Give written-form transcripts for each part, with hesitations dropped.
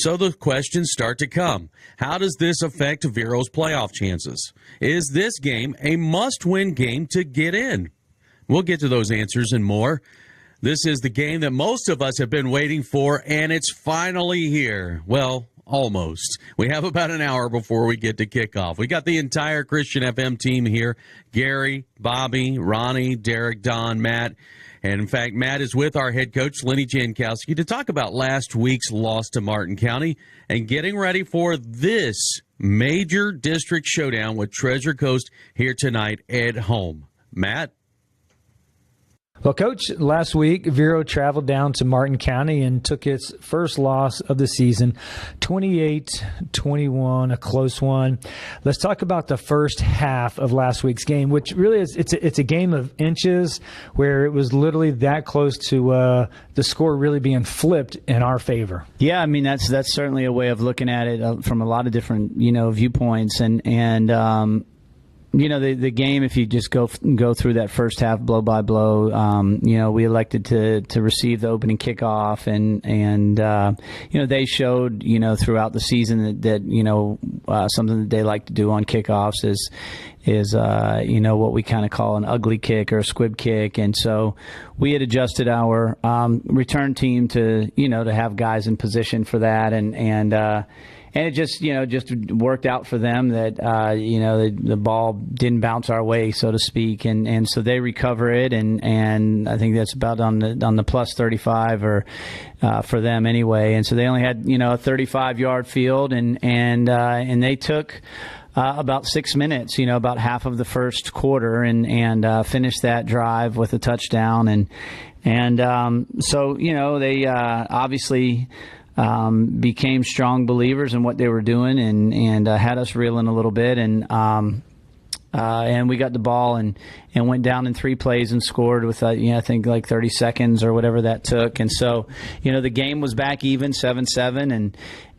So the questions start to come. How does this affect Vero's playoff chances? Is this game a must-win game to get in? We'll get to those answers and more. This is the game that most of us have been waiting for, and it's finally here. Well, almost. We have about an hour before we get to kickoff. We got the entire Christian FM team here. Gary, Bobby, Ronnie, Derek, Don, Matt. And, in fact, Matt is with our head coach, Lenny Jankowski, to talk about last week's loss to Martin County and getting ready for this major district showdown with Treasure Coast here tonight at home. Matt? Well, Coach, last week, Vero traveled down to Martin County and took its first loss of the season, 28-21, a close one. Let's talk about the first half of last week's game, which really is it's a game of inches where it was literally that close to the score really being flipped in our favor. Yeah, I mean, that's certainly a way of looking at it from a lot of different, viewpoints. The game, if you just go through that first half blow by blow, we elected to receive the opening kickoff, and they showed, throughout the season that something that they like to do on kickoffs is what we kind of call an ugly kick or a squib kick. And so we had adjusted our return team to have guys in position for that, and it just worked out for them that, the ball didn't bounce our way, so to speak. And so they recover it. And I think that's about on the plus 35 or for them anyway. And so they only had, a 35-yard field and they took about 6 minutes, about half of the first quarter and finished that drive with a touchdown. So they obviously became strong believers in what they were doing and had us reeling a little bit. And we got the ball and went down in 3 plays and scored with, I think like 30 seconds or whatever that took. And so, the game was back even 7-7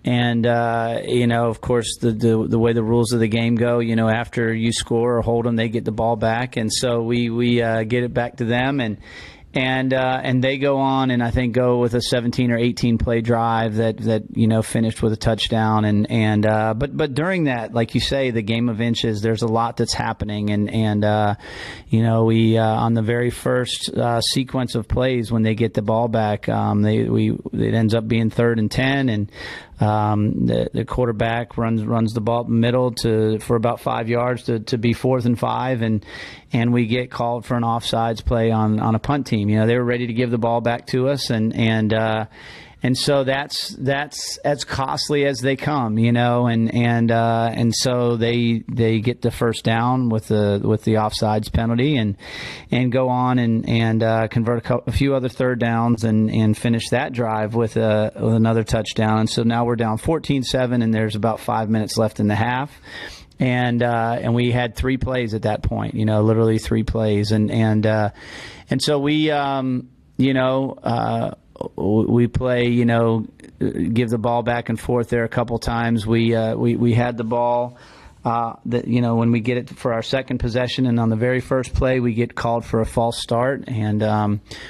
and of course, the way the rules of the game go, after you score or hold them, they get the ball back. And so we get it back to them and they go on and I think go with a 17 or 18 play drive that finished with a touchdown but during that, like you say, the game of inches, there's a lot that's happening and we on the very first sequence of plays when they get the ball back, it ends up being 3rd and 10 and the quarterback runs the ball up the middle for about 5 yards to be 4th and 5 and we get called for an offsides play on a punt team. They were ready to give the ball back to us and so that's as costly as they come, and so they get the first down with the offsides penalty and go on and convert a few other third downs and finish that drive with another touchdown. And so now we're down 14-7 and there's about 5 minutes left in the half. And we had 3 plays at that point, literally 3 plays. And so we play, give the ball back and forth there a couple times. We had the ball, when we get it for our second possession, and on the very first play, we get called for a false start, and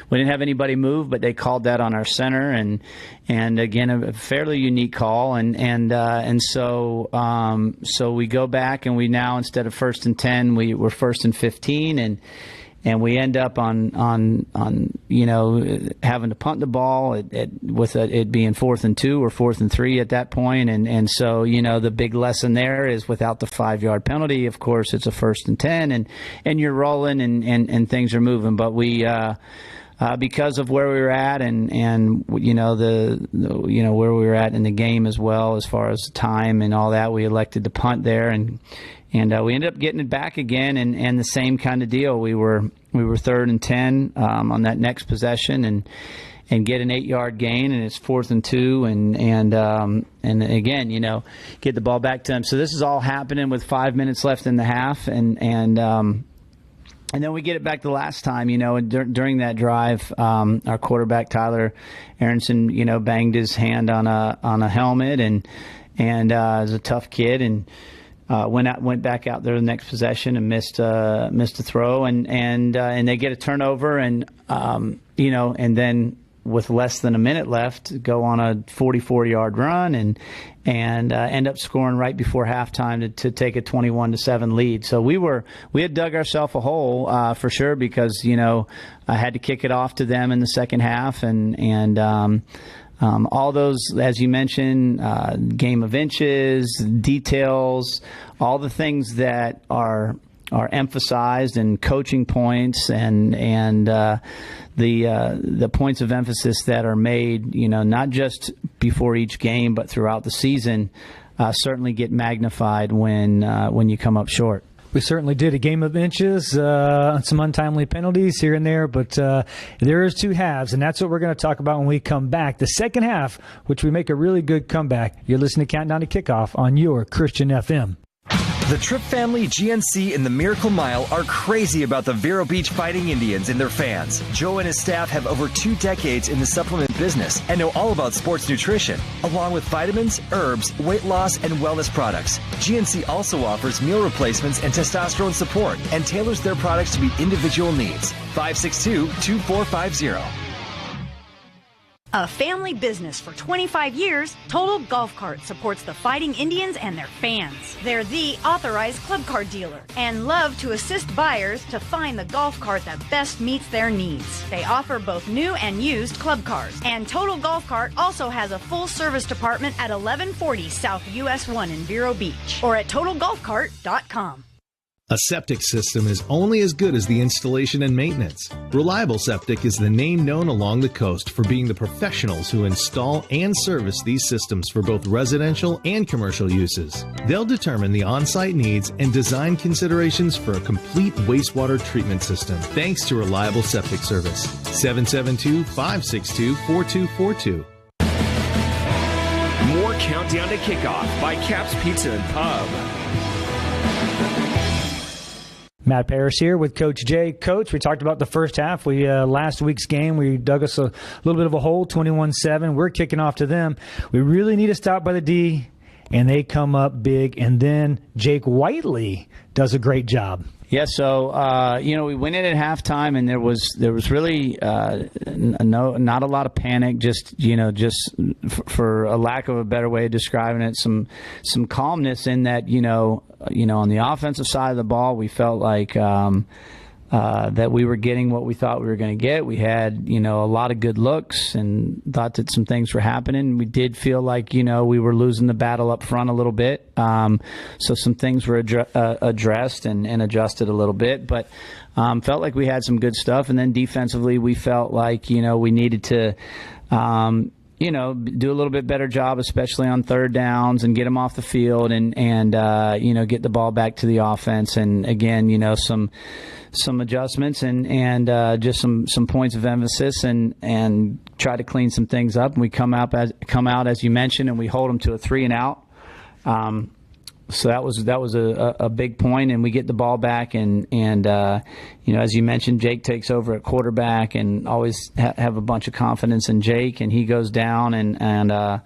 we didn't have anybody move, but they called that on our center, and again, a fairly unique call, and so we go back, and we now, instead of 1st and 10, we're 1st and 15, and we end up on having to punt the ball with it being 4th and 2 or 4th and 3 at that point. And so, the big lesson there is without the 5-yard penalty, of course, it's a 1st and 10 and you're rolling and things are moving. But we, because of where we were at and where we were at in the game as well, as far as time and all that, we elected to punt there and we ended up getting it back again, and the same kind of deal. We were 3rd and 10 on that next possession, and get an 8-yard gain, and it's 4th and 2, and again, get the ball back to them. So this is all happening with 5 minutes left in the half, and then we get it back the last time, during that drive, our quarterback Tyler Aronson, banged his hand on a helmet, and is a tough kid, and went back out there the next possession and missed a throw, and they get a turnover, and then with less than a minute left, go on a 44-yard run and end up scoring right before halftime to take a 21-7 lead. So we had dug ourselves a hole for sure, because I had to kick it off to them in the second half, and all those, as you mentioned, game of inches, details, all the things that are emphasized, and coaching points, and the points of emphasis that are made, not just before each game but throughout the season, certainly get magnified when you come up short. We certainly did a game of inches, some untimely penalties here and there, but there is two halves, and that's what we're going to talk about when we come back. The second half, which we make a really good comeback. You're listening to Countdown to Kickoff on your Christian FM. The Tripp family, GNC, and the Miracle Mile are crazy about the Vero Beach Fighting Indians and their fans. Joe and his staff have over 2 decades in the supplement business and know all about sports nutrition, along with vitamins, herbs, weight loss, and wellness products. GNC also offers meal replacements and testosterone support and tailors their products to meet individual needs. 562-2450. A family business for 25 years, Total Golf Cart supports the Fighting Indians and their fans. They're the authorized club cart dealer and love to assist buyers to find the golf cart that best meets their needs. They offer both new and used club cars. And Total Golf Cart also has a full service department at 1140 South US 1 in Vero Beach or at TotalGolfCart.com. A septic system is only as good as the installation and maintenance. Reliable Septic is the name known along the coast for being the professionals who install and service these systems for both residential and commercial uses. They'll determine the on-site needs and design considerations for a complete wastewater treatment system, thanks to Reliable Septic Service. 772-562-4242. More Countdown to Kickoff by Cap's Pizza and Pub. Matt Parrish here with Coach Jay. Coach, we talked about the first half. We last week's game, we dug us a little bit of a hole, 21-7. We're kicking off to them. We really need to stop by the D, and they come up big. And then Jake Whiteley does a great job. Yeah, so we went in at halftime, and there was really not a lot of panic. Just for a lack of a better way of describing it, some calmness in that on the offensive side of the ball, we felt like that we were getting what we thought we were going to get. We had a lot of good looks and thought that some things were happening. We did feel like we were losing the battle up front a little bit. So some things were addressed and adjusted a little bit, but felt like we had some good stuff. And then defensively, we felt like we needed to do a little bit better job, especially on third downs, and get them off the field and get the ball back to the offense. And again, some adjustments and just some points of emphasis and try to clean some things up. And we come out as you mentioned, and we hold them to a 3-and-out. So that was a big point, and we get the ball back, and as you mentioned, Jake takes over at quarterback, and always have a bunch of confidence in Jake, and he goes down and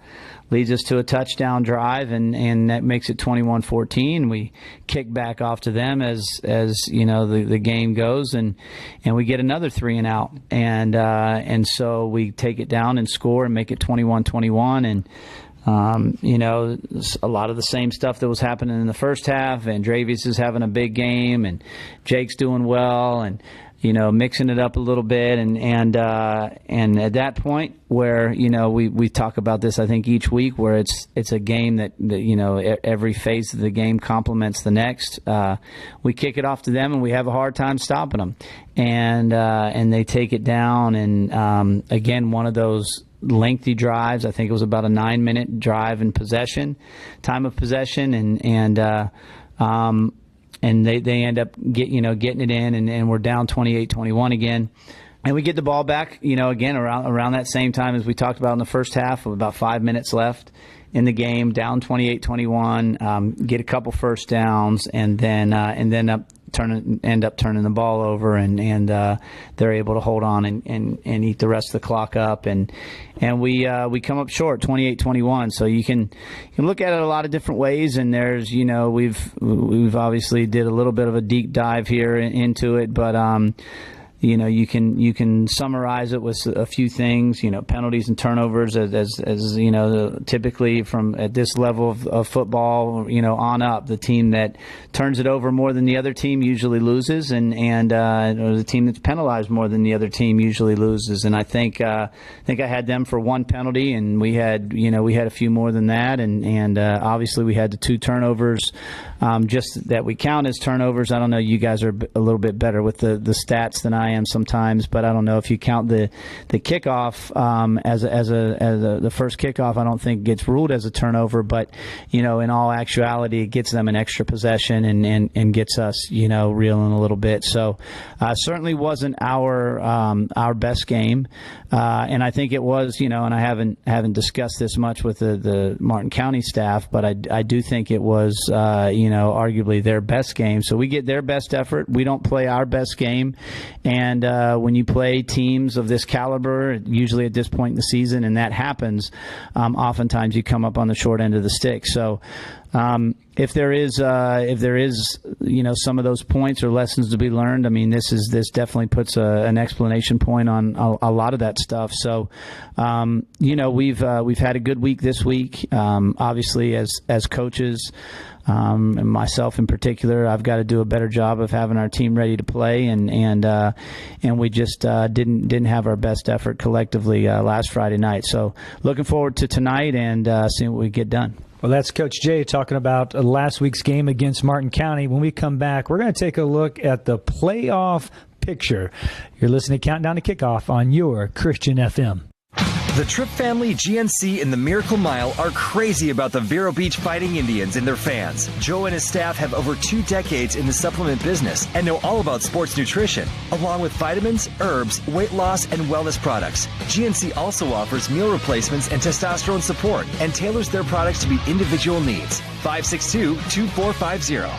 leads us to a touchdown drive, and that makes it 21-14. We kick back off to them as the game goes, and we get another 3-and-out, and so we take it down and score and make it 21-21, and a lot of the same stuff that was happening in the first half. And Dravius is having a big game, and Jake's doing well, and mixing it up a little bit, and at that point where we talk about this, I think, each week, where it's a game that every phase of the game complements the next. We kick it off to them, and we have a hard time stopping them, and they take it down, and again, one of those lengthy drives. I think it was about a 9-minute drive in time of possession, and they end up getting it in, and we're down 28-21 again. And we get the ball back, again, around that same time as we talked about in the first half, with about 5 minutes left in the game, down 28-21, get a couple first downs, and then end up turning the ball over, and they're able to hold on and eat the rest of the clock up, and we come up short, 28-21. So you can look at it a lot of different ways, and there's we've obviously did a little bit of a deep dive here into it, but you can summarize it with a few things, penalties and turnovers as typically from at this level of football, on up. The team that turns it over more than the other team usually loses, and or the team that's penalized more than the other team usually loses. And I think I had them for one penalty, and we had a few more than that, and obviously we had the 2 turnovers, just that we count as turnovers. I don't know, you guys are a little bit better with the stats than I am sometimes, but I don't know if you count the kickoff as the first kickoff. I don't think gets ruled as a turnover, but in all actuality, it gets them an extra possession and gets us reeling a little bit. So certainly wasn't our best game, and I think it was and I haven't discussed this much with the Martin County staff, but I do think it was arguably their best game. So we get their best effort. We don't play our best game. And when you play teams of this caliber, usually at this point in the season, and that happens, oftentimes you come up on the short end of the stick. So if there is some of those points or lessons to be learned, I mean, this definitely puts an explanation point on a lot of that stuff. So we've had a good week this week. Obviously, as coaches. And myself in particular, I've got to do a better job of having our team ready to play, and we just didn't have our best effort collectively last Friday night. So looking forward to tonight and seeing what we get done. Well, that's Coach Jay talking about last week's game against Martin County. When we come back, we're going to take a look at the playoff picture. You're listening to Countdown to Kickoff on your Christian FM. The Tripp family, GNC, and the Miracle Mile are crazy about the Vero Beach Fighting Indians and their fans. Joe and his staff have over 2 decades in the supplement business and know all about sports nutrition, along with vitamins, herbs, weight loss, and wellness products. GNC also offers meal replacements and testosterone support and tailors their products to meet individual needs. 562-2450.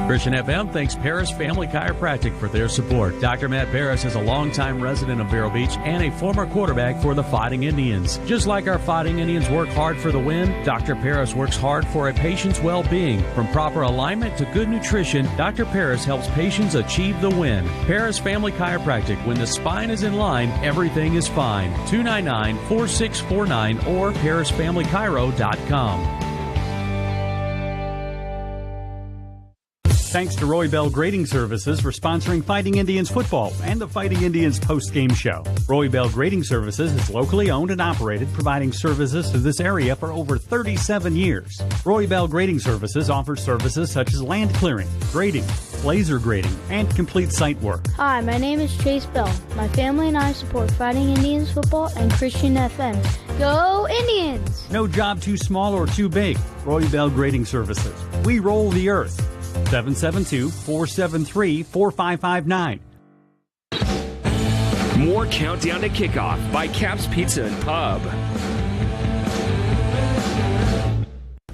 Christian FM thanks Paris Family Chiropractic for their support. Dr. Matt Paris is a longtime resident of Vero Beach and a former quarterback for the Fighting Indians. Just like our Fighting Indians work hard for the win, Dr. Paris works hard for a patient's well-being. From proper alignment to good nutrition, Dr. Paris helps patients achieve the win. Paris Family Chiropractic. When the spine is in line, everything is fine. 299-4649 or parisfamilychiro.com. Thanks to Roy Bell Grading Services for sponsoring Fighting Indians football and the Fighting Indians post-game show. Roy Bell Grading Services is locally owned and operated, providing services to this area for over 37 years. Roy Bell Grading Services offers services such as land clearing, grading, laser grading, and complete site work. Hi, my name is Chase Bell. My family and I support Fighting Indians football and Christian FM. Go Indians! No job too small or too big. Roy Bell Grading Services. We roll the earth. 772-473-4559. More Countdown to Kickoff by Cap's Pizza and Pub.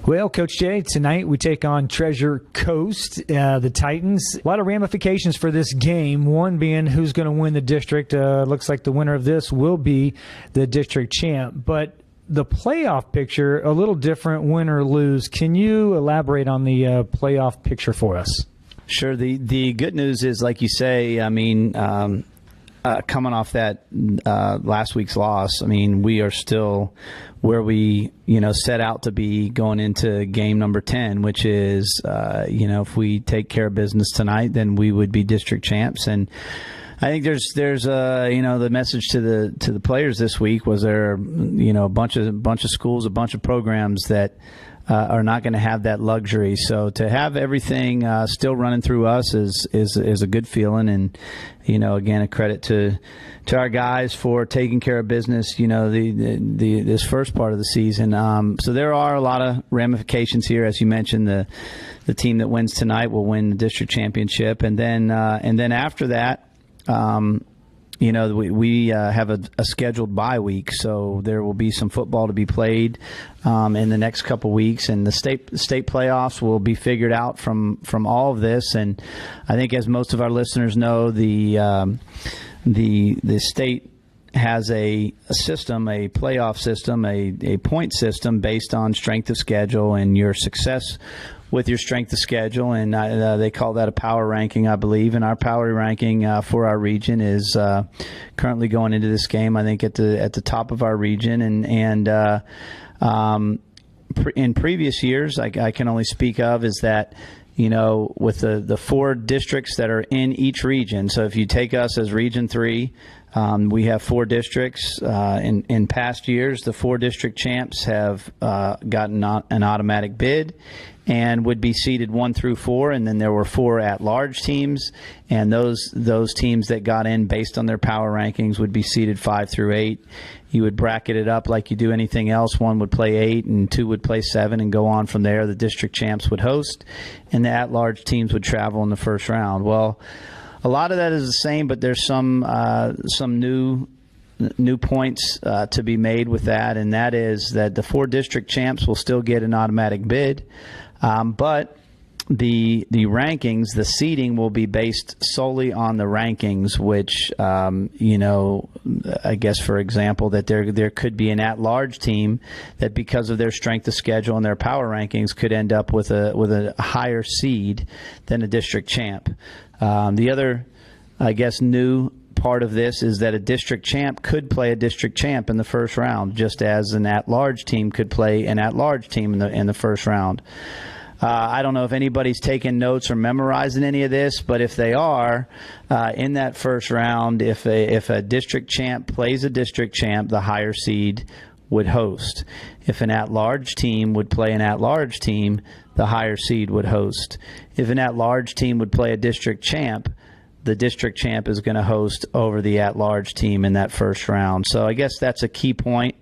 Well, Coach Jay, tonight we take on Treasure Coast, the Titans. A lot of ramifications for this game, one being who's going to win the district. Looks like the winner of this will be the district champ. But the playoff picture, a little different, win or lose. Can you elaborate on the playoff picture for us? Sure. The good news is, like you say, I mean, coming off that last week's loss, I mean, we are still where we, set out to be going into game number 10, which is, if we take care of business tonight, then we would be district champs. And I think there's the message to the players this week was there, a bunch of schools, a bunch of programs that are not going to have that luxury. So to have everything still running through us is a good feeling, and again, a credit to our guys for taking care of business. This first part of the season. So there are a lot of ramifications here, as you mentioned. The team that wins tonight will win the district championship, and then after that. We have a scheduled bye week, so there will be some football to be played in the next couple weeks, and the state playoffs will be figured out from all of this. And I think, as most of our listeners know, the state has a system, a playoff system, a point system based on strength of schedule and your success with your strength of schedule, and they call that a power ranking, I believe. And our power ranking for our region is currently going into this game, I think, at the top of our region. And in previous years, I can only speak of is that, with the 4 districts that are in each region. So if you take us as Region 3, we have 4 districts. In past years, the 4 district champs have gotten an automatic bid and would be seeded 1 through 4, and then there were 4 at-large teams, and those teams that got in based on their power rankings would be seeded 5 through 8. You would bracket it up like you do anything else. 1 would play 8, and 2 would play 7, and go on from there. The district champs would host, and the at-large teams would travel in the first round. Well, a lot of that is the same, but there's some new points to be made with that, and that is that the 4 district champs will still get an automatic bid, but the rankings, the seeding will be based solely on the rankings, which I guess, for example, that there could be an at-large team that, because of their strength of schedule and their power rankings, could end up with a higher seed than a district champ. The other, I guess, new part of this is that a district champ could play a district champ in the first round, just as an at-large team could play an at-large team in the first round. I don't know if anybody's taking notes or memorizing any of this, but if they are, in that first round, if a district champ plays a district champ, the higher seed would host. If an at-large team would play an at-large team, the higher seed would host. If an at-large team would play a district champ, the district champ is going to host over the at-large team in that first round. So I guess that's a key point.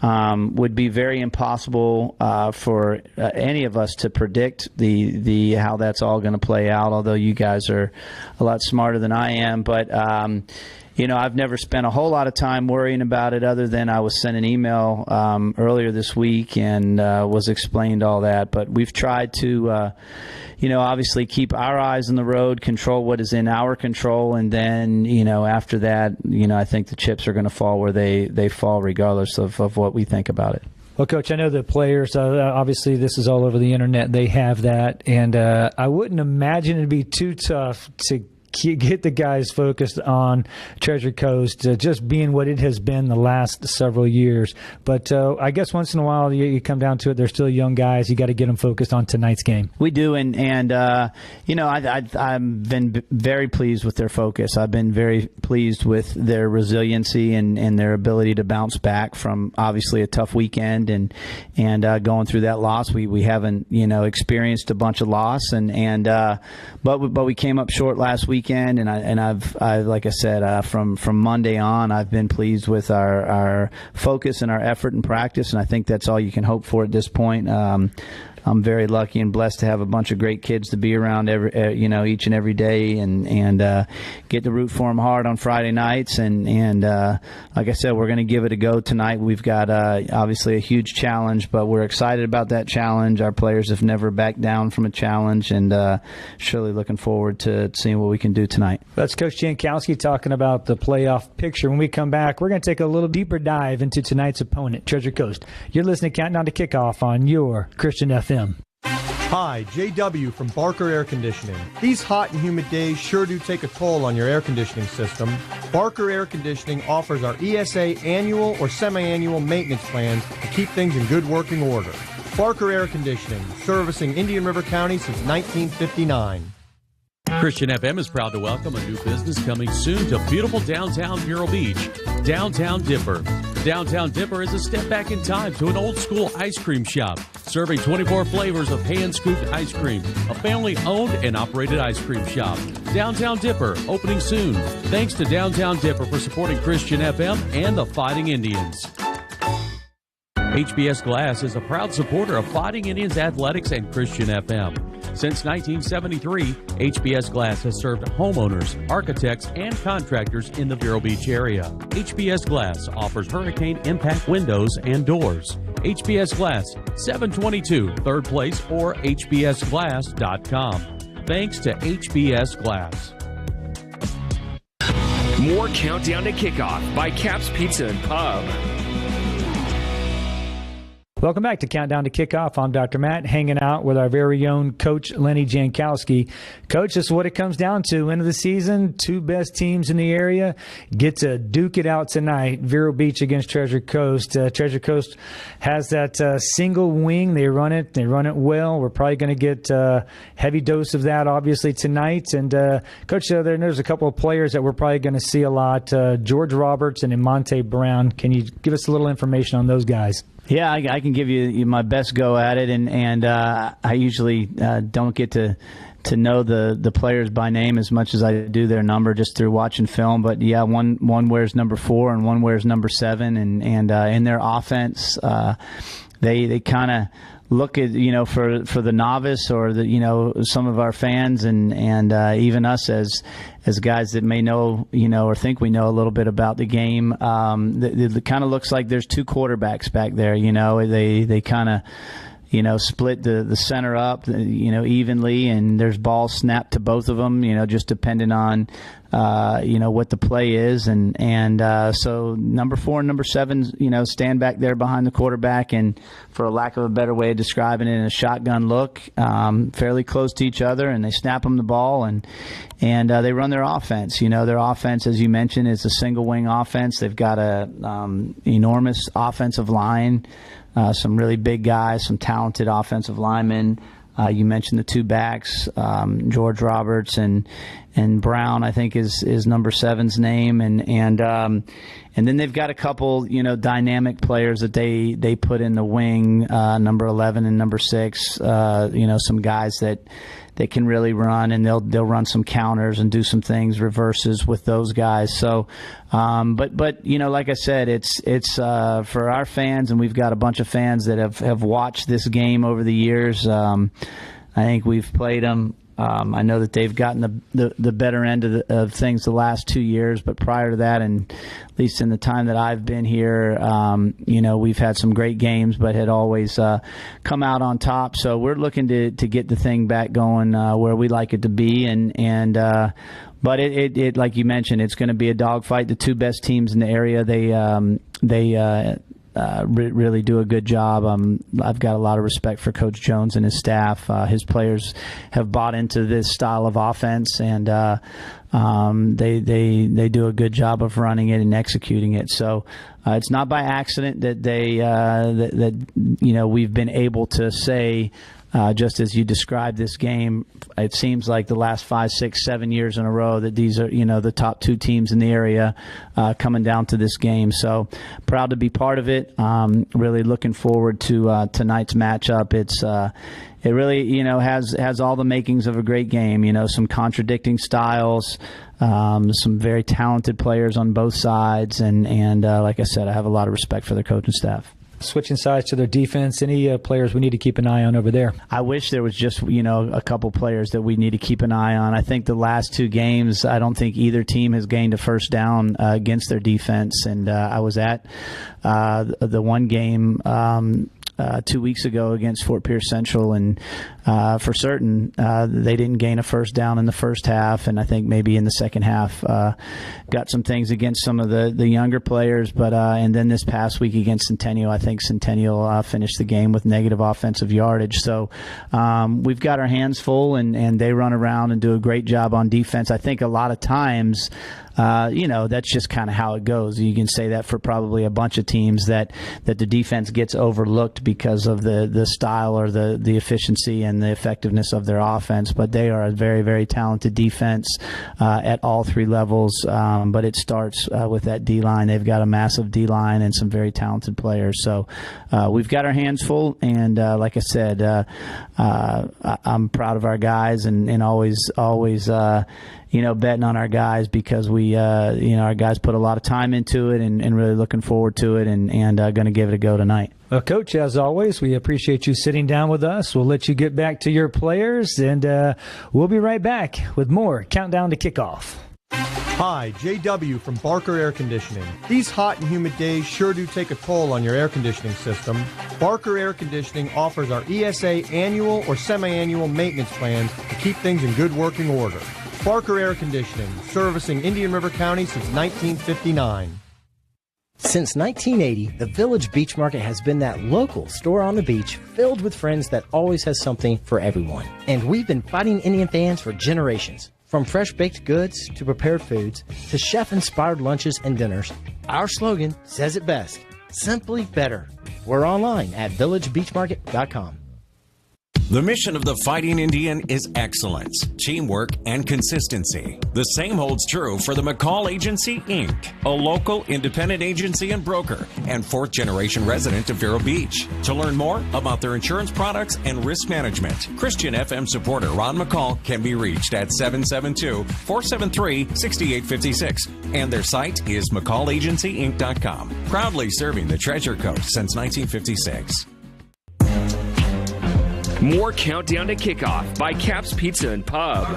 Would be very impossible for any of us to predict the how that's all going to play out, although you guys are a lot smarter than I am. But I've never spent a whole lot of time worrying about it, other than I was sent an email earlier this week and was explained all that. But we've tried to obviously keep our eyes on the road, control what is in our control, and then, after that, I think the chips are going to fall where they fall, regardless of what we think about it. Well, Coach, I know the players, obviously this is all over the internet, they have that, and I wouldn't imagine it'd be too tough to get the guys focused on Treasure Coast, just being what it has been the last several years. But I guess once in a while you come down to it, they're still young guys. You got to get them focused on tonight's game. We do, and I've been very pleased with their focus. I've been very pleased with their resiliency and their ability to bounce back from obviously a tough weekend and going through that loss. We haven't experienced a bunch of loss, but we came up short last weekend, and I've like I said, from Monday on, I've been pleased with our focus and our effort and practice, and I think that's all you can hope for at this point. I'm very lucky and blessed to have a bunch of great kids to be around each and every day, and get to root for them hard on Friday nights. And like I said, we're going to give it a go tonight. We've got obviously a huge challenge, but we're excited about that challenge. Our players have never backed down from a challenge, and surely looking forward to seeing what we can do tonight. That's Coach Jankowski talking about the playoff picture. When we come back, we're going to take a little deeper dive into tonight's opponent, Treasure Coast. You're listening to Countdown to Kickoff on your Christian FM. Hi, JW from Barker Air Conditioning. These hot and humid days sure do take a toll on your air conditioning system. Barker Air Conditioning offers our ESA annual or semi-annual maintenance plans to keep things in good working order. Barker Air Conditioning, servicing Indian River County since 1959. Christian FM is proud to welcome a new business coming soon to beautiful downtown Vero Beach, Downtown Dipper. Downtown Dipper is a step back in time to an old-school ice cream shop, serving 24 flavors of hand-scooped ice cream, a family-owned and operated ice cream shop. Downtown Dipper, opening soon. Thanks to Downtown Dipper for supporting Christian FM and the Fighting Indians. HBS Glass is a proud supporter of Fighting Indians Athletics and Christian FM. Since 1973, HBS Glass has served homeowners, architects, and contractors in the Vero Beach area. HBS Glass offers hurricane impact windows and doors. HBS Glass, 722 3rd Place or hbsglass.com. Thanks to HBS Glass. More Countdown to Kickoff by Caps Pizza and Pub. Welcome back to Countdown to Kickoff. I'm Dr. Matt, hanging out with our very own Coach Lenny Jankowski. Coach, this is what it comes down to. End of the season, two best teams in the area get to duke it out tonight. Vero Beach against Treasure Coast. Treasure Coast has that single wing. They run it well. We're probably going to get a heavy dose of that, obviously, tonight. And, Coach, there's a couple of players that we're probably going to see a lot. George Roberts and Imonte Brown. Can you give us a little information on those guys? Yeah, I can give you my best go at it, and I usually don't get to know the players by name as much as I do their number just through watching film. But yeah, one wears number 4 and one wears number 7, and in their offense, they kind of look at, for the novice or some of our fans and even us as guys that may know, or think we know a little bit about the game. It kind of looks like there's two quarterbacks back there. They kind of, split the center up, evenly, and there's balls snapped to both of them, just depending on, what the play is. And so number 4 and number 7, stand back there behind the quarterback, and for a lack of a better way of describing it, in a shotgun look, fairly close to each other, and they snap them the ball, and they run their offense. Their offense, as you mentioned, is a single wing offense. They've got a enormous offensive line, some really big guys, some talented offensive linemen. You mentioned the two backs, George Roberts and Brown, I think is number 7's name, and then they've got a couple, dynamic players that they put in the wing, number 11 and number 6, some guys that can really run, and they'll run some counters and do some things, reverses with those guys. So, but like I said, it's for our fans, and we've got a bunch of fans that have watched this game over the years. I think we've played them. I know that they've gotten the better end of things the last 2 years, but prior to that, and at least in the time that I've been here, we've had some great games, but had always come out on top. So we're looking to get the thing back going where we like it to be, but it like you mentioned, it's going to be a dogfight. The two best teams in the area, they really do a good job. I've got a lot of respect for Coach Jones and his staff. His players have bought into this style of offense, and they do a good job of running it and executing it. So it's not by accident that we've been able to say, just as you described this game, it seems like the last 5, 6, 7 years in a row that these are, the top two teams in the area coming down to this game. So proud to be part of it. Really looking forward to tonight's matchup. It really, has all the makings of a great game. Some contradicting styles, some very talented players on both sides, and like I said, I have a lot of respect for the coaching staff. Switching sides to their defense, any players we need to keep an eye on over there? I wish there was just, a couple players that we need to keep an eye on. I think the last 2 games, I don't think either team has gained a first down against their defense. And I was at the one game 2 weeks ago against Fort Pierce Central, and for certain they didn't gain a first down in the first half, and I think maybe in the second half got some things against some of the younger players, but and then this past week against Centennial, I think Centennial finished the game with negative offensive yardage. So we've got our hands full, and they run around and do a great job on defense. I think a lot of times that's just kind of how it goes. You can say that for probably a bunch of teams, that the defense gets overlooked because of the style or the efficiency and the effectiveness of their offense. But they are a very, very talented defense at all 3 levels. But it starts with that D-line. They've got a massive D-line and some very talented players. So we've got our hands full. And like I said, I'm proud of our guys, and always betting on our guys, because we, our guys put a lot of time into it, and really looking forward to it, and going to give it a go tonight. Well, Coach, as always, we appreciate you sitting down with us. We'll let you get back to your players, and we'll be right back with more Countdown to Kickoff. Hi, JW from Barker Air Conditioning. These hot and humid days sure do take a toll on your air conditioning system. Barker Air Conditioning offers our ESA annual or semi-annual maintenance plans to keep things in good working order. Barker Air Conditioning, servicing Indian River County since 1959. Since 1980, the Village Beach Market has been that local store on the beach filled with friends that always has something for everyone. And we've been Fighting Indian fans for generations. From fresh baked goods to prepared foods to chef-inspired lunches and dinners, our slogan says it best, simply better. We're online at villagebeachmarket.com. The mission of the Fighting Indian is excellence, teamwork, and consistency. The same holds true for the McCall Agency, Inc., a local independent agency and broker and fourth-generation resident of Vero Beach. To learn more about their insurance products and risk management, Christian FM supporter Ron McCall can be reached at 772-473-6856, and their site is McCallAgencyInc.com. Proudly serving the Treasure Coast since 1956. More Countdown to Kickoff by Caps Pizza and Pub.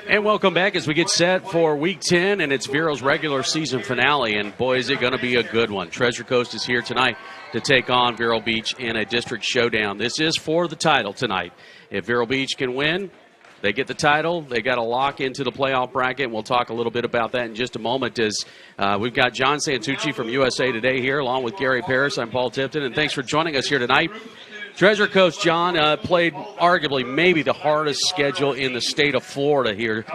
And welcome back as we get set for Week 10, and it's Vero's regular season finale. And boy, is it going to be a good one. Treasure Coast is here tonight to take on Vero Beach in a district showdown. This is for the title tonight. If Vero Beach can win, they get the title. They got to lock into the playoff bracket, and we'll talk a little bit about that in just a moment. As we've got John Santucci from USA Today here, along with Gary Parris. I'm Paul Tipton, and thanks for joining us here tonight. Treasure Coast, John, played arguably maybe the hardest schedule in the state of Florida here.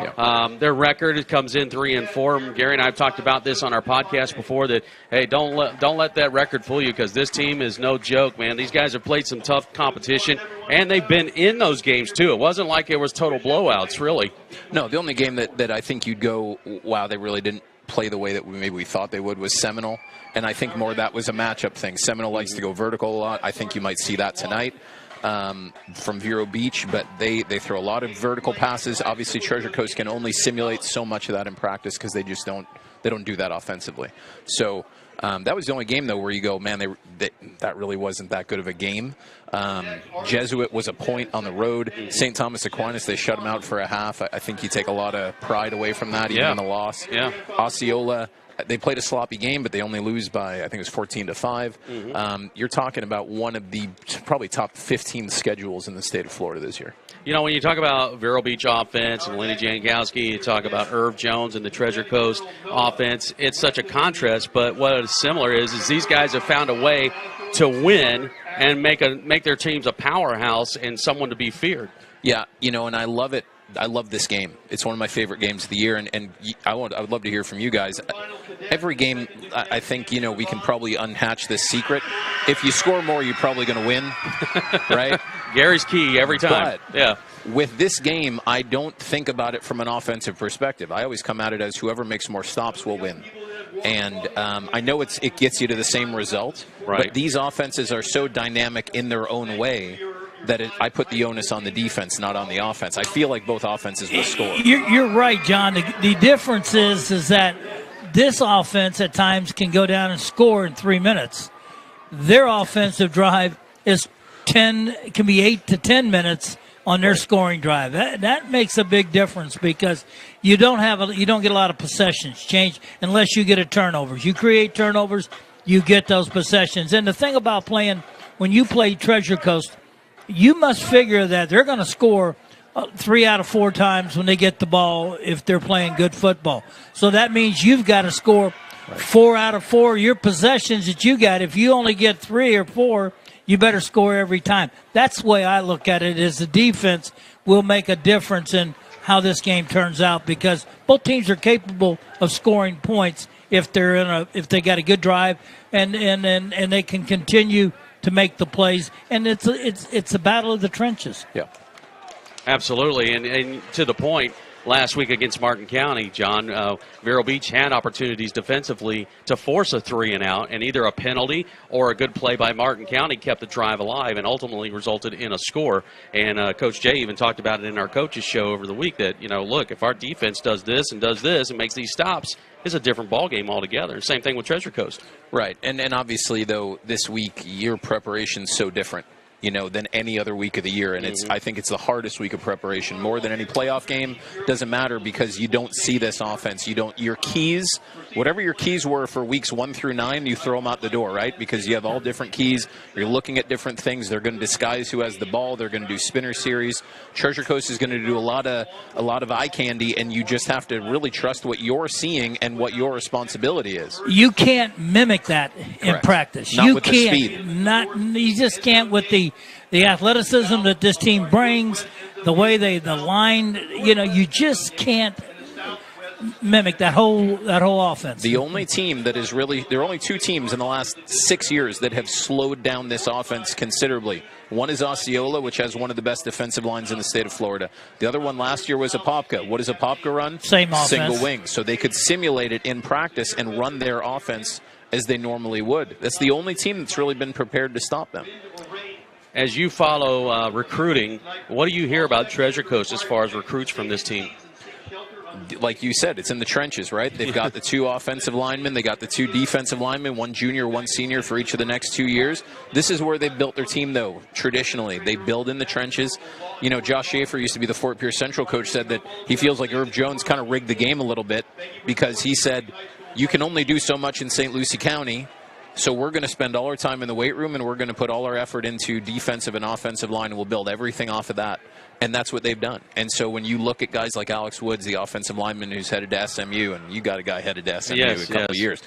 Their record comes in 3-4. Gary and I have talked about this on our podcast before that, hey, don't let that record fool you, because this team is no joke, man. These guys have played some tough competition, and they've been in those games, too. It wasn't like it was total blowouts, really. No, the only game that I think you'd go, wow, they really didn't play the way that maybe we thought they would was Seminole. And I think more that was a matchup thing. Seminole likes to go vertical a lot. I think you might see that tonight from Vero Beach, but they throw a lot of vertical passes. Obviously, Treasure Coast can only simulate so much of that in practice because they just don't do that offensively. So that was the only game, though, where you go, man, that really wasn't that good of a game. Jesuit was a point on the road. St. Thomas Aquinas, they shut them out for a half. I think you take a lot of pride away from that, even in the loss. Yeah. Osceola, they played a sloppy game, but they only lose by, I think it was 14-5. You're talking about one of the probably top 15 schedules in the state of Florida this year. You know, when you talk about Vero Beach offense and Lenny Jankowski, you talk about Irv Jones and the Treasure Coast offense, it's such a contrast. But what is similar is these guys have found a way to win and make their teams a powerhouse and someone to be feared. Yeah, you know, and I love it. I love this game. It's one of my favorite games of the year, and I would love to hear from you guys. Every game, I think, you know, we can probably unhatch this secret. If you score more, you're probably going to win, right? Gary's key every time. But with this game, I don't think about it from an offensive perspective. I always come at it as whoever makes more stops will win. And I know it gets you to the same result, but these offenses are so dynamic in their own way that I put the onus on the defense, not on the offense. I feel like both offenses will score. You're right, John. The difference is that this offense at times can go down and score in 3 minutes. Their offensive drive can be 8 to 10 minutes on their scoring drive. That makes a big difference because you don't get a lot of possessions change unless you get a turnovers. You create turnovers, you get those possessions. And the thing about when you play Treasure Coast, you must figure that they're going to score 3 out of 4 times when they get the ball if they're playing good football. So that means you've got to score 4 out of 4 your possessions that you got. If you only get 3 or 4, you better score every time. That's the way I look at it, is the defense will make a difference in how this game turns out, because both teams are capable of scoring points if if they got a good drive and they can continue to make the plays, and it's a battle of the trenches. Yeah, absolutely. And to the point, last week against Martin County, John, Vero Beach had opportunities defensively to force a 3-and-out, and either a penalty or a good play by Martin County kept the drive alive and ultimately resulted in a score. And Coach Jay even talked about it in our coaches show over the week that, look, if our defense does this and makes these stops, it's a different ball game altogether. Same thing with Treasure Coast. Right, and obviously, though, this week, your preparation's so different. than any other week of the year. And I think it's the hardest week of preparation more than any playoff game. Doesn't matter because you don't see this offense. Your keys, whatever your keys were for weeks 1 through 9, you throw them out the door, right? Because you have all different keys. You're looking at different things. They're going to disguise who has the ball. They're going to do spinner series. Treasure Coast is going to do a lot of eye candy, and you just have to really trust what you're seeing and what your responsibility is. You can't mimic that in practice. Not you with can't. the speed. You just can't with the athleticism that this team brings, the way the line. You just can't mimic that whole offense. The only team that is really, there are only 2 teams in the last 6 years that have slowed down this offense considerably. One is Osceola, which has one of the best defensive lines in the state of Florida. The other one last year was Apopka. What does Apopka run? Same offense. Single wing. So they could simulate it in practice and run their offense as they normally would. That's the only team that's really been prepared to stop them. As you follow recruiting, what do you hear about Treasure Coast as far as recruits from this team? Like you said, it's in the trenches, right? They've got the 2 offensive linemen. They got the 2 defensive linemen, 1 junior, 1 senior for each of the next 2 years. This is where they've built their team, though, traditionally. They build in the trenches. Josh Schaefer used to be the Fort Pierce Central coach, said that he feels like Herb Jones kind of rigged the game a little bit because he said, you can only do so much in St. Lucie County, so we're going to spend all our time in the weight room and we're going to put all our effort into defensive and offensive line, and we'll build everything off of that. And that's what they've done. And so when you look at guys like Alex Woods, the offensive lineman who's headed to SMU, and you got a guy headed to SMU in a couple of years.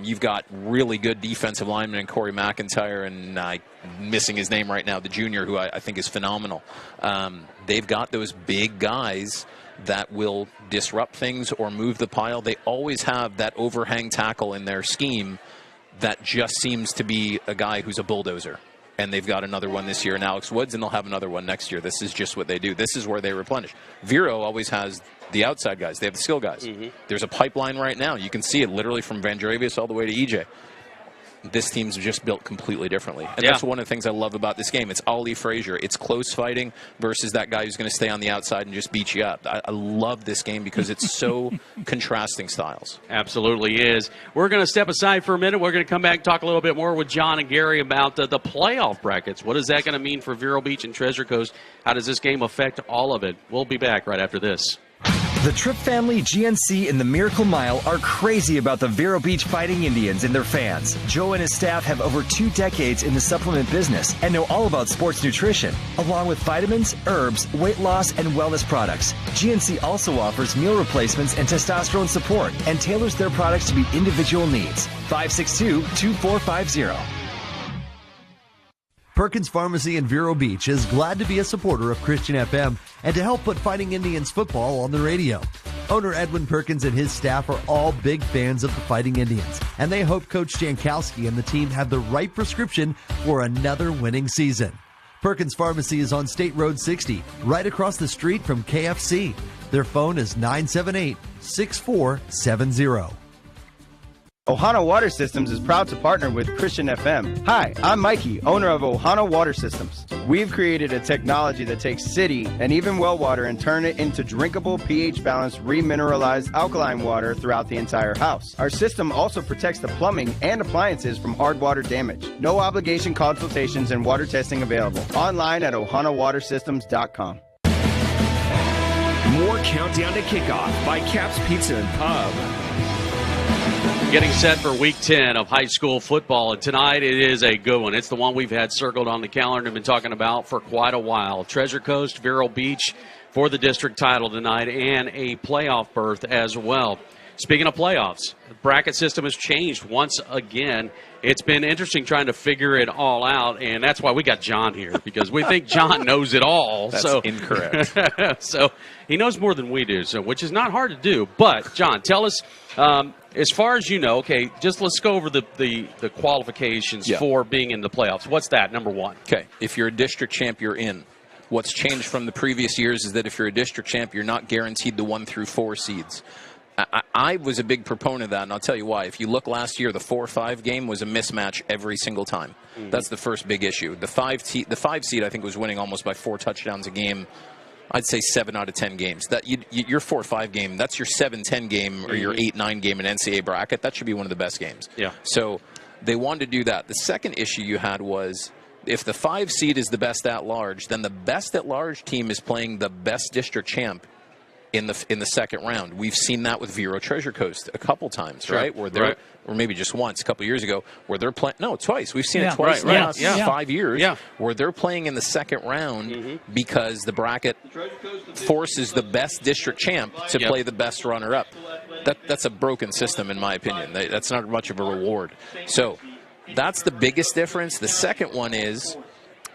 You've got really good defensive linemen in Corey McIntyre, and I'm missing his name right now, the junior, who I think is phenomenal. They've got those big guys that will disrupt things or move the pile. They always have that overhang tackle in their scheme that just seems to be a guy who's a bulldozer. And they've got another one this year in Alex Woods, and they'll have another one next year. This is just what they do. This is where they replenish. Vero always has the outside guys. They have the skill guys. There's a pipeline right now. You can see it literally from Vanderavius all the way to EJ. This team's just built completely differently. And that's one of the things I love about this game. It's Ali Frazier. It's close fighting versus that guy who's going to stay on the outside and just beat you up. I love this game because it's so contrasting styles. Absolutely is. We're going to step aside for a minute. We're going to come back and talk a little bit more with John and Gary about the playoff brackets. What is that going to mean for Vero Beach and Treasure Coast? How does this game affect all of it? We'll be back right after this. The Tripp family, GNC, and the Miracle Mile are crazy about the Vero Beach Fighting Indians and their fans. Joe and his staff have over 2 decades in the supplement business and know all about sports nutrition, along with vitamins, herbs, weight loss, and wellness products. GNC also offers meal replacements and testosterone support and tailors their products to meet individual needs. 562-2450. Perkins Pharmacy in Vero Beach is glad to be a supporter of Christian FM and to help put Fighting Indians football on the radio. Owner Edwin Perkins and his staff are all big fans of the Fighting Indians, and they hope Coach Jankowski and the team have the right prescription for another winning season. Perkins Pharmacy is on State Road 60, right across the street from KFC. Their phone is 978-6470. Ohana Water Systems is proud to partner with Christian FM. Hi, I'm Mikey, owner of Ohana Water Systems. We've created a technology that takes city and even well water and turn it into drinkable, pH-balanced, remineralized alkaline water throughout the entire house. Our system also protects the plumbing and appliances from hard water damage. No obligation consultations and water testing available. Online at ohanawatersystems.com. More Countdown to Kickoff by Caps Pizza and Pub. Getting set for Week 10 of high school football, and tonight it is a good one. It's the one we've had circled on the calendar and been talking about for quite a while. Treasure Coast, Vero Beach for the district title tonight and a playoff berth as well. Speaking of playoffs, the bracket system has changed once again. It's been interesting trying to figure it all out, and that's why we got John here, because we think John knows it all. That's incorrect. So he knows more than we do, so which is not hard to do. But, John, tell us, as far as you know, okay, just let's go over the qualifications for being in the playoffs. What's that, number one? Okay, if you're a district champ, you're in. What's changed from the previous years is that if you're a district champ, you're not guaranteed the 1 through 4 seeds. I was a big proponent of that, and I'll tell you why. If you look last year, the 4-5 game was a mismatch every single time. Mm-hmm. That's the first big issue. The 5 seed, I think, was winning almost by 4 touchdowns a game. I'd say 7 out of 10 games. That your 4-5 game, that's your 7-10 game or your 8-9 game in NCAA bracket. That should be one of the best games. Yeah. So they wanted to do that. The second issue you had was if the 5 seed is the best at large, then the best at large team is playing the best district champ in the second round. We've seen that with Vero Treasure Coast a couple times, right? Where they're or maybe just once, a couple years ago, where they're playing. No, twice. We've seen it twice in the last 5 years, where they're playing in the second round because the bracket forces the best district champ to play the best runner-up. That's a broken system, in my opinion. That's not much of a reward. So that's the biggest difference. The second one is,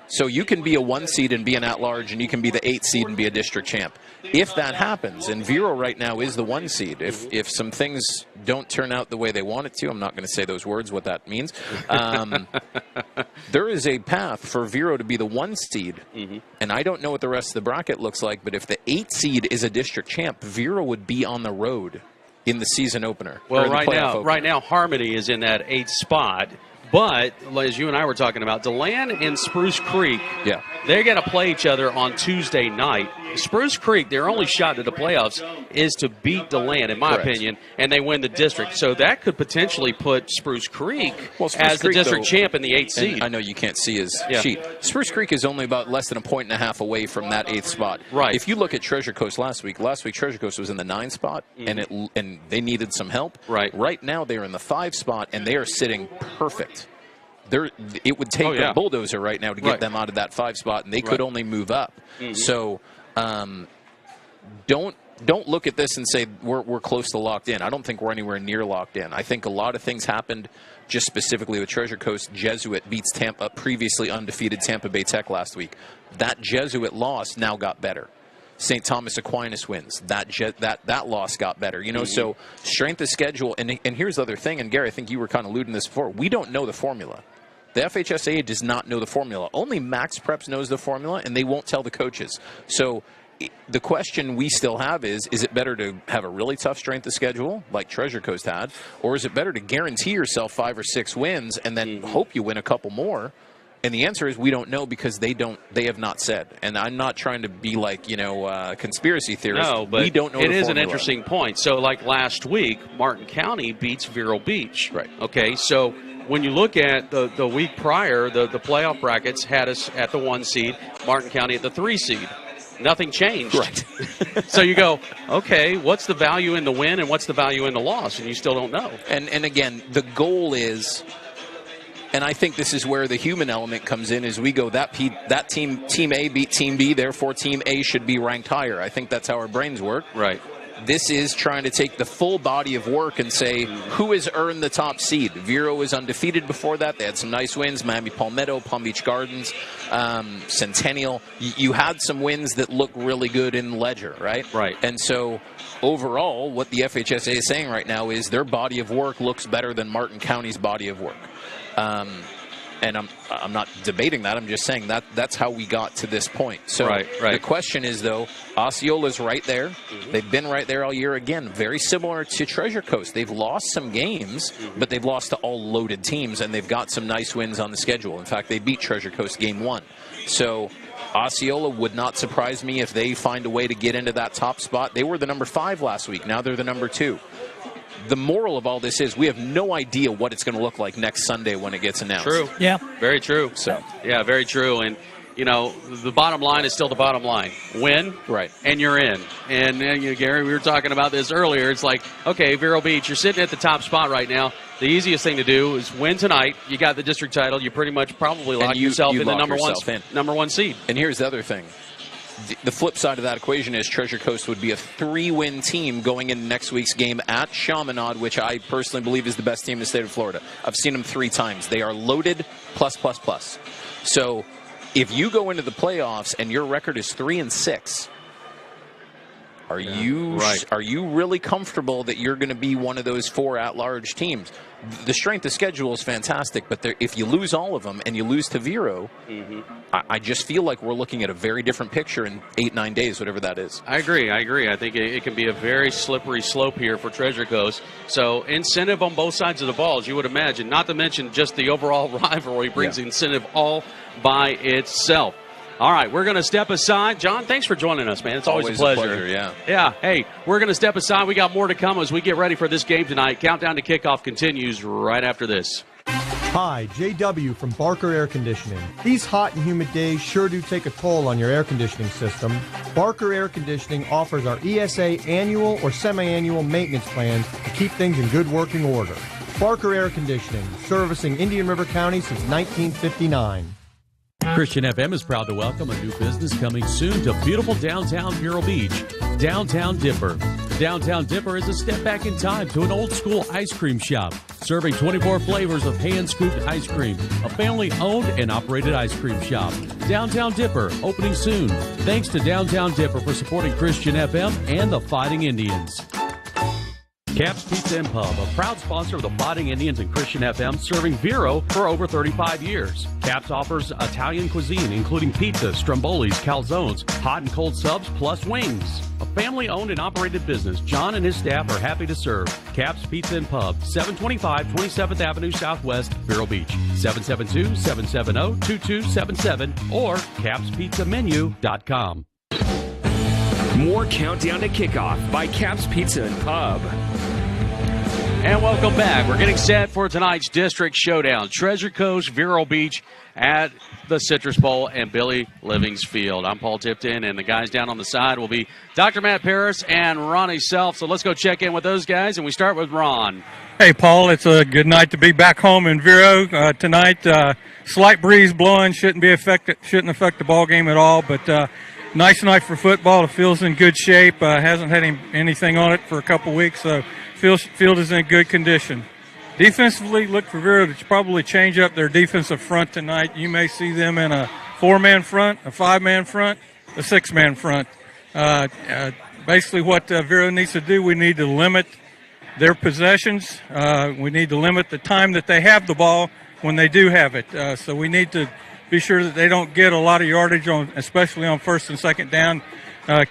so you can be a 1 seed and be an at-large, and you can be the 8 seed and be a district champ. If that happens, and Vero right now is the 1 seed, if some things don't turn out the way they want it to, I'm not going to say those words, what that means, there is a path for Vero to be the 1 seed, and I don't know what the rest of the bracket looks like, but if the 8 seed is a district champ, Vero would be on the road in the season opener. Well, right now, Harmony is in that 8th spot. But, as you and I were talking about, DeLand and Spruce Creek, they're going to play each other on Tuesday night. Spruce Creek, their only shot at the playoffs is to beat DeLand, in my opinion, and they win the district. So that could potentially put Spruce Creek as the district champ in the 8th seed. I know you can't see his sheet. Spruce Creek is only about less than a 1.5 away from that 8th spot. Right. If you look at Treasure Coast last week Treasure Coast was in the 9th spot, and they needed some help. Right now they're in the 5 spot, and they are sitting perfect. It would take a bulldozer right now to get them out of that 5 spot, and they could only move up. So don't look at this and say we're close to locked in. I don't think we're anywhere near locked in. I think a lot of things happened just specifically with Treasure Coast. Jesuit beats previously undefeated Tampa Bay Tech last week. That Jesuit loss now got better. St. Thomas Aquinas wins. That loss got better. You know, so strength of schedule. And here's the other thing, and Gary, I think you were kind of alluding to this before. We don't know the formula. The FHSAA does not know the formula. Only Max Preps knows the formula, and they won't tell the coaches. So the question we still have is it better to have a really tough strength of schedule like Treasure Coast had, or is it better to guarantee yourself 5 or 6 wins and then hope you win a couple more? And the answer is we don't know because they have not said. And I'm not trying to be like, conspiracy theorist. No, but we don't know it the is formula. an interesting point. So like last week, Martin County beats Vero Beach. Right. Okay, so when you look at the week prior, the playoff brackets had us at the 1 seed, Martin County at the 3 seed. Nothing changed. Right. So you go, okay, what's the value in the win and what's the value in the loss? And you still don't know. And again, the goal is, and I think this is where the human element comes in, is we go, that team A beat Team B, therefore Team A should be ranked higher. I think that's how our brains work. Right. This is trying to take the full body of work and say, who has earned the top seed? Vero was undefeated before that. They had some nice wins, Miami Palmetto, Palm Beach Gardens, Centennial. You had some wins that look really good in Ledger, right? Right. And so overall, what the FHSA is saying right now is their body of work looks better than Martin County's body of work. And I'm not debating that. I'm just saying that's how we got to this point. So the question is, though, Osceola's right there. They've been right there all year. Again, very similar to Treasure Coast. They've lost some games, but they've lost to all loaded teams, and they've got some nice wins on the schedule. In fact, they beat Treasure Coast game 1. So Osceola would not surprise me if they find a way to get into that top spot. They were the number 5 last week. Now they're the number 2. The moral of all this is we have no idea what it's going to look like next Sunday when it gets announced. True. Yeah. Very true. So yeah, very true. And, the bottom line is still the bottom line. Win, and you're in. And, Gary, we were talking about this earlier. It's like, okay, Vero Beach, you're sitting at the top spot right now. The easiest thing to do is win tonight. You got the district title. You pretty much probably lock yourself in the number one seed. And here's the other thing. The flip side of that equation is Treasure Coast would be a 3-win team going into next week's game at Chaminade, which I personally believe is the best team in the state of Florida. I've seen them 3 times. They are loaded plus. So if you go into the playoffs and your record is 3-6, are you really comfortable that you're going to be one of those 4 at-large teams? The strength of schedule is fantastic, but if you lose all of them and you lose to Vero, I just feel like we're looking at a very different picture in 8-9 days, whatever that is. I agree. I think it can be a very slippery slope here for Treasure Coast. So incentive on both sides of the ball, as you would imagine, not to mention just the overall rivalry brings incentive all by itself. All right, we're going to step aside. John, thanks for joining us, man. It's always a pleasure. Yeah, hey, we're going to step aside. We got more to come as we get ready for this game tonight. Countdown to kickoff continues right after this. Hi, JW from Barker Air Conditioning. These hot and humid days sure do take a toll on your air conditioning system. Barker Air Conditioning offers our ESA annual or semi-annual maintenance plans to keep things in good working order. Barker Air Conditioning, servicing Indian River County since 1959. Christian FM is proud to welcome a new business coming soon to beautiful downtown Vero Beach, Downtown Dipper. Downtown Dipper is a step back in time to an old school ice cream shop, serving 24 flavors of hand-scooped ice cream, a family-owned and operated ice cream shop. Downtown Dipper, opening soon. Thanks to Downtown Dipper for supporting Christian FM and the Fighting Indians. Caps Pizza and Pub, a proud sponsor of the Fighting Indians and Christian FM, serving Vero for over 35 years. Caps offers Italian cuisine, including pizza, strombolis, calzones, hot and cold subs, plus wings. A family-owned and operated business, John and his staff are happy to serve. Caps Pizza and Pub, 725 27th Avenue Southwest, Vero Beach, 772-770-2277 or capspizzamenu.com. More Countdown to Kickoff by Caps Pizza and Pub. And welcome back. We're getting set for tonight's district showdown. Treasure Coast, Vero Beach at the Citrus Bowl and Billy Livings Field. I'm Paul Tipton, and the guys down on the side will be Dr. Matt Paris and Ronnie Self. So let's go check in with those guys, and we start with Ron. Hey, Paul, it's a good night to be back home in Vero tonight. Slight breeze blowing, shouldn't affect the ball game at all, but nice night for football. The field's in good shape. Hasn't had anything on it for a couple weeks, so field is in good condition. Defensively, look for Vero to probably change up their defensive front tonight. You may see them in a 4-man front, a 5-man front, a 6-man front. Basically what Vero needs to do, we need to limit their possessions. We need to limit the time that they have the ball when they do have it. So we need to be sure that they don't get a lot of yardage, especially on first and second down.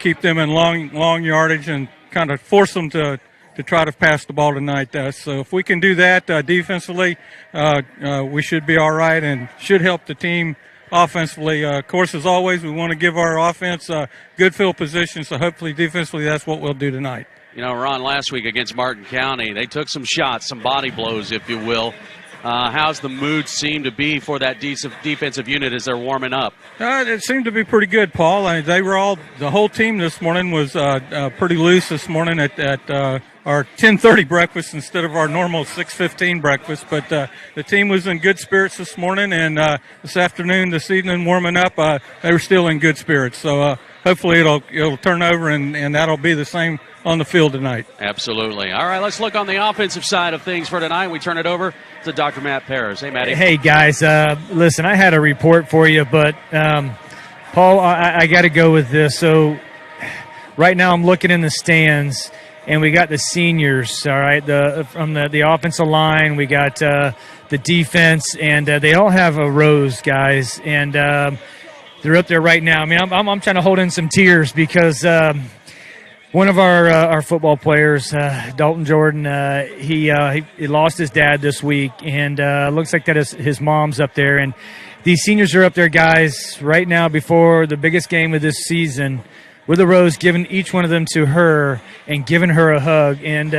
Keep them in long yardage and kind of force them to try to pass the ball tonight. So if we can do that defensively, we should be all right and should help the team offensively. Of course, as always, we want to give our offense good field position, so hopefully defensively that's what we'll do tonight. You know, Ron, last week against Martin County, they took some shots, some body blows, if you will. How's the mood seem to be for that defensive unit as they're warming up? It seemed to be pretty good, Paul. The whole team this morning was pretty loose this morning at our 10:30 breakfast instead of our normal 6:15 breakfast. But the team was in good spirits this morning, and this evening, warming up, they were still in good spirits. So hopefully it'll turn over, and that'll be the same on the field tonight. Absolutely. All right, let's look on the offensive side of things for tonight. We turn it over to Dr. Matt Paris. Hey, Matty. Hey, guys. Listen, I had a report for you, but Paul, I got to go with this. So right now I'm looking in the stands, and we got the seniors, all right, from the offensive line. We got the defense, and they all have a rose, guys, and they're up there right now. I mean, I'm trying to hold in some tears because one of our football players, Dalton Jordan, he lost his dad this week, and looks like that his mom's up there. And these seniors are up there, guys, right now before the biggest game of this season, with a rose, giving each one of them to her and giving her a hug. And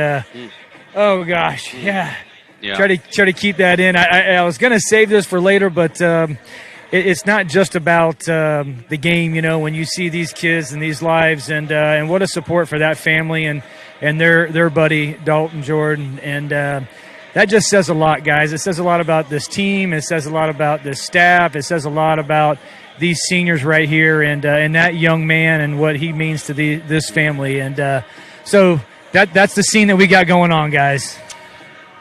oh gosh, yeah. Try to keep that in. I was going to save this for later, but it's not just about the game, you know, when you see these kids and these lives, and what a support for that family and their buddy Dalton Jordan. And that just says a lot, guys. It says a lot about this team. It says a lot about this staff. It says a lot about these seniors right here and that young man and what he means to this family. And so that's the scene that we got going on, guys.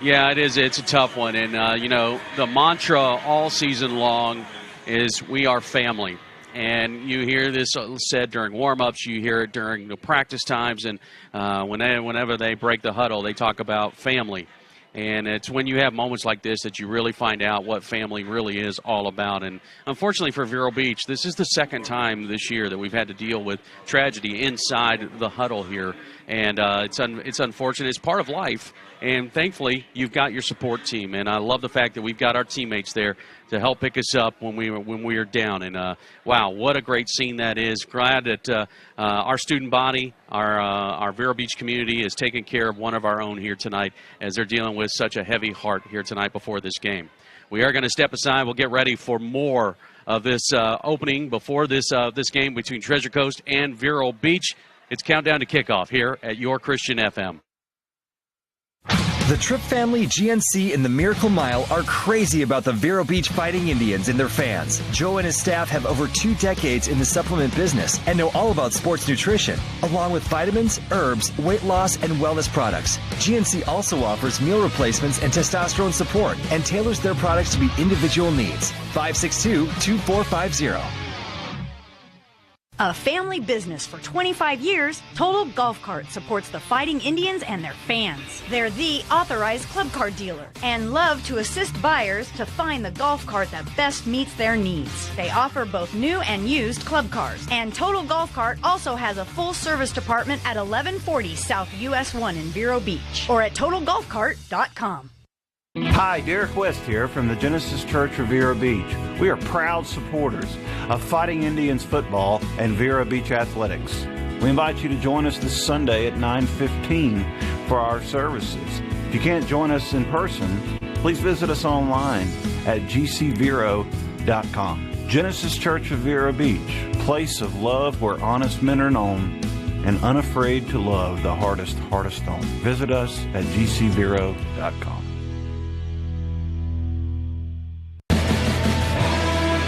Yeah, it is. It's a tough one. And, you know, the mantra all season long is we are family. And you hear this said during warm-ups, you hear it during the practice times, and whenever they break the huddle, they talk about family. And it's when you have moments like this that you really find out what family really is all about. And unfortunately for Vero Beach, this is the second time this year that we've had to deal with tragedy inside the huddle here. And it's unfortunate. It's part of life. And thankfully, you've got your support team. And I love the fact that we've got our teammates there to help pick us up when we are down. And, wow, what a great scene that is. Glad that our student body, our Vero Beach community is taking care of one of our own here tonight as they're dealing with such a heavy heart here tonight before this game. We are going to step aside. We'll get ready for more of this opening before this game between Treasure Coast and Vero Beach. It's countdown to kickoff here at your Christian FM. The Tripp family, GNC, and the Miracle Mile are crazy about the Vero Beach Fighting Indians and their fans. Joe and his staff have over 2 decades in the supplement business and know all about sports nutrition, along with vitamins, herbs, weight loss, and wellness products. GNC also offers meal replacements and testosterone support and tailors their products to meet individual needs. 562-2450. A family business for 25 years, Total Golf Cart supports the Fighting Indians and their fans. They're the authorized club cart dealer and love to assist buyers to find the golf cart that best meets their needs. They offer both new and used club cars. And Total Golf Cart also has a full service department at 1140 South US 1 in Vero Beach or at TotalGolfCart.com. Hi, Derek West here from the Genesis Church of Vero Beach. We are proud supporters of Fighting Indians football and Vero Beach athletics. We invite you to join us this Sunday at 9:15 for our services. If you can't join us in person, please visit us online at gcvero.com. Genesis Church of Vero Beach, place of love where honest men are known and unafraid to love the hardest stone. Visit us at gcvero.com.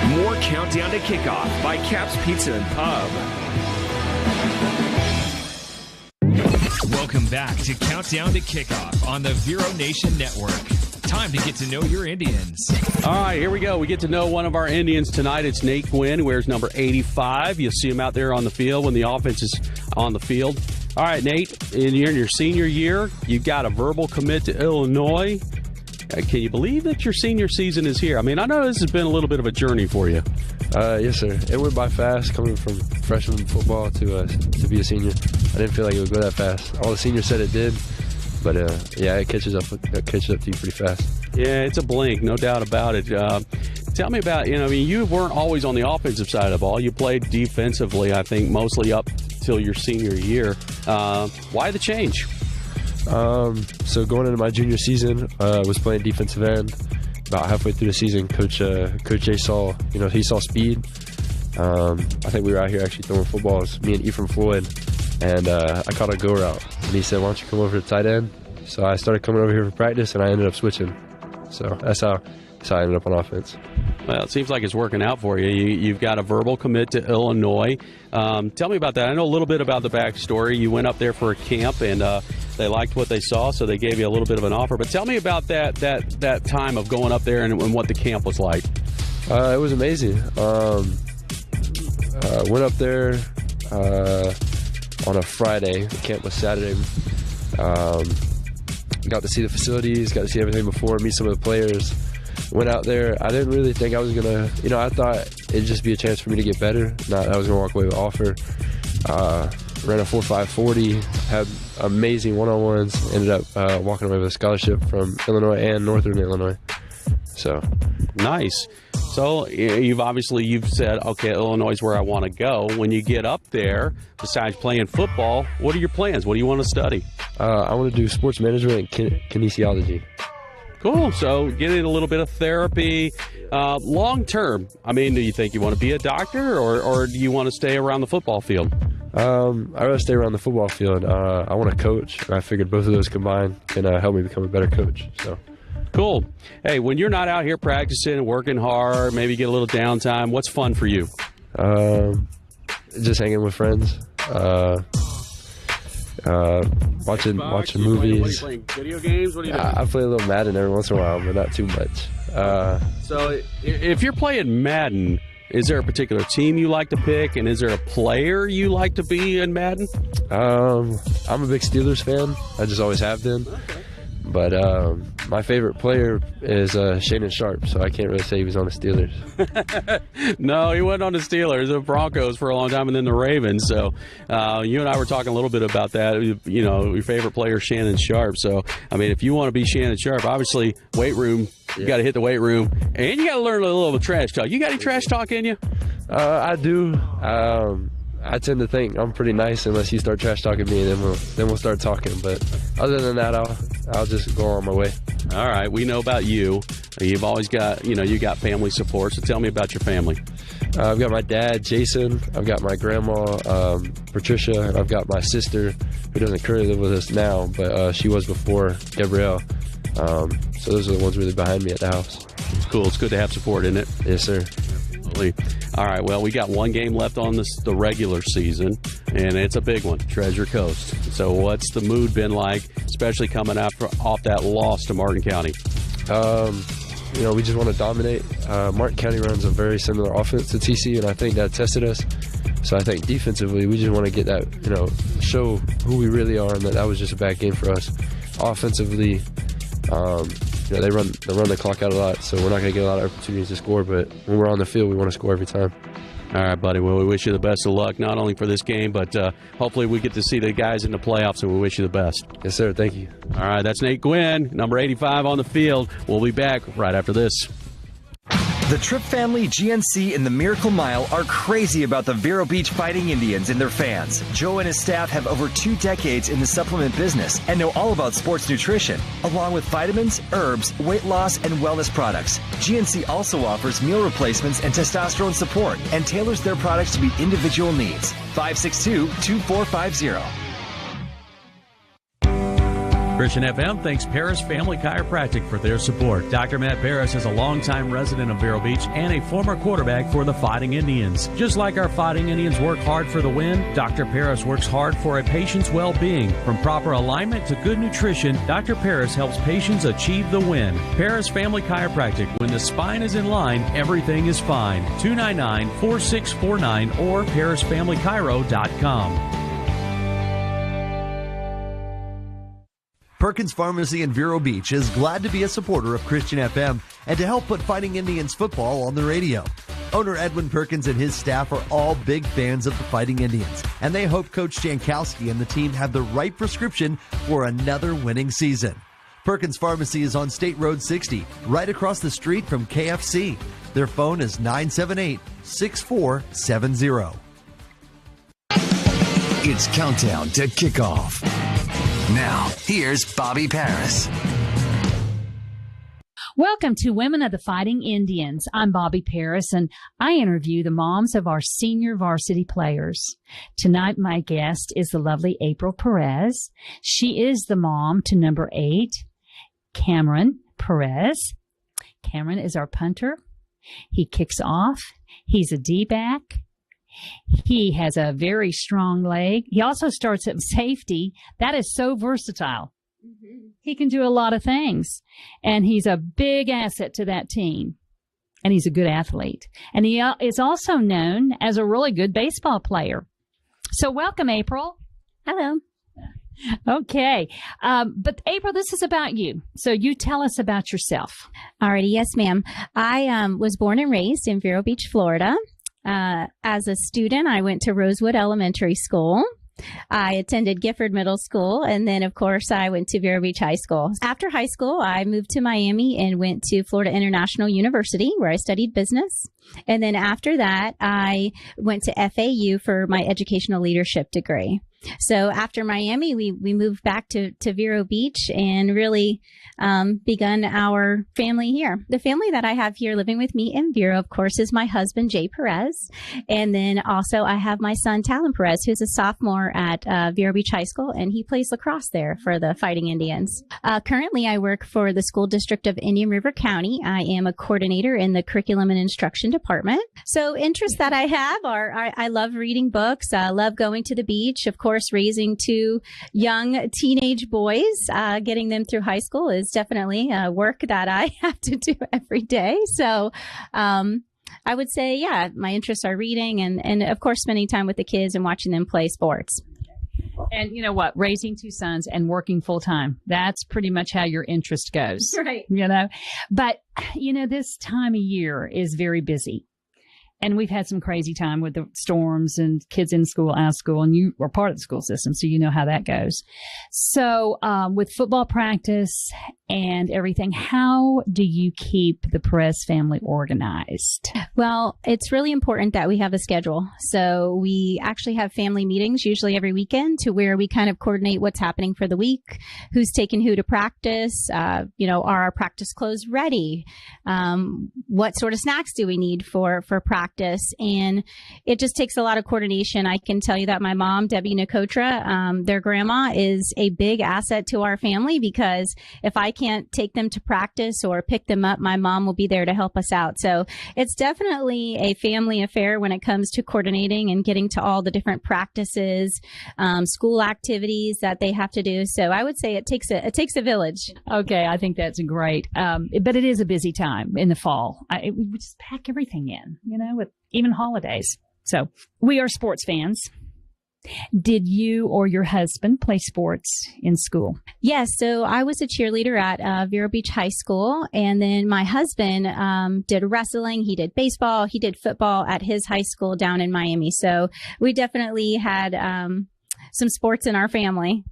More Countdown to Kickoff by Cap's Pizza and Pub. Welcome back to Countdown to Kickoff on the Vero Nation Network. Time to get to know your Indians. All right, here we go. We get to know one of our Indians tonight. It's Nate Quinn, who wears number 85. You'll see him out there on the field when the offense is on the field. All right, Nate, you're in your senior year. You've got a verbal commit to Illinois. Can you believe that your senior season is here? I mean, I know this has been a little bit of a journey for you. Yes, sir. It went by fast coming from freshman football to be a senior. I didn't feel like it would go that fast. All the seniors said it did, but yeah, it catches up to you pretty fast. Yeah, it's a blink, no doubt about it. Tell me about, you weren't always on the offensive side of the ball. You played defensively, I think, mostly up till your senior year. Why the change? So going into my junior season, was playing defensive end. About halfway through the season, Coach Jay saw, he saw speed. I think we were out here actually throwing footballs, me and Ephraim Floyd, and I caught a go route. And he said, "Why don't you come over to tight end?" So I started coming over here for practice, and I ended up switching. So that's how I ended up on offense. Well, it seems like it's working out for you. You've got a verbal commit to Illinois. Tell me about that. I know a little bit about the backstory. You went up there for a camp, and they liked what they saw, so they gave you a little bit of an offer. But tell me about that time of going up there and what the camp was like. It was amazing. Went up there on a Friday. The camp was Saturday. Got to see the facilities, got to see everything before, meet some of the players. Went out there. I didn't really think I was going to, I thought it'd just be a chance for me to get better. Not I was going to walk away with an offer. Ran a 4.540, had amazing one-on-ones, ended up walking away with a scholarship from Illinois and Northern Illinois. So nice. So you've said, okay, Illinois is where I want to go. When you get up there, besides playing football, what are your plans? What do you want to study? I want to do sports management and kinesiology. Cool. So getting a little bit of therapy. Long term, do you think you want to be a doctor or do you want to stay around the football field? I'd rather stay around the football field. I want to coach. I figured both of those combined can help me become a better coach. So cool. Hey, when you're not out here practicing and working hard, maybe get a little downtime, what's fun for you? Just hanging with friends. Watching movies. What are you playing? Video games? What are you doing? I play a little Madden every once in a while, but not too much. So if you're playing Madden, is there a particular team you like to pick, and is there a player you like to be in Madden? I'm a big Steelers fan. I just always have been. Okay. But my favorite player is Shannon Sharp, so I can't really say he was on the Steelers. No, he went on the Steelers, the Broncos for a long time, and then the Ravens. So you and I were talking a little bit about that. Your favorite player, Shannon Sharp. So, if you want to be Shannon Sharp, obviously, weight room, you got to hit the weight room, and you got to learn a little trash talk. You got any trash talk in you? I do. I tend to think I'm pretty nice unless you start trash talking me, and then we'll start talking. But other than that, I'll just go on my way. All right, we know about you. You've always got, you got family support. So tell me about your family. I've got my dad, Jason. I've got my grandma, Patricia. And I've got my sister, who doesn't currently live with us now, but she was before, Gabrielle. So those are the ones really behind me at the house. It's cool. It's good to have support, isn't it? Yes, sir. Absolutely. All right, well, we got one game left on the regular season, and it's a big one, Treasure Coast. So what's the mood been like, especially coming off that loss to Martin County? We just want to dominate. Martin County runs a very similar offense to TC, and I think that tested us. So I think defensively, we just want to get that, show who we really are, and that was just a bad game for us. Offensively, they run the clock out a lot, so we're not going to get a lot of opportunities to score, but when we're on the field, we want to score every time. All right, buddy. Well, we wish you the best of luck, not only for this game, but hopefully we get to see the guys in the playoffs, and we wish you the best. Yes, sir. Thank you. All right, that's Nate Gwynn, number 85 on the field. We'll be back right after this. The Tripp family, GNC, and the Miracle Mile are crazy about the Vero Beach Fighting Indians and their fans. Joe and his staff have over 2 decades in the supplement business and know all about sports nutrition, along with vitamins, herbs, weight loss, and wellness products. GNC also offers meal replacements and testosterone support and tailors their products to meet individual needs. 562-2450. Christian FM thanks Paris Family Chiropractic for their support. Dr. Matt Paris is a longtime resident of Vero Beach and a former quarterback for the Fighting Indians. Just like our Fighting Indians work hard for the win, Dr. Paris works hard for a patient's well-being. From proper alignment to good nutrition, Dr. Paris helps patients achieve the win. Paris Family Chiropractic. When the spine is in line, everything is fine. 299-4649 or parisfamilychiro.com. Perkins Pharmacy in Vero Beach is glad to be a supporter of Christian FM and to help put Fighting Indians football on the radio. Owner Edwin Perkins and his staff are all big fans of the Fighting Indians, and they hope Coach Jankowski and the team have the right prescription for another winning season. Perkins Pharmacy is on State Road 60, right across the street from KFC. Their phone is 978-6470. It's countdown to kickoff. Now, here's Bobby Paris. Welcome to Women of the Fighting Indians. I'm Bobby Paris, and I interview the moms of our senior varsity players. Tonight, my guest is the lovely April Perez. She is the mom to number 8, Cameron Perez. Cameron is our punter. He kicks off. He's a D-back. He has a very strong leg. He also starts at safety. That is so versatile. Mm-hmm. He can do a lot of things. And he's a big asset to that team. And he's a good athlete. And he is also known as a really good baseball player. So welcome, April. Hello. Okay. But April, this is about you. So you tell us about yourself. Alrighty. Yes, ma'am. I was born and raised in Vero Beach, Florida. As a student, I went to Rosewood Elementary School. I attended Gifford Middle School, and then, of course, I went to Vero Beach High School. After high school, I moved to Miami and went to Florida International University, where I studied business. And then after that, I went to FAU for my educational leadership degree. So after Miami, we moved back to Vero Beach and really begun our family here. The family that I have here living with me in Vero, of course, is my husband, Jay Perez. And then also I have my son, Talon Perez, who's a sophomore at Vero Beach High School, and he plays lacrosse there for the Fighting Indians. Currently, I work for the School District of Indian River County. I am a coordinator in the Curriculum and Instruction Department. So interests that I have are I love reading books. I love going to the beach. Of course, raising 2 young teenage boys, getting them through high school is definitely work that I have to do every day. So I would say, yeah, my interests are reading and of course, spending time with the kids and watching them play sports. And you know what? Raising 2 sons and working full time. That's pretty much how your interest goes. Right. You know, but you know, this time of year is very busy. And we've had some crazy time with the storms and kids in school, out of school, and you are part of the school system, so you know how that goes. So with football practice and everything, how do you keep the Perez family organized? Well, it's really important that we have a schedule. So we actually have family meetings usually every weekend to where we kind of coordinate what's happening for the week, who's taking who to practice, are our practice clothes ready? What sort of snacks do we need for practice? And it just takes a lot of coordination. I can tell you that my mom, Debbie Nicotra, their grandma is a big asset to our family, because if I can't take them to practice or pick them up, my mom will be there to help us out. So it's definitely a family affair when it comes to coordinating and getting to all the different practices, school activities that they have to do. So I would say it takes a village. Okay, I think that's great. But it is a busy time in the fall. We just pack everything in, with even holidays. So we are sports fans. Did you or your husband play sports in school? Yes. So I was a cheerleader at Vero Beach High School. And then my husband did wrestling. He did baseball. He did football at his high school down in Miami. So we definitely had some sports in our family.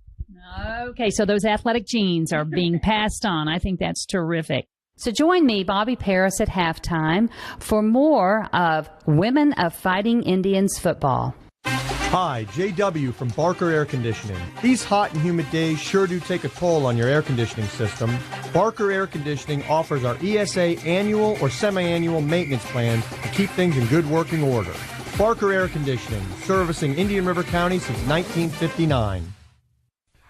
Okay. So those athletic genes are being passed on. I think that's terrific. So join me, Bobby Paris, at halftime for more of Women of Fighting Indians football. Hi, JW from Barker Air Conditioning. These hot and humid days sure do take a toll on your air conditioning system. Barker Air Conditioning offers our ESA annual or semi-annual maintenance plans to keep things in good working order. Barker Air Conditioning, servicing Indian River County since 1959.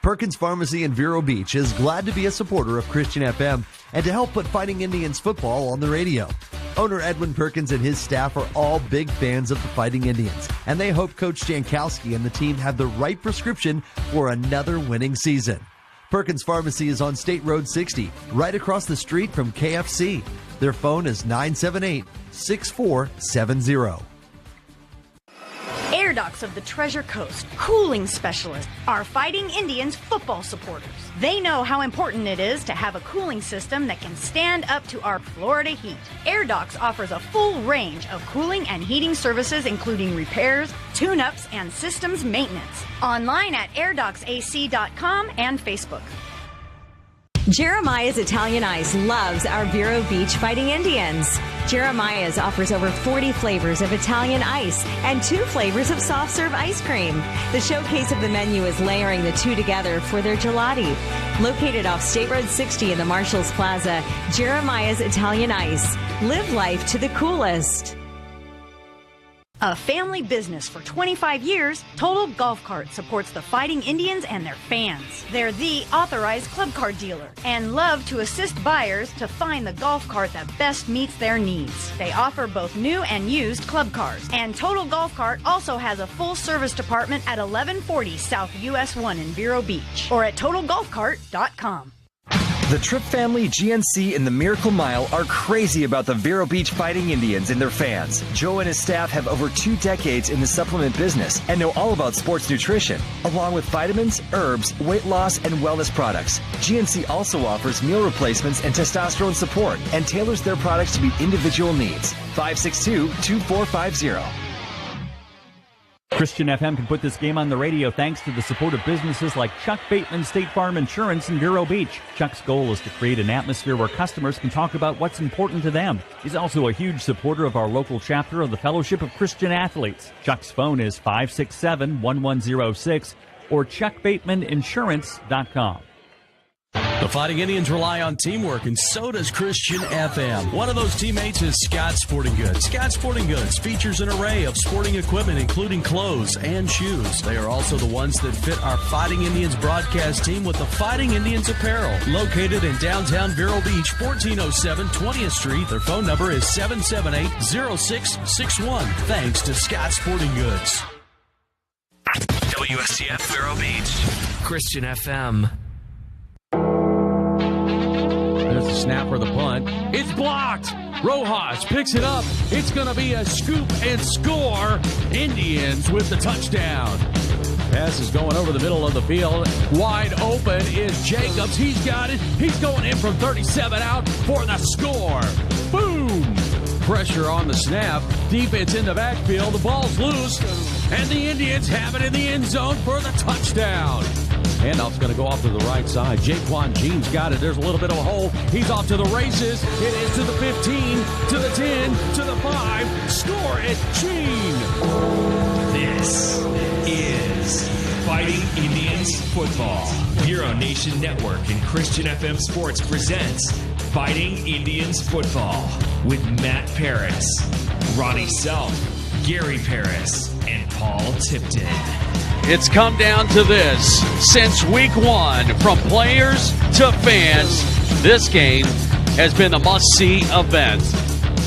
Perkins Pharmacy in Vero Beach is glad to be a supporter of Christian FM and to help put Fighting Indians football on the radio. Owner Edwin Perkins and his staff are all big fans of the Fighting Indians, and they hope Coach Jankowski and the team have the right prescription for another winning season. Perkins Pharmacy is on State Road 60, right across the street from KFC. Their phone is 978-6470. Air Docs of the Treasure Coast, cooling specialists, are Fighting Indians football supporters. They know how important it is to have a cooling system that can stand up to our Florida heat. Air Docs offers a full range of cooling and heating services, including repairs, tune-ups, and systems maintenance. Online at airdocsac.com and Facebook. Jeremiah's Italian Ice loves our Vero Beach Fighting Indians. Jeremiah's offers over 40 flavors of Italian ice and 2 flavors of soft serve ice cream. The showcase of the menu is layering the two together for their gelati. Located off State Road 60 in the Marshalls Plaza, Jeremiah's Italian Ice. Live life to the coolest. A family business for 25 years, Total Golf Cart supports the Fighting Indians and their fans. They're the authorized club card dealer and love to assist buyers to find the golf cart that best meets their needs. They offer both new and used club cars. And Total Golf Cart also has a full service department at 1140 South US 1 in Vero Beach or at TotalGolfCart.com. The Tripp family, GNC, and the Miracle Mile are crazy about the Vero Beach Fighting Indians and their fans. Joe and his staff have over 2 decades in the supplement business and know all about sports nutrition, along with vitamins, herbs, weight loss, and wellness products. GNC also offers meal replacements and testosterone support and tailors their products to meet individual needs. 562-2450. Christian FM can put this game on the radio thanks to the support of businesses like Chuck Bateman State Farm Insurance in Vero Beach. Chuck's goal is to create an atmosphere where customers can talk about what's important to them. He's also a huge supporter of our local chapter of the Fellowship of Christian Athletes. Chuck's phone is 567-1106 or chuckbatemaninsurance.com. The Fighting Indians rely on teamwork, and so does Christian FM. One of those teammates is Scott Sporting Goods. Scott Sporting Goods features an array of sporting equipment, including clothes and shoes. They are also the ones that fit our Fighting Indians broadcast team with the Fighting Indians apparel. Located in downtown Vero Beach, 1407 20th Street. Their phone number is 778-0661. Thanks to Scott Sporting Goods. WSTF Vero Beach, Christian FM. There's the snap for the punt. It's blocked. Rojas picks it up. It's going to be a scoop and score. Indians with the touchdown. Pass is going over the middle of the field. Wide open is Jacobs. He's got it. He's going in from 37 out for the score. Boom. Pressure on the snap. Defense in the backfield. The ball's loose. And the Indians have it in the end zone for the touchdown. Handoff's going to go off to the right side. Jaquan Jean's got it. There's a little bit of a hole. He's off to the races. It is to the 15, to the 10, to the 5. Score it, Jean. This is Fighting Indians Football. Vero Nation Network and Christian FM Sports presents Fighting Indians Football with Matt Paris, Ronnie Self, Gary Paris, and Paul Tipton. It's come down to this. Since week one, from players to fans, this game has been a must-see event.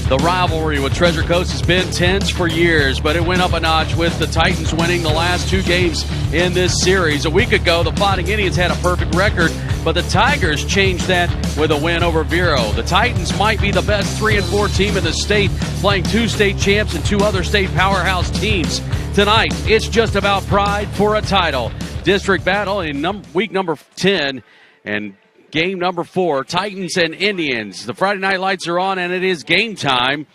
The rivalry with Treasure Coast has been tense for years, but it went up a notch with the Titans winning the last 2 games in this series. A week ago, the Fighting Indians had a perfect record, but the Tigers changed that with a win over Vero. The Titans might be the best 3-4 team in the state, playing 2 state champs and 2 other state powerhouse teams. Tonight, it's just about pride for a title. District battle in week number 10 and game number 4, Titans and Indians. The Friday night lights are on, and it is game time.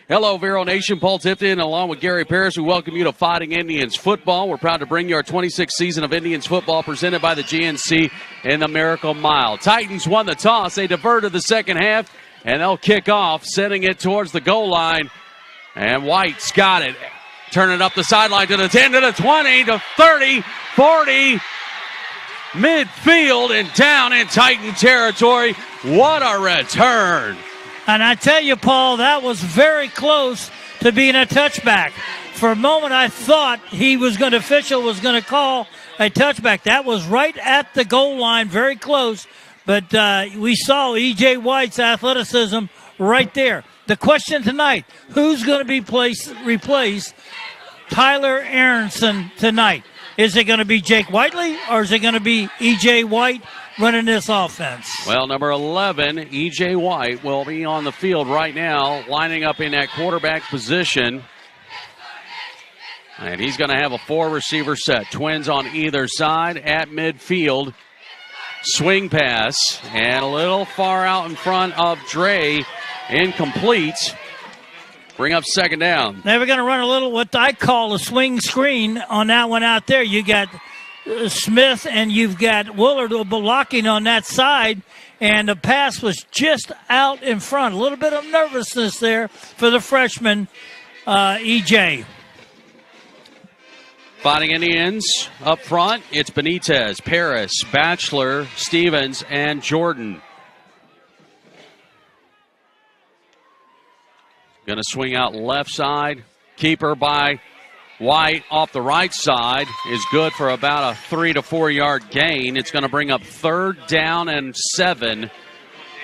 Hello, Vero Nation. Paul Tipton, along with Gary Paris, we welcome you to Fighting Indians Football. We're proud to bring you our 26th season of Indians football presented by the GNC in the Miracle Mile. Titans won the toss. They diverted the second half, and they'll kick off, sending it towards the goal line. And White's got it. Turn it up the sideline to the 10, to the 20, to 30, 40. Midfield and down in Titan territory. What a return. And I tell you, Paul, that was very close to being a touchback. For a moment, I thought official was going to call a touchback. That was right at the goal line, very close. But we saw E.J. White's athleticism right there. The question tonight, who's going to be replaced Tyler Aronson tonight? Is it going to be Jake Whiteley, or is it going to be E.J. White running this offense? Well, number 11, E.J. White, will be on the field right now, lining up in that quarterback position. And he's going to have a 4-receiver set. Twins on either side at midfield. Swing pass, and a little far out in front of Dre. Incomplete. Bring up second down. They were going to run a little what I call a swing screen on that one out there. You got Smith and you've got Willard blocking on that side, and the pass was just out in front. A little bit of nervousness there for the freshman, EJ. Fighting Indians up front. It's Benitez, Paris, Batchelor, Stevens, and Jordan. Going to swing out left side. Keeper by White off the right side is good for about a 3 to 4 yard gain. It's going to bring up 3rd down and 7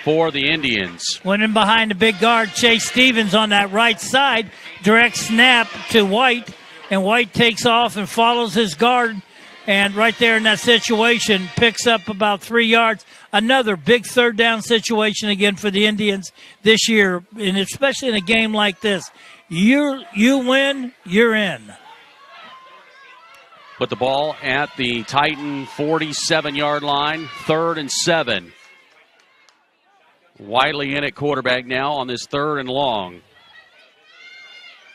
for the Indians. Went in behind the big guard, Chase Stevens, on that right side. Direct snap to White, and White takes off and follows his guard. And right there in that situation, picks up about 3 yards. Another big 3rd down situation again for the Indians this year, and especially in a game like this. You win, you're in. Put the ball at the Titan 47-yard line, 3rd and 7. Wiley in at quarterback now on this 3rd and long.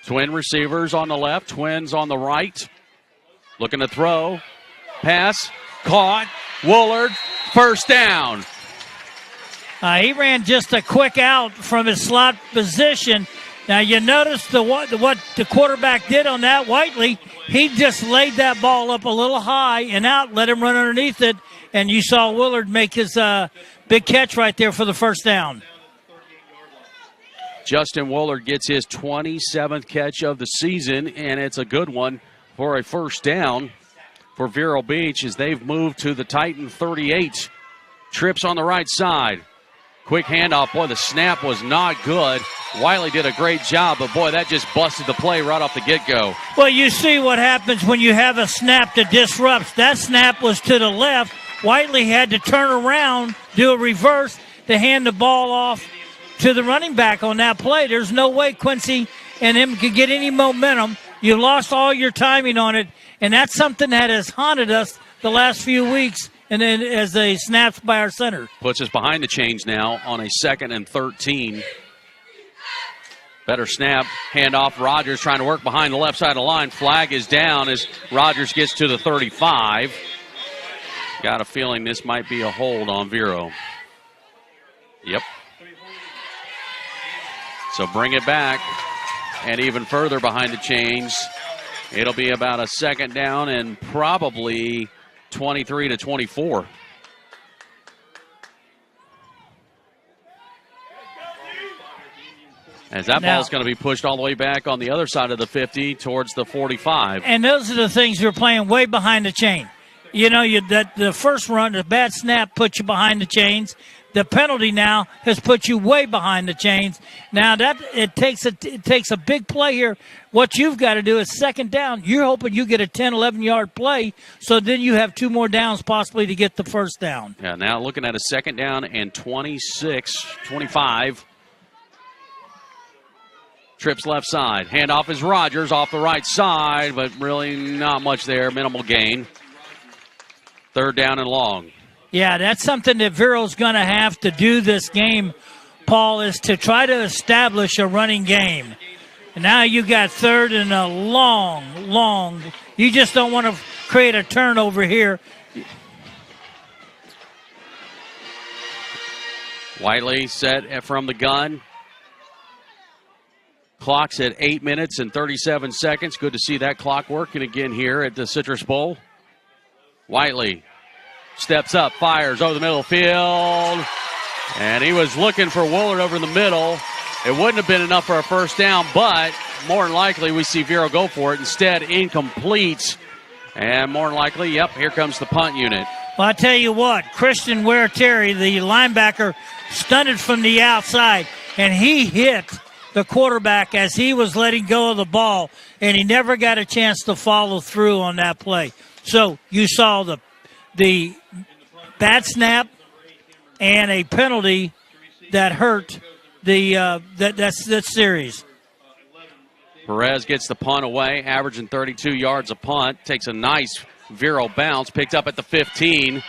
Twin receivers on the left, Twins on the right. Looking to throw. Pass, caught, Woolard, 1st down. He ran just a quick out from his slot position. Now, you notice what the quarterback did on that, Whiteley. He just laid that ball up a little high and out, let him run underneath it, and you saw Willard make his big catch right there for the 1st down. Justin Woolard gets his 27th catch of the season, and it's a good one for a 1st down for Vero Beach as they've moved to the Titan 38. Trips on the right side. Quick handoff. Boy, the snap was not good. Wiley did a great job, but boy, that just busted the play right off the get-go. Well, you see what happens when you have a snap that disrupts. That snap was to the left. Whiteley had to turn around, do a reverse to hand the ball off to the running back on that play. There's no way Quincy and him could get any momentum. You lost all your timing on it, and that's something that has haunted us the last few weeks, and then as they snapped by our center. Puts us behind the chains now on a 2nd and 13. Better snap, handoff. Rogers trying to work behind the left side of the line. Flag is down as Rogers gets to the 35. Got a feeling this might be a hold on Vero. Yep. So bring it back, and even further behind the chains. It'll be about a second down and probably 23 to 24. As that ball's going to be pushed all the way back on the other side of the 50 towards the 45. And those are the things you're playing way behind the chain. You know, the first run, the bad snap puts you behind the chains. The penalty now has put you way behind the chains. Now it takes a big play here. What you've got to do is second down. You're hoping you get a 10, 11-yard play, so then you have 2 more downs possibly to get the first down. Yeah, now looking at a second down and 25. Trips left side. Handoff is Rogers off the right side, but really not much there. Minimal gain. Third down and long. Yeah, that's something that Vero's going to have to do this game, Paul, is to try to establish a running game. And now you got third and a long. You just don't want to create a turnover here. Whiteley set from the gun. Clock's at 8 minutes and 37 seconds. Good to see that clock working again here at the Citrus Bowl. Whiteley steps up, fires over the middle of the field. And he was looking for Woolard over in the middle. It wouldn't have been enough for a first down, but more than likely we see Vero go for it. Instead, incomplete. And more than likely, yep, here comes the punt unit. Well, I tell you what, Christian Ware-Terry, the linebacker, stunted from the outside, and he hit the quarterback as he was letting go of the ball, and he never got a chance to follow through on that play. So you saw the bad snap and a penalty that hurt that series. Perez gets the punt away, averaging 32 yards a punt. Takes a nice Vero bounce, picked up at the 15.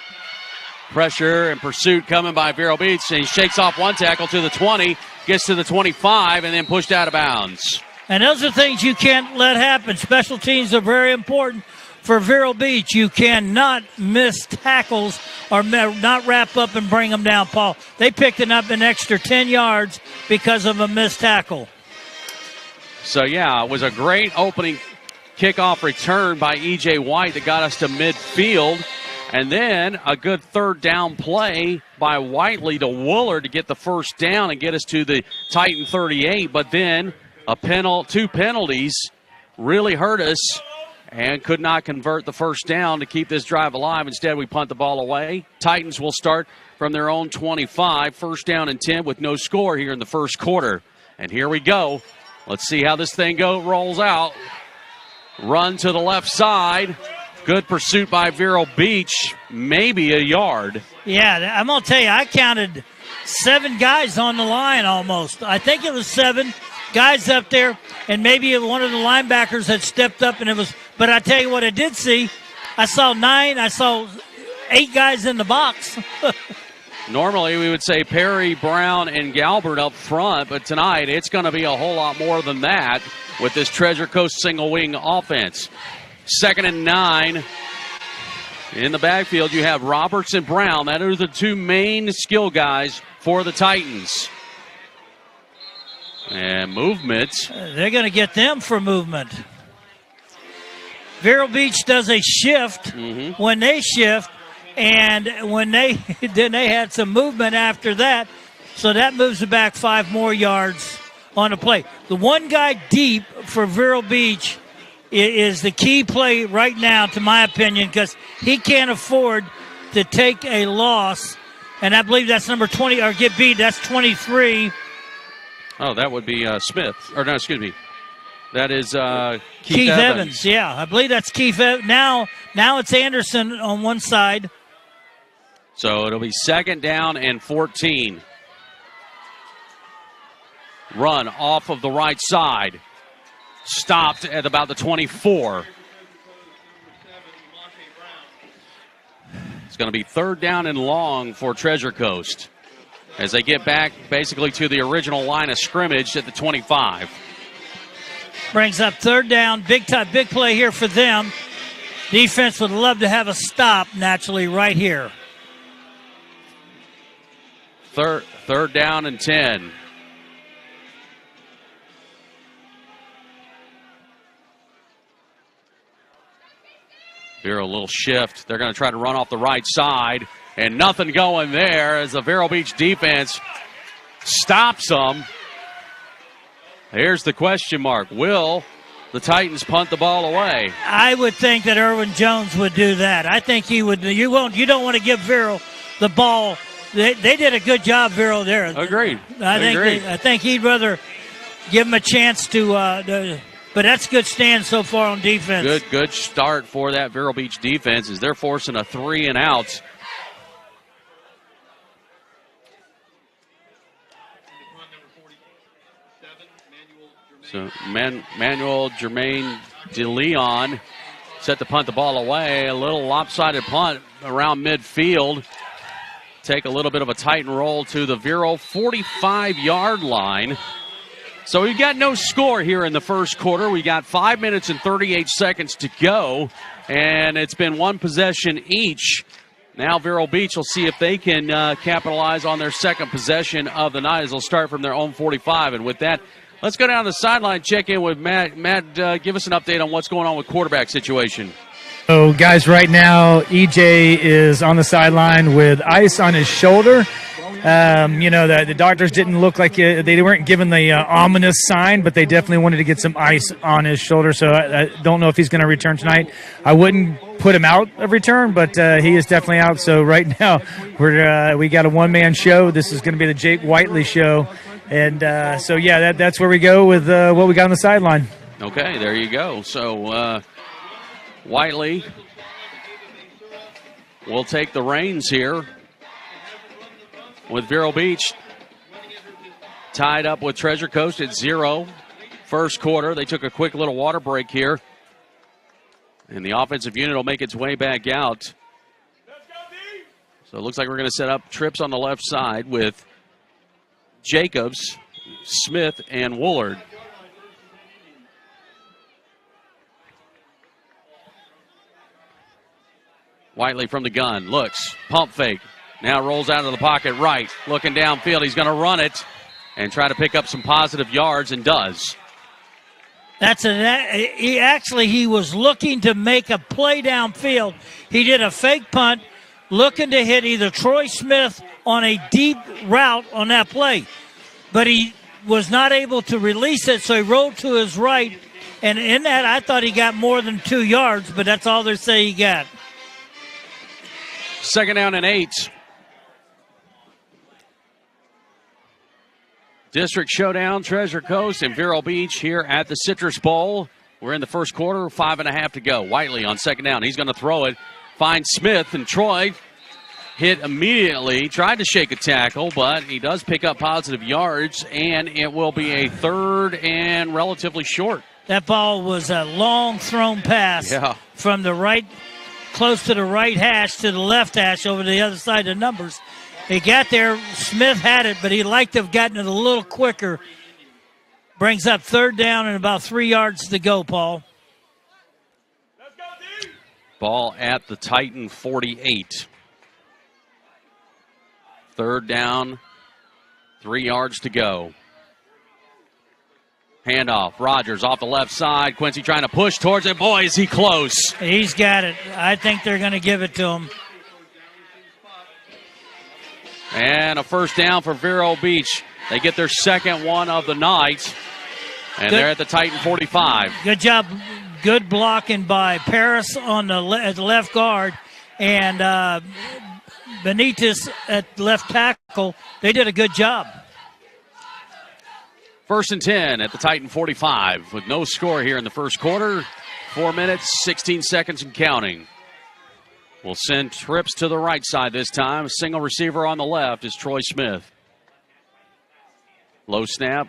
Pressure and pursuit coming by Vero Beach, and he shakes off one tackle to the 20, gets to the 25, and then pushed out of bounds. And those are things you can't let happen. Special teams are very important for Vero Beach. You cannot miss tackles or not wrap up and bring them down, Paul. They picked up an extra 10 yards because of a missed tackle. So, yeah, it was a great opening kickoff return by E.J. White that got us to midfield. And then a good third down play by Whiteley to Woolard to get the first down and get us to the Titan 38. But then two penalties really hurt us and could not convert the first down to keep this drive alive. Instead, we punt the ball away. Titans will start from their own 25, first down and 10 with no score here in the first quarter. And here we go. Let's see how this thing rolls out. Run to the left side. Good pursuit by Vero Beach, maybe a yard. Yeah, I'm going to tell you, I counted 7 guys on the line almost. I think it was 7 guys up there, and maybe one of the linebackers had stepped up, and it was. But I tell you what I did see, I saw 8 guys in the box. Normally we would say Perry, Brown, and Galbert up front, but tonight it's going to be a whole lot more than that with this Treasure Coast single wing offense. 2nd and 9. In the backfield, you have Roberts and Brown. That are the 2 main skill guys for the Titans. And movement. They're going to get them for movement. Vero Beach does a shift when they shift, and when then they had some movement after that, so that moves it back 5 more yards on the play. The one guy deep for Vero Beach is the key play right now, to my opinion, because he can't afford to take a loss. And I believe that's number 20, or get beat. That's 23. Oh, that would be Smith. Or no, excuse me. That is Keith Evans. Yeah, I believe that's Keith Evans. Now it's Anderson on one side. So it'll be 2nd down and 14. Run off of the right side. Stopped at about the 24. It's going to be 3rd down and long for Treasure Coast. as they get back basically to the original line of scrimmage at the 25. Brings up third down. Big time, big play here for them. Defense would love to have a stop naturally right here. Third down and 10. Vero, a little shift. They're going to try to run off the right side, and nothing going there as the Vero Beach defense stops them. Here's the question mark. Will the Titans punt the ball away? I would think that Irwin Jones would do that. I think he would. You don't want to give Vero the ball. They did a good job, Vero, there. Agreed. I think he'd rather give him a chance to but that's good stand so far on defense. Good start for that Vero Beach defense as they're forcing a 3 and out. So Manuel Jermaine DeLeon set to punt the ball away. A little lopsided punt around midfield. Take a little bit of a tight and roll to the Vero 45-yard line. So we've got no score here in the first quarter. We got 5 minutes and 38 seconds to go, and it's been one possession each. Now Vero Beach will see if they can capitalize on their second possession of the night as they'll start from their own 45. And with that, let's go down the sideline, check in with Matt. Matt, give us an update on what's going on with quarterback situation. So, guys, right now, EJ is on the sideline with ice on his shoulder. The doctors didn't look like they weren't given the ominous sign, but they definitely wanted to get some ice on his shoulder. So I don't know if he's going to return tonight. I wouldn't put him out of return, but he is definitely out. So right now we got a one-man show. This is going to be the Jake Whiteley show. And that's where we go with what we got on the sideline. Okay, there you go. So Whiteley will take the reins here with Vero Beach tied up with Treasure Coast at 0. First quarter, they took a quick little water break here. And the offensive unit will make its way back out. So it looks like we're going to set up trips on the left side with Jacobs, Smith, and Woolard. Whiteley from the gun, looks, pump fake. Now rolls out of the pocket right, looking downfield. He's going to run it and try to pick up some positive yards, and does. He was looking to make a play downfield. He did a fake punt, looking to hit either Troy Smith on a deep route on that play. But he was not able to release it, so he rolled to his right. And in that, I thought he got more than 2 yards, but that's all they say he got. Second down and 8. District Showdown, Treasure Coast and Vero Beach here at the Citrus Bowl. We're in the first quarter, 5.5 to go. Whiteley on second down. He's going to throw it. Finds Smith, and Troy hit immediately. Tried to shake a tackle, but he does pick up positive yards, and it will be a third and relatively short. That ball was a long thrown pass from the right, close to the right hash to the left hash over the other side of the numbers. He got there. Smith had it, but he'd like to have gotten it a little quicker. Brings up third down and about 3 yards to go, Paul. Ball at the Titan 48. Third down, 3 yards to go. Handoff. Rogers off the left side. Quincy trying to push towards it. Boy, is he close. He's got it. I think they're going to give it to him. And a first down for Vero Beach. They get their second one of the night. And they're at the Titan 45. Good job. Good blocking by Paris on the left guard. And Benitez at left tackle. They did a good job. First and 10 at the Titan 45 with no score here in the first quarter. 4 minutes, 16 seconds and counting. We'll send trips to the right side this time. A single receiver on the left is Troy Smith. Low snap.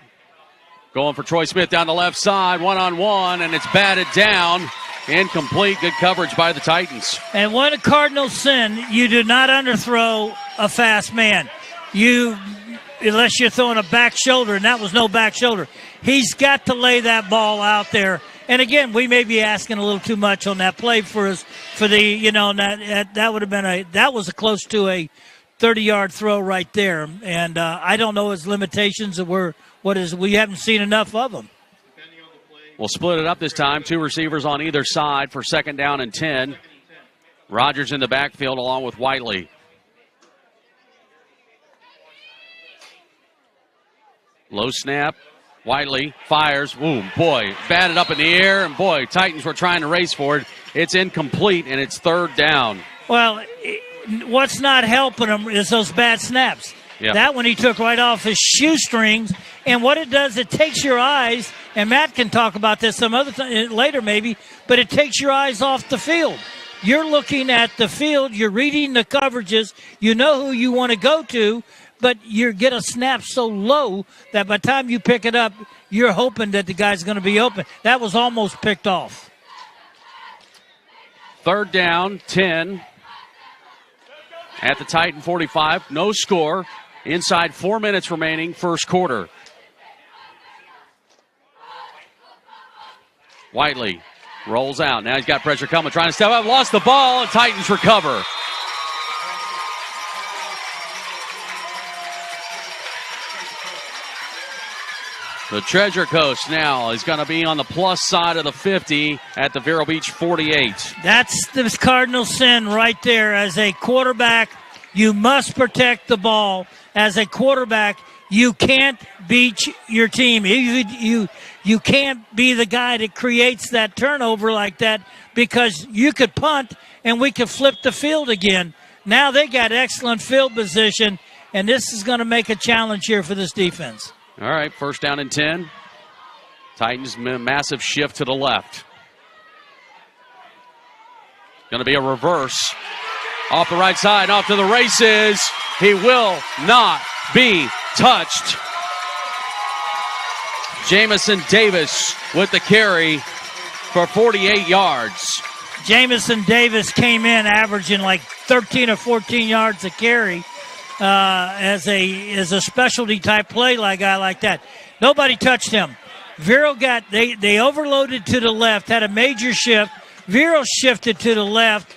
Going for Troy Smith down the left side. One-on-one, and it's batted down. Incomplete. Good coverage by the Titans. And one Cardinal sin, you do not underthrow a fast man. unless you're throwing a back shoulder, and that was no back shoulder. He's got to lay that ball out there. And again, we may be asking a little too much on that play for the that would have been that was close to a 30-yard throw right there. And I don't know his limitations we haven't seen enough of them. We'll split it up this time. 2 receivers on either side for 2nd down and 10. Rogers in the backfield along with Whiteley. Low snap. Whiteley fires. Ooh, boy, batted up in the air, and boy, Titans were trying to race for it. It's incomplete, and it's 3rd down. Well, what's not helping him is those bad snaps. Yep. That one he took right off his shoestrings, and what it does, it takes your eyes, and Matt can talk about this some other time later maybe, but it takes your eyes off the field. You're looking at the field, you're reading the coverages, you know who you want to go to, but you get a snap so low that by the time you pick it up, you're hoping that the guy's going to be open. That was almost picked off. 3rd down, 10 at the Titan 45. No score. Inside 4 minutes remaining, first quarter. Whiteley rolls out. Now he's got pressure coming, trying to step up. Lost the ball, and Titans recover. The Treasure Coast now is going to be on the plus side of the 50 at the Vero Beach 48. That's the cardinal sin right there. As a quarterback, you must protect the ball. As a quarterback, you can't beat your team. You can't be the guy that creates that turnover like that, because you could punt and we could flip the field again. Now they got excellent field position, and this is going to make a challenge here for this defense. All right, 1st down and 10. Titans massive shift to the left. Going to be a reverse. Off the right side, off to the races. He will not be touched. Jamison Davis with the carry for 48 yards. Jamison Davis came in averaging like 13 or 14 yards a carry. As a specialty type play guy like that. Nobody touched him. Vero they overloaded to the left, had a major shift. Vero shifted to the left.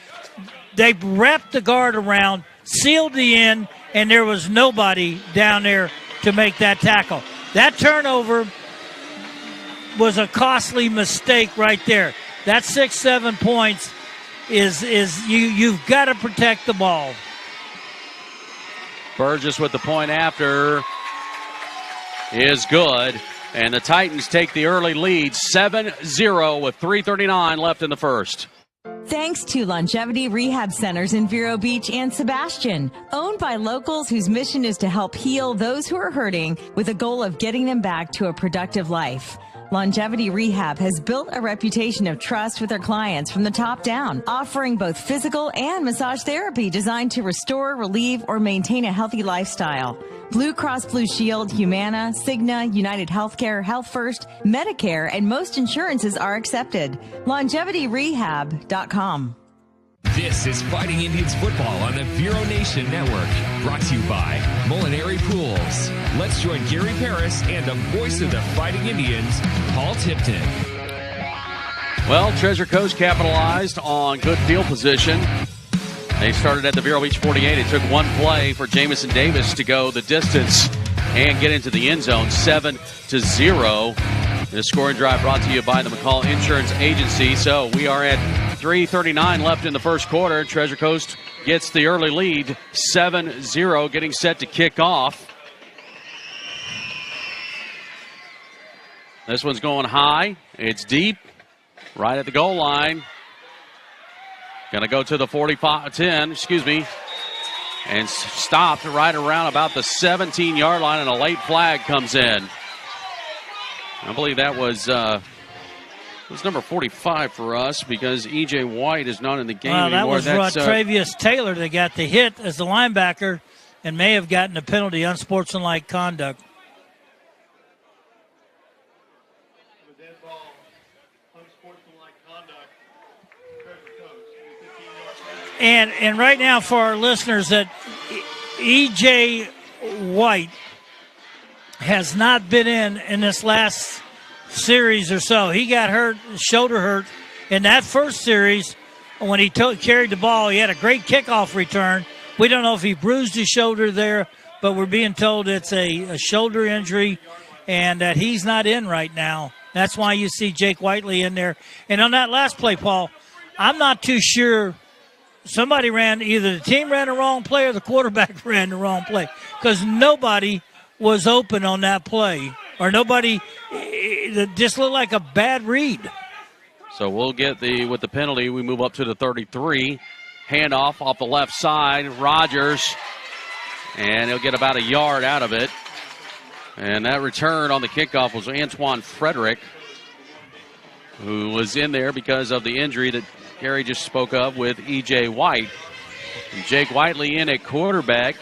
They wrapped the guard around, sealed the end, and there was nobody down there to make that tackle. That turnover was a costly mistake right there. That 6-7 points is you've got to protect the ball. Burgess with the point after is good. And the Titans take the early lead 7-0 with 3:39 left in the first. Thanks to Longevity Rehab Centers in Vero Beach and Sebastian, owned by locals whose mission is to help heal those who are hurting with a goal of getting them back to a productive life. Longevity Rehab has built a reputation of trust with their clients from the top down, offering both physical and massage therapy designed to restore, relieve, or maintain a healthy lifestyle. Blue Cross Blue Shield, Humana, Cigna, United Healthcare, Health First, Medicare, and most insurances are accepted. LongevityRehab.com. This is Fighting Indians football on the Vero Nation Network. Brought to you by Molinari Pools. Let's join Gary Paris and the voice of the Fighting Indians, Paul Tipton. Well, Treasure Coast capitalized on good field position. They started at the Vero Beach 48. It took one play for Jamison Davis to go the distance and get into the end zone, 7-0. The scoring drive brought to you by the McCall Insurance Agency. So we are at 3:39 left in the first quarter. Treasure Coast gets the early lead, 7-0, getting set to kick off. This one's going high. It's deep, right at the goal line. Going to go to the 10, and stopped right around about the 17-yard line, and a late flag comes in. I believe that was number 45 for us, because E.J. White is not in the game anymore. That was Travius Taylor that got the hit as the linebacker and may have gotten a penalty, unsportsmanlike conduct. And right now for our listeners, that E.J. White has not been in this last series or so. He got hurt, shoulder hurt, in that first series when he carried the ball. He had a great kickoff return. We don't know if he bruised his shoulder there, but we're being told it's a shoulder injury and that he's not in right now. That's why you see Jake Whiteley in there. And on that last play, Paul, I'm not too sure. Somebody either the team ran the wrong play or the quarterback ran the wrong play, because nobody was open on that play, or nobody, it just looked like a bad read. So we'll get with the penalty, we move up to the 33. Handoff off the left side, Rogers, and he'll get about a yard out of it. And that return on the kickoff was Antoine Frederick, who was in there because of the injury that Gary just spoke of with E.J. White. And Jake Whiteley in at quarterback.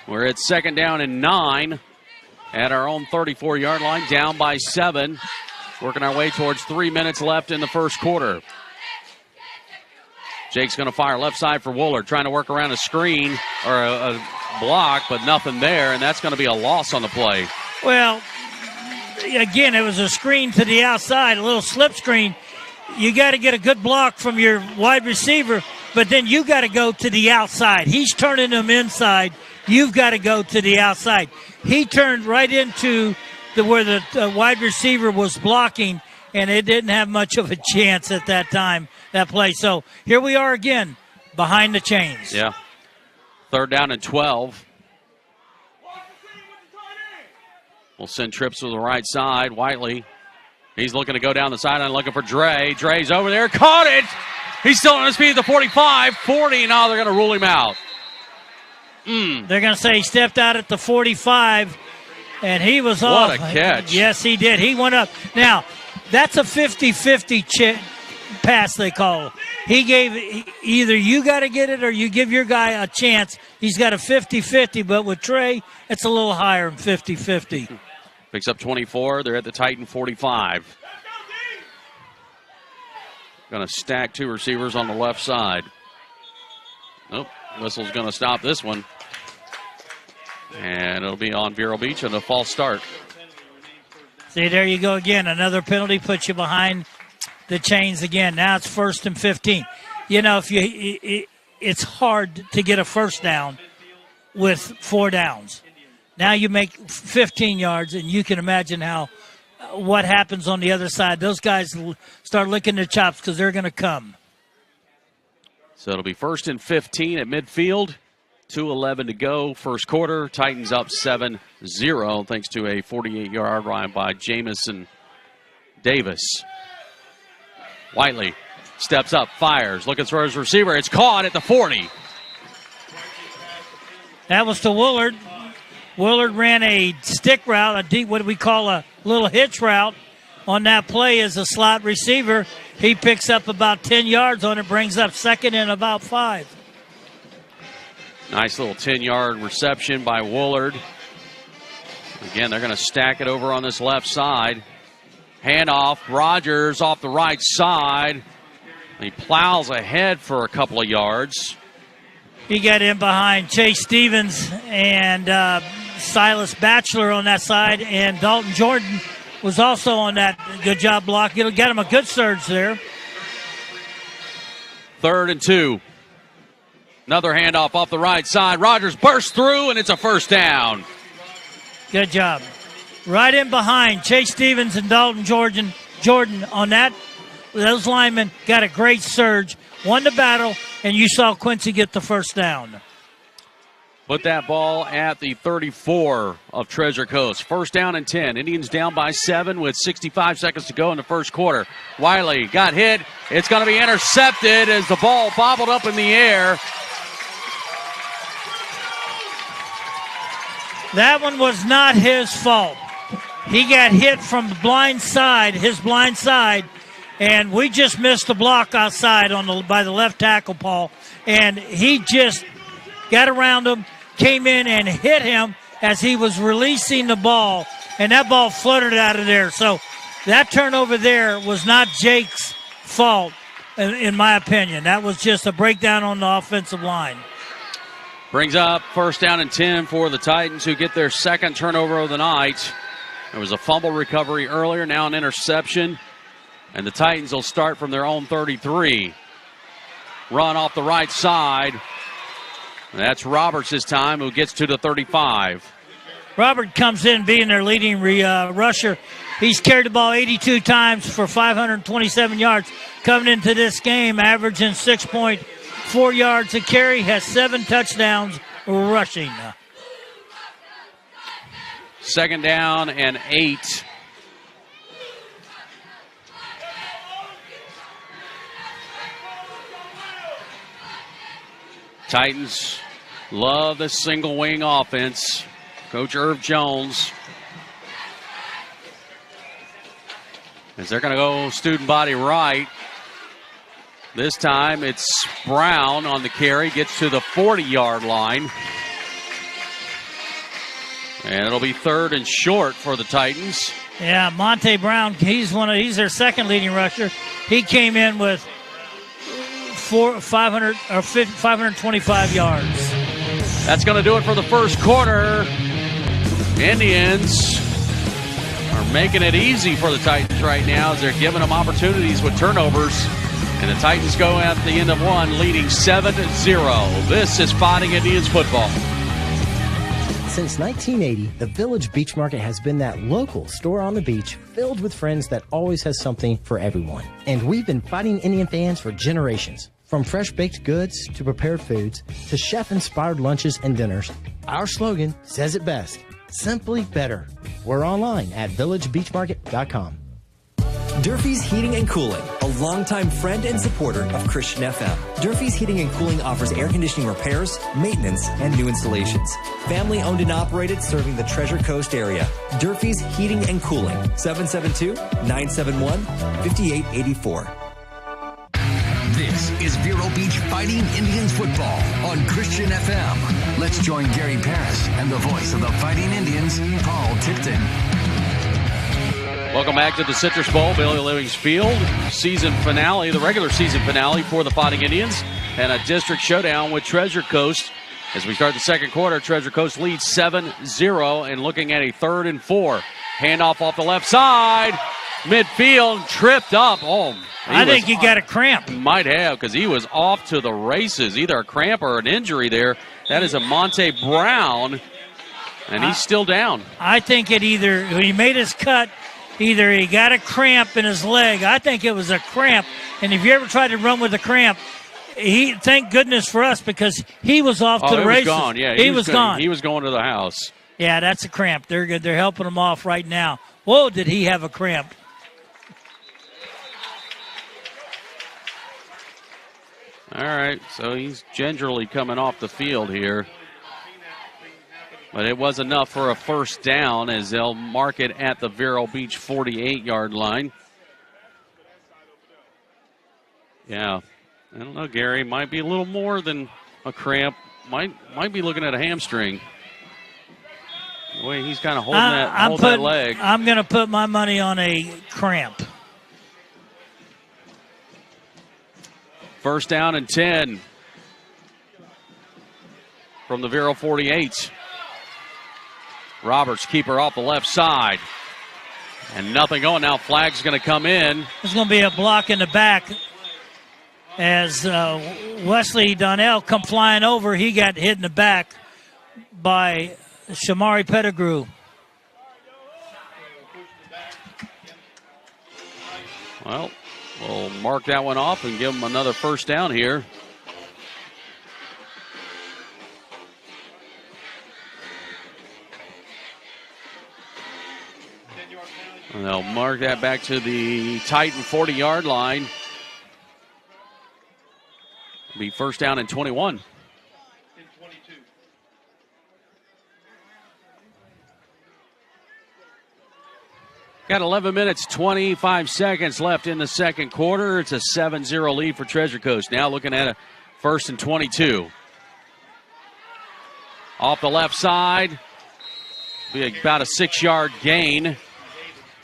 We're at 2nd down and 9 at our own 34-yard line, down by 7. Working our way towards 3 minutes left in the first quarter. Jake's going to fire left side for Woolard, trying to work around a screen or a block, but nothing there, and that's going to be a loss on the play. Well, again, it was a screen to the outside, a little slip screen. You got to get a good block from your wide receiver, but then you got to go to the outside. He's turning them inside. You've got to go to the outside. He turned right into where the wide receiver was blocking, and it didn't have much of a chance at that time, that play. So here we are again, behind the chains. Yeah. 3rd down and 12. We'll send trips to the right side. Whiteley, he's looking to go down the sideline, looking for Dre. Dre's over there, caught it. He's still on his feet at the 45, 40. Now they're going to rule him out. They're going to say he stepped out at the 45, and he was off. What a catch. Yes, he did. He went up. Now, that's a 50-50 pass they call. He gave either you got to get it or you give your guy a chance. He's got a 50-50, but with Trey, it's a little higher than 50-50. Picks up 24. They're at the Titan 45. Going to stack 2 receivers on the left side. Nope. Whistle's going to stop this one. And it'll be on Vero Beach and a false start. See, there you go again. Another penalty puts you behind the chains again. Now it's 1st and 15. You know, it's hard to get a first down with 4 downs. Now you make 15 yards, and you can imagine what happens on the other side. Those guys start licking their chops because they're going to come. So it'll be 1st and 15 at midfield. 2:11 to go, first quarter. Titans up 7-0 thanks to a 48-yard run by Jamison Davis. Whiteley steps up, fires, looking for his receiver. It's caught at the 40. That was to Woolard. Woolard ran a stick route, a deep, what do we call a little hitch route on that play as a slot receiver. He picks up about 10 yards on it, brings up 2nd and about 5. Nice little 10-yard reception by Woolard. Again, they're going to stack it over on this left side. Handoff, Rogers off the right side. He plows ahead for a couple of yards. He got in behind Chase Stevens and Silas Batchelor on that side, and Dalton Jordan was also on that. Good job blocking. It'll get him a good surge there. 3rd and 2. Another handoff off the right side. Rogers bursts through, and it's a first down. Good job. Right in behind Chase Stevens and Dalton Jordan on that. Those linemen got a great surge, won the battle, and you saw Quincy get the first down. Put that ball at the 34 of Treasure Coast. 1st down and 10. Indians down by 7 with 65 seconds to go in the first quarter. Wiley got hit. It's going to be intercepted as the ball bobbled up in the air. That one was not his fault. He got hit from the blind side, his blind side, and we just missed the block outside by the left tackle, Paul. And he just got around him, came in and hit him as he was releasing the ball, and that ball fluttered out of there. So that turnover there was not Jake's fault, in my opinion. That was just a breakdown on the offensive line. Brings up first down and 10 for the Titans, who get their second turnover of the night. There was a fumble recovery earlier, now an interception. And the Titans will start from their own 33. Run off the right side. That's Roberts this time, who gets to the 35. Robert comes in being their leading rusher. He's carried the ball 82 times for 527 yards. Coming into this game, averaging 6.4 yards a carry, has 7 touchdowns rushing. Second down and 8. Titans love this single wing offense. Coach Irv Jones. As they're going to go student body right. This time it's Brown on the carry. Gets to the 40-yard line. And it'll be third and short for the Titans. Yeah, Monte Brown, he's their second leading rusher. He came in with 525 yards. That's going to do it for the first quarter. Indians are making it easy for the Titans right now as they're giving them opportunities with turnovers. And the Titans go at the end of one, leading 7-0. This is Fighting Indians football. Since 1980, the Village Beach Market has been that local store on the beach filled with friends that always has something for everyone. And we've been Fighting Indian fans for generations. From fresh baked goods to prepared foods to chef-inspired lunches and dinners, our slogan says it best, simply better. We're online at villagebeachmarket.com. Durfee's Heating and Cooling, a longtime friend and supporter of Christian FM. Durfee's Heating and Cooling offers air conditioning repairs, maintenance, and new installations. Family owned and operated, serving the Treasure Coast area. Durfee's Heating and Cooling, 772-971-5884. This is Vero Beach Fighting Indians football on Christian FM. Let's join Gary Paris and the voice of the Fighting Indians, Paul Tipton. Welcome back to the Citrus Bowl, Billy Livings Field. Season finale, the regular season finale for the Fighting Indians, and a district showdown with Treasure Coast. As we start the second quarter, Treasure Coast leads 7-0 and looking at a 3rd and 4. Handoff off the left side. Midfield, tripped up. I think he got a cramp. Might have, because he was off to the races. Either a cramp or an injury there. That is a Monte Brown, and he's still down. I think when he made his cut, either he got a cramp in his leg. I think it was a cramp. And if you ever tried to run with a cramp, thank goodness for us, because he was off to the races. He was gone. Yeah, he was gone. He was going to the house. Yeah, that's a cramp. They're good. They're helping him off right now. Whoa, did he have a cramp? All right, so he's gingerly coming off the field here. But it was enough for a first down as they'll mark it at the Vero Beach 48-yard line. Yeah, I don't know, Gary. Might be a little more than a cramp. Might be looking at a hamstring. The way he's kind of holding that leg. I'm going to put my money on a cramp. First down and 10 from the Vero 48. Roberts, keeper off the left side. And nothing going. Now flag's going to come in. There's going to be a block in the back as Wesley Donnell come flying over. He got hit in the back by Shamari Pettigrew. Well, we'll mark that one off and give him another first down here. And they'll mark that back to the Titan 40-yard line. It'll be first down and 21. Got 11 minutes, 25 seconds left in the second quarter. It's a 7-0 lead for Treasure Coast. Now looking at a first and 22. Off the left side. Be about a 6-yard gain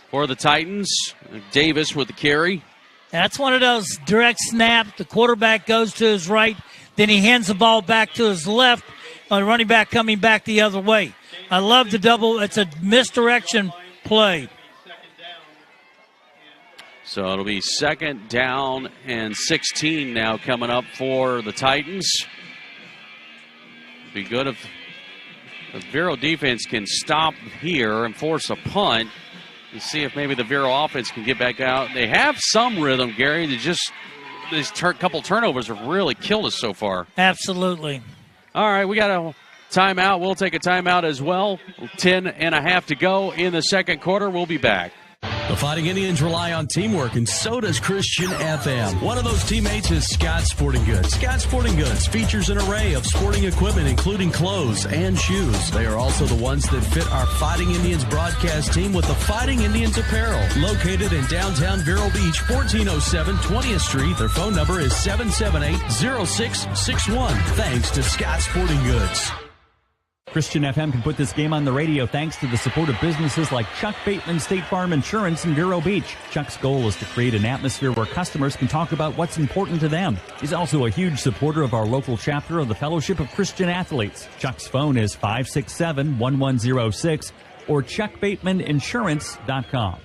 for the Titans. Davis with the carry. That's one of those direct snaps. The quarterback goes to his right. Then he hands the ball back to his left. running back coming back the other way. I love the double. It's a misdirection play. So it'll be 2nd down and 16 now coming up for the Titans. Be good if the Vero defense can stop here and force a punt and see if maybe the Vero offense can get back out. They have some rhythm, Gary. These couple turnovers have really killed us so far. Absolutely. All right, we got a timeout. We'll take a timeout as well. 10.5 to go in the second quarter. We'll be back. The Fighting Indians rely on teamwork, and so does Christian FM. One of those teammates is Scott Sporting Goods. Scott Sporting Goods features an array of sporting equipment, including clothes and shoes. They are also the ones that fit our Fighting Indians broadcast team with the Fighting Indians apparel. Located in downtown Vero Beach, 1407 20th Street. Their phone number is 778-0661. Thanks to Scott Sporting Goods. Christian FM can put this game on the radio thanks to the support of businesses like Chuck Bateman State Farm Insurance in Vero Beach. Chuck's goal is to create an atmosphere where customers can talk about what's important to them. He's also a huge supporter of our local chapter of the Fellowship of Christian Athletes. Chuck's phone is 567-1106 or chuckbatemaninsurance.com.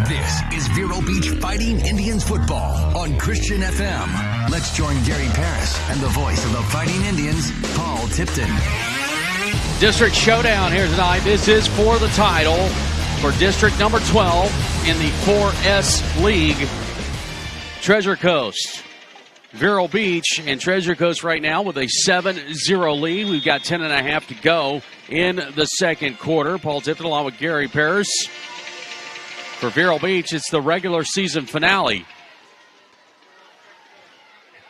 This is Vero Beach Fighting Indians football on Christian FM. Let's join Gary Paris and the voice of the Fighting Indians, Paul Tipton. District Showdown here tonight. This is for the title for District number 12 in the 4S League. Treasure Coast, Vero Beach, and Treasure Coast right now with a 7-0 lead. We've got 10.5 to go in the second quarter. Paul Tipton along with Gary Paris. For Vero Beach, it's the regular season finale.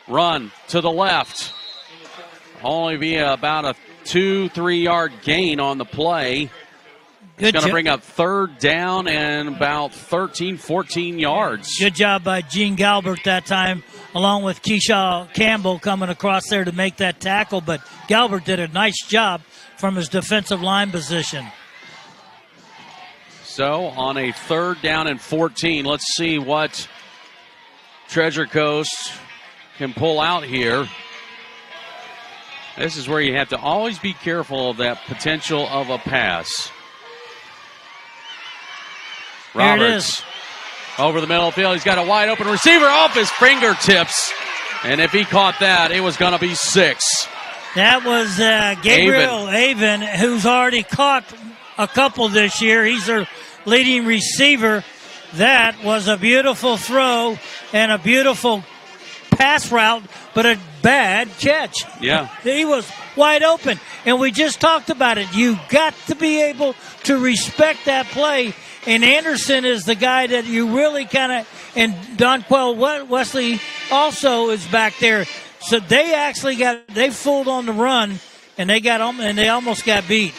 Run to the left. Only be about a 2-3 yard gain on the play. It's going to bring up 3rd down and about 13-14 yards. Good job by Gene Galbert that time, along with Keyshaw Campbell coming across there to make that tackle. But Galbert did a nice job from his defensive line position. So on a 3rd down and 14, let's see what Treasure Coast can pull out here. This is where you have to always be careful of that potential of a pass. Roberts over the middle of the field. He's got a wide open receiver off his fingertips. And if he caught that, it was going to be 6. That was Gabriel Avon, who's already caught a couple this year. He's their leading receiver. That was a beautiful throw and a beautiful pass route, but a bad catch. Yeah. He was wide open, and we just talked about it. You got to be able to respect that play, and Anderson is the guy that you really kind of, and Donquell Wesley also is back there. So they fooled on the run, and they almost got beat.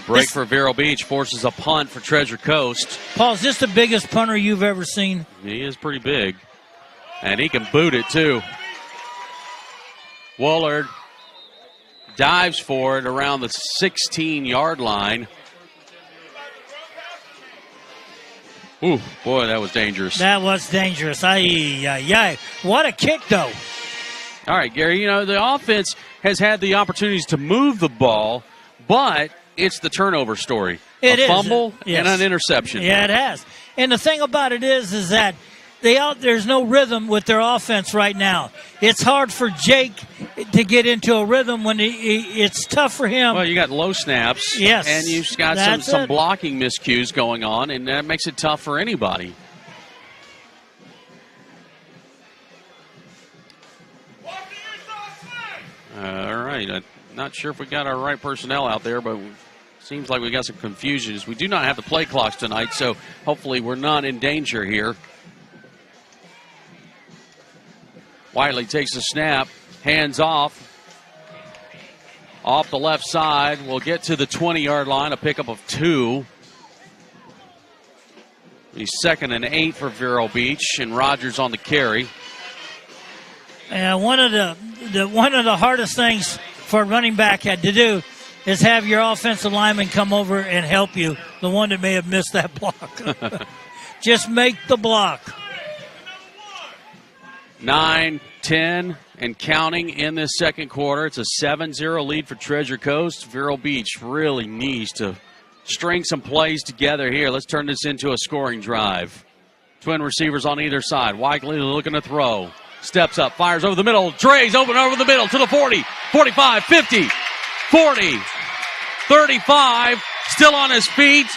Break for Vero Beach forces a punt for Treasure Coast. Paul, is this the biggest punter you've ever seen? He is pretty big. And he can boot it, too. Woolard dives for it around the 16-yard line. Ooh, boy, that was dangerous. That was dangerous. What a kick, though. All right, Gary, the offense has had the opportunities to move the ball, but it's the turnover story. It is. A fumble Yes. and an interception. Yeah, it has. And the thing about it is that there's no rhythm with their offense right now. It's hard for Jake to get into a rhythm when it's tough for him. Well, you got low snaps. Yes. And you've got some blocking miscues going on, and that makes it tough for anybody. All right. I'm not sure if we got our right personnel out there, but seems like we got some confusions. We do not have the play clocks tonight, so hopefully we're not in danger here. Wiley takes the snap, hands off the left side. We'll get to the 20-yard line, a pickup of 2. He's 2nd and 8 for Vero Beach, and Rogers on the carry. And one of the hardest things for a running back had to do is have your offensive lineman come over and help you, the one that may have missed that block. Just make the block. 9-10 and counting in this second quarter. It's a 7-0 lead for Treasure Coast. Vero Beach really needs to string some plays together here. Let's turn this into a scoring drive. Twin receivers on either side. Wiley looking to throw. Steps up, fires over the middle. Dre's open over the middle to the 40, 45, 50, 40, 35. Still on his feet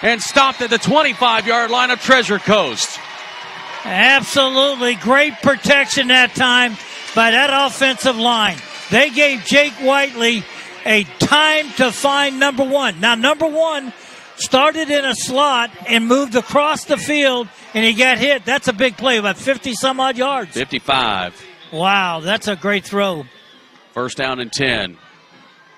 and stopped at the 25-yard line of Treasure Coast. Absolutely great protection that time by that offensive line. They gave Jake Whiteley a time to find number one. Now, number one started in a slot and moved across the field, and he got hit. That's a big play, about 50-some-odd yards. 55. Wow, that's a great throw. First down and 10.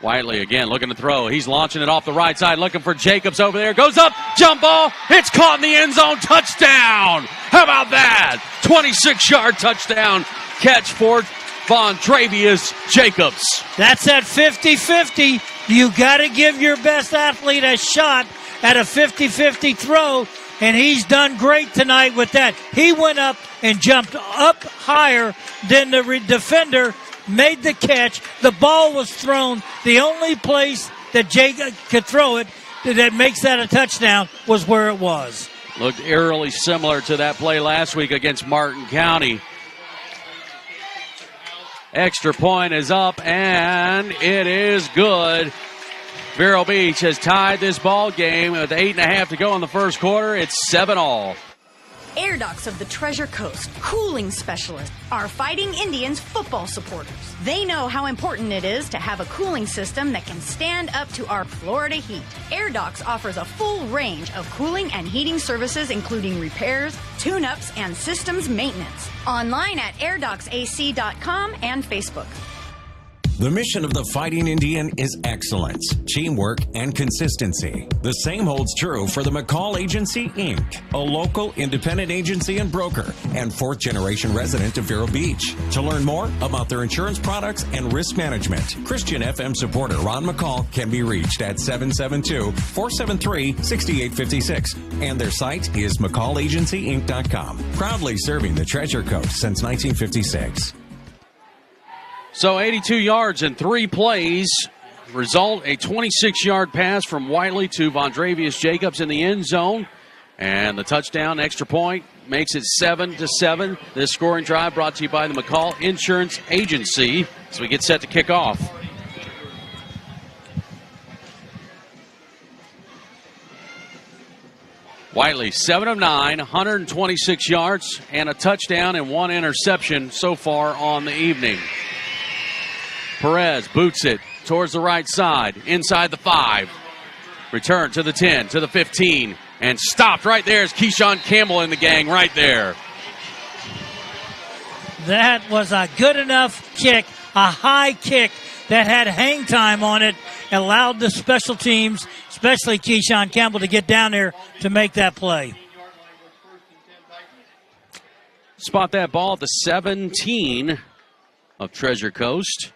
Whiteley again looking to throw. He's launching it off the right side, looking for Jacobs over there. Goes up, jump ball. It's caught in the end zone. Touchdown. How about that? 26-yard touchdown catch for Vondravius Jacobs. That's at 50-50. You got to give your best athlete a shot at a 50-50 throw, and he's done great tonight with that. He went up and jumped up higher than the defender, made the catch. The ball was thrown. The only place that Jacob could throw it that makes that a touchdown was where it was. Looked eerily similar to that play last week against Martin County. Extra point is up, and it is good. Vero Beach has tied this ball game with 8.5 to go in the first quarter. It's 7-all. Air Docs of the Treasure Coast, cooling specialists, are Fighting Indians football supporters. They know how important it is to have a cooling system that can stand up to our Florida heat. Air Docs offers a full range of cooling and heating services, including repairs, tune-ups, and systems maintenance. Online at airdocsac.com and Facebook. The mission of the Fighting Indian is excellence, teamwork, and consistency. The same holds true for the McCall Agency, Inc., a local independent agency and broker and fourth-generation resident of Vero Beach. To learn more about their insurance products and risk management, Christian FM supporter Ron McCall can be reached at 772-473-6856. And their site is McCallAgencyInc.com. Proudly serving the Treasure Coast since 1956. So 82 yards in 3 plays. Result, a 26-yard pass from Whiteley to Vondravius Jacobs in the end zone. And the touchdown, extra point, makes it 7-7. This scoring drive brought to you by the McCall Insurance Agency as we get set to kick off. Whiteley, 7 of 9, 126 yards, and a touchdown and 1 interception so far on the evening. Perez boots it towards the right side, inside the 5. Return to the 10, to the 15, and stopped right there is Keyshawn Campbell in the gang right there. That was a good enough kick, a high kick that had hang time on it, allowed the special teams, especially Keyshawn Campbell, to get down there to make that play. Spot that ball at the 17 of Treasure Coast.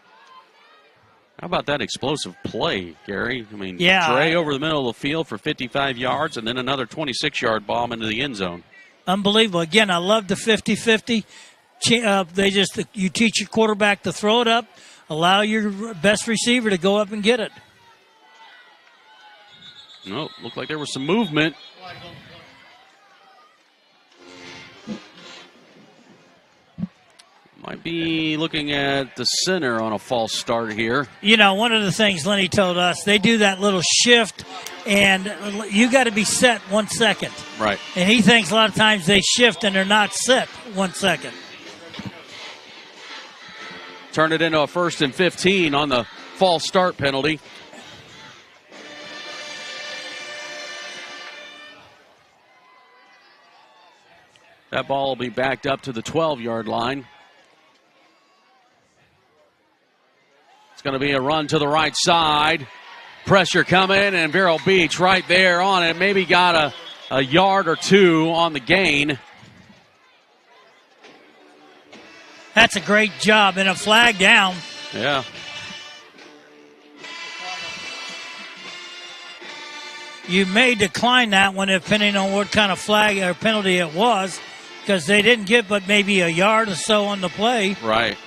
How about that explosive play, Gary? I mean, yeah, Dre over the middle of the field for 55 yards and then another 26-yard bomb into the end zone. Unbelievable. Again, I love the 50-50. You teach your quarterback to throw it up, allow your best receiver to go up and get it. No, looked like there was some movement. Might be looking at the center on a false start here. You know, one of the things Lenny told us, they do that little shift, and you got to be set 1 second. Right. And he thinks a lot of times they shift and they're not set 1 second. Turn it into a 1st and 15 on the false start penalty. That ball will be backed up to the 12-yard line. It's going to be a run to the right side. Pressure coming, and Vero Beach right there on it. Maybe got a yard or 2 on the gain. That's a great job, and a flag down. Yeah. You may decline that one depending on what kind of flag or penalty it was. because they didn't get but maybe a yard or so on the play. Right.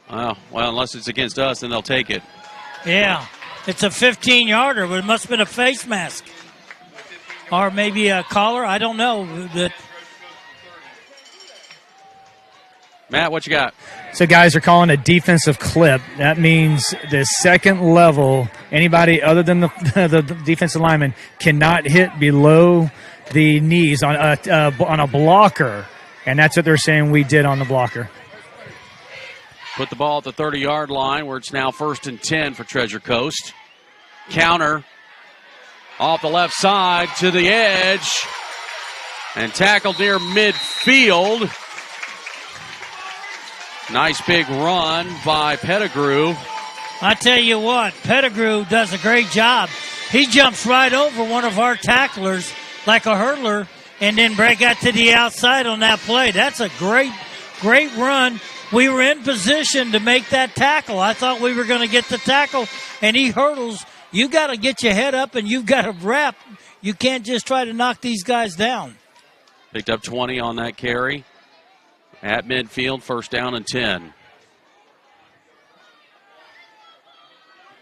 Oh, well, unless it's against us, then they'll take it. Yeah. It's a 15-yarder, but it must have been a face mask. Or maybe a collar. I don't know. Matt, what you got? So guys are calling a defensive clip. That means the second level, anybody other than the defensive lineman cannot hit below the knees on a blocker. And that's what they're saying we did on the blocker. Put the ball at the 30-yard line where it's now 1st and 10 for Treasure Coast. Counter off the left side to the edge and tackled near midfield. Nice big run by Pettigrew. I tell you what, Pettigrew does a great job. He jumps right over one of our tacklers like a hurdler and then break out to the outside on that play. That's a great run. We were in position to make that tackle. I thought we were going to get the tackle, and he hurdles. You got to get your head up, and you've got to wrap. You can't just try to knock these guys down. Picked up 20 on that carry. At midfield, 1st down and 10.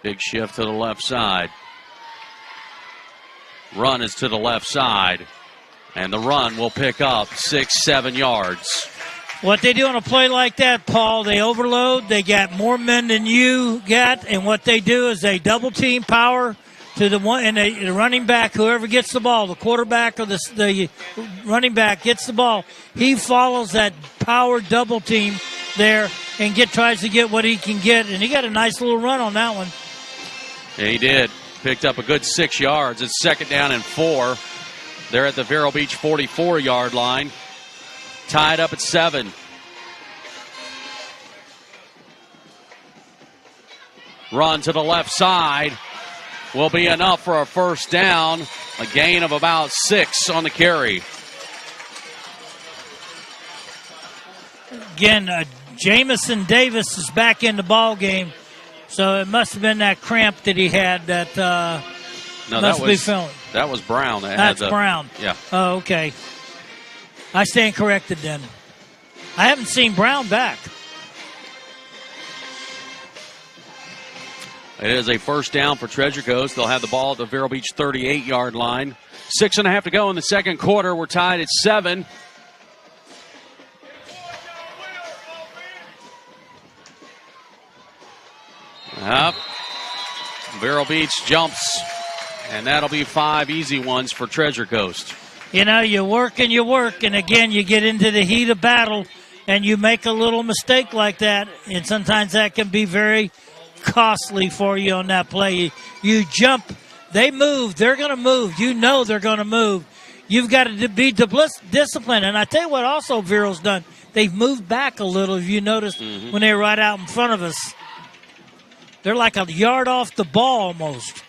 Big shift to the left side. Run is to the left side. And the run will pick up 6-7 yards. What they do on a play like that, Paul, they overload. They got more men than you got. And what they do is they double team power to the one, and the running back, whoever gets the ball, the quarterback or the running back gets the ball, he follows that power double team there and tries to get what he can get. And he got a nice little run on that one. Yeah, he did. Picked up a good 6 yards. It's 2nd down and 4. They're at the Vero Beach 44-yard line. Tied up at 7. Run to the left side will be enough for a 1st down. A gain of about 6 on the carry. Again, Jamison Davis is back in the ball game, so it must have been that cramp that he had that must be feeling. That was Brown. That's Brown. Yeah. Oh, okay. I stand corrected then. I haven't seen Brown back. It is a 1st down for Treasure Coast. They'll have the ball at the Vero Beach 38-yard line. 6.5 to go in the second quarter. We're tied at 7. Up. Vero Beach jumps, and that'll be 5 easy ones for Treasure Coast. You know, you work, and again, you get into the heat of battle, and you make a little mistake like that, and sometimes that can be very costly for you on that play. You jump, they move, they're going to move. You know they're going to move. You've got to be disciplined. And I tell you what also Vero's done. They've moved back a little, if you noticed, when they were right out in front of us. They're like a yard off the ball almost.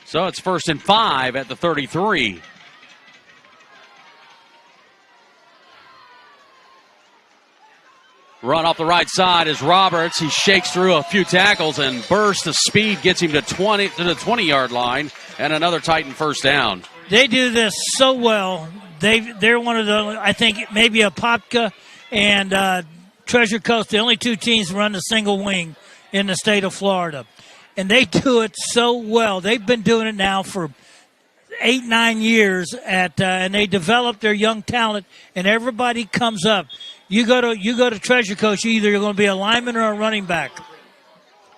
So it's 1st and 5 at the 33. Run off the right side is Roberts. He shakes through a few tackles and burst of speed gets him to the 20-yard line, and another Titan 1st down. They do this so well. They're one of the, I think, maybe Apopka and Treasure Coast, the only 2 teams run the single wing in the state of Florida. And they do it so well. They've been doing it now for 8-9 years, and they develop their young talent, and everybody comes up. You go to Treasure Coast, either you're going to be a lineman or a running back.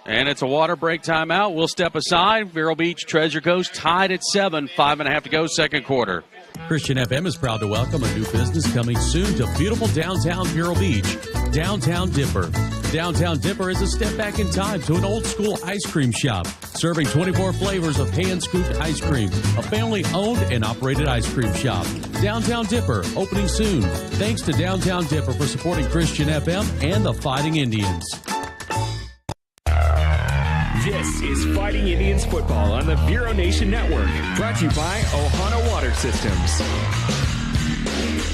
And it's a water break timeout. We'll step aside. Vero Beach, Treasure Coast tied at 7. 5.5 to go, second quarter. Christian FM is proud to welcome a new business coming soon to beautiful downtown Vero Beach, Downtown Dipper. Downtown Dipper is a step back in time to an old-school ice cream shop, serving 24 flavors of hand-scooped ice cream, a family-owned and operated ice cream shop. Downtown Dipper, opening soon. Thanks to Downtown Dipper for supporting Christian FM and the Fighting Indians. This is Fighting Indians football on the Vero Nation Network, brought to you by Ohana Water Systems.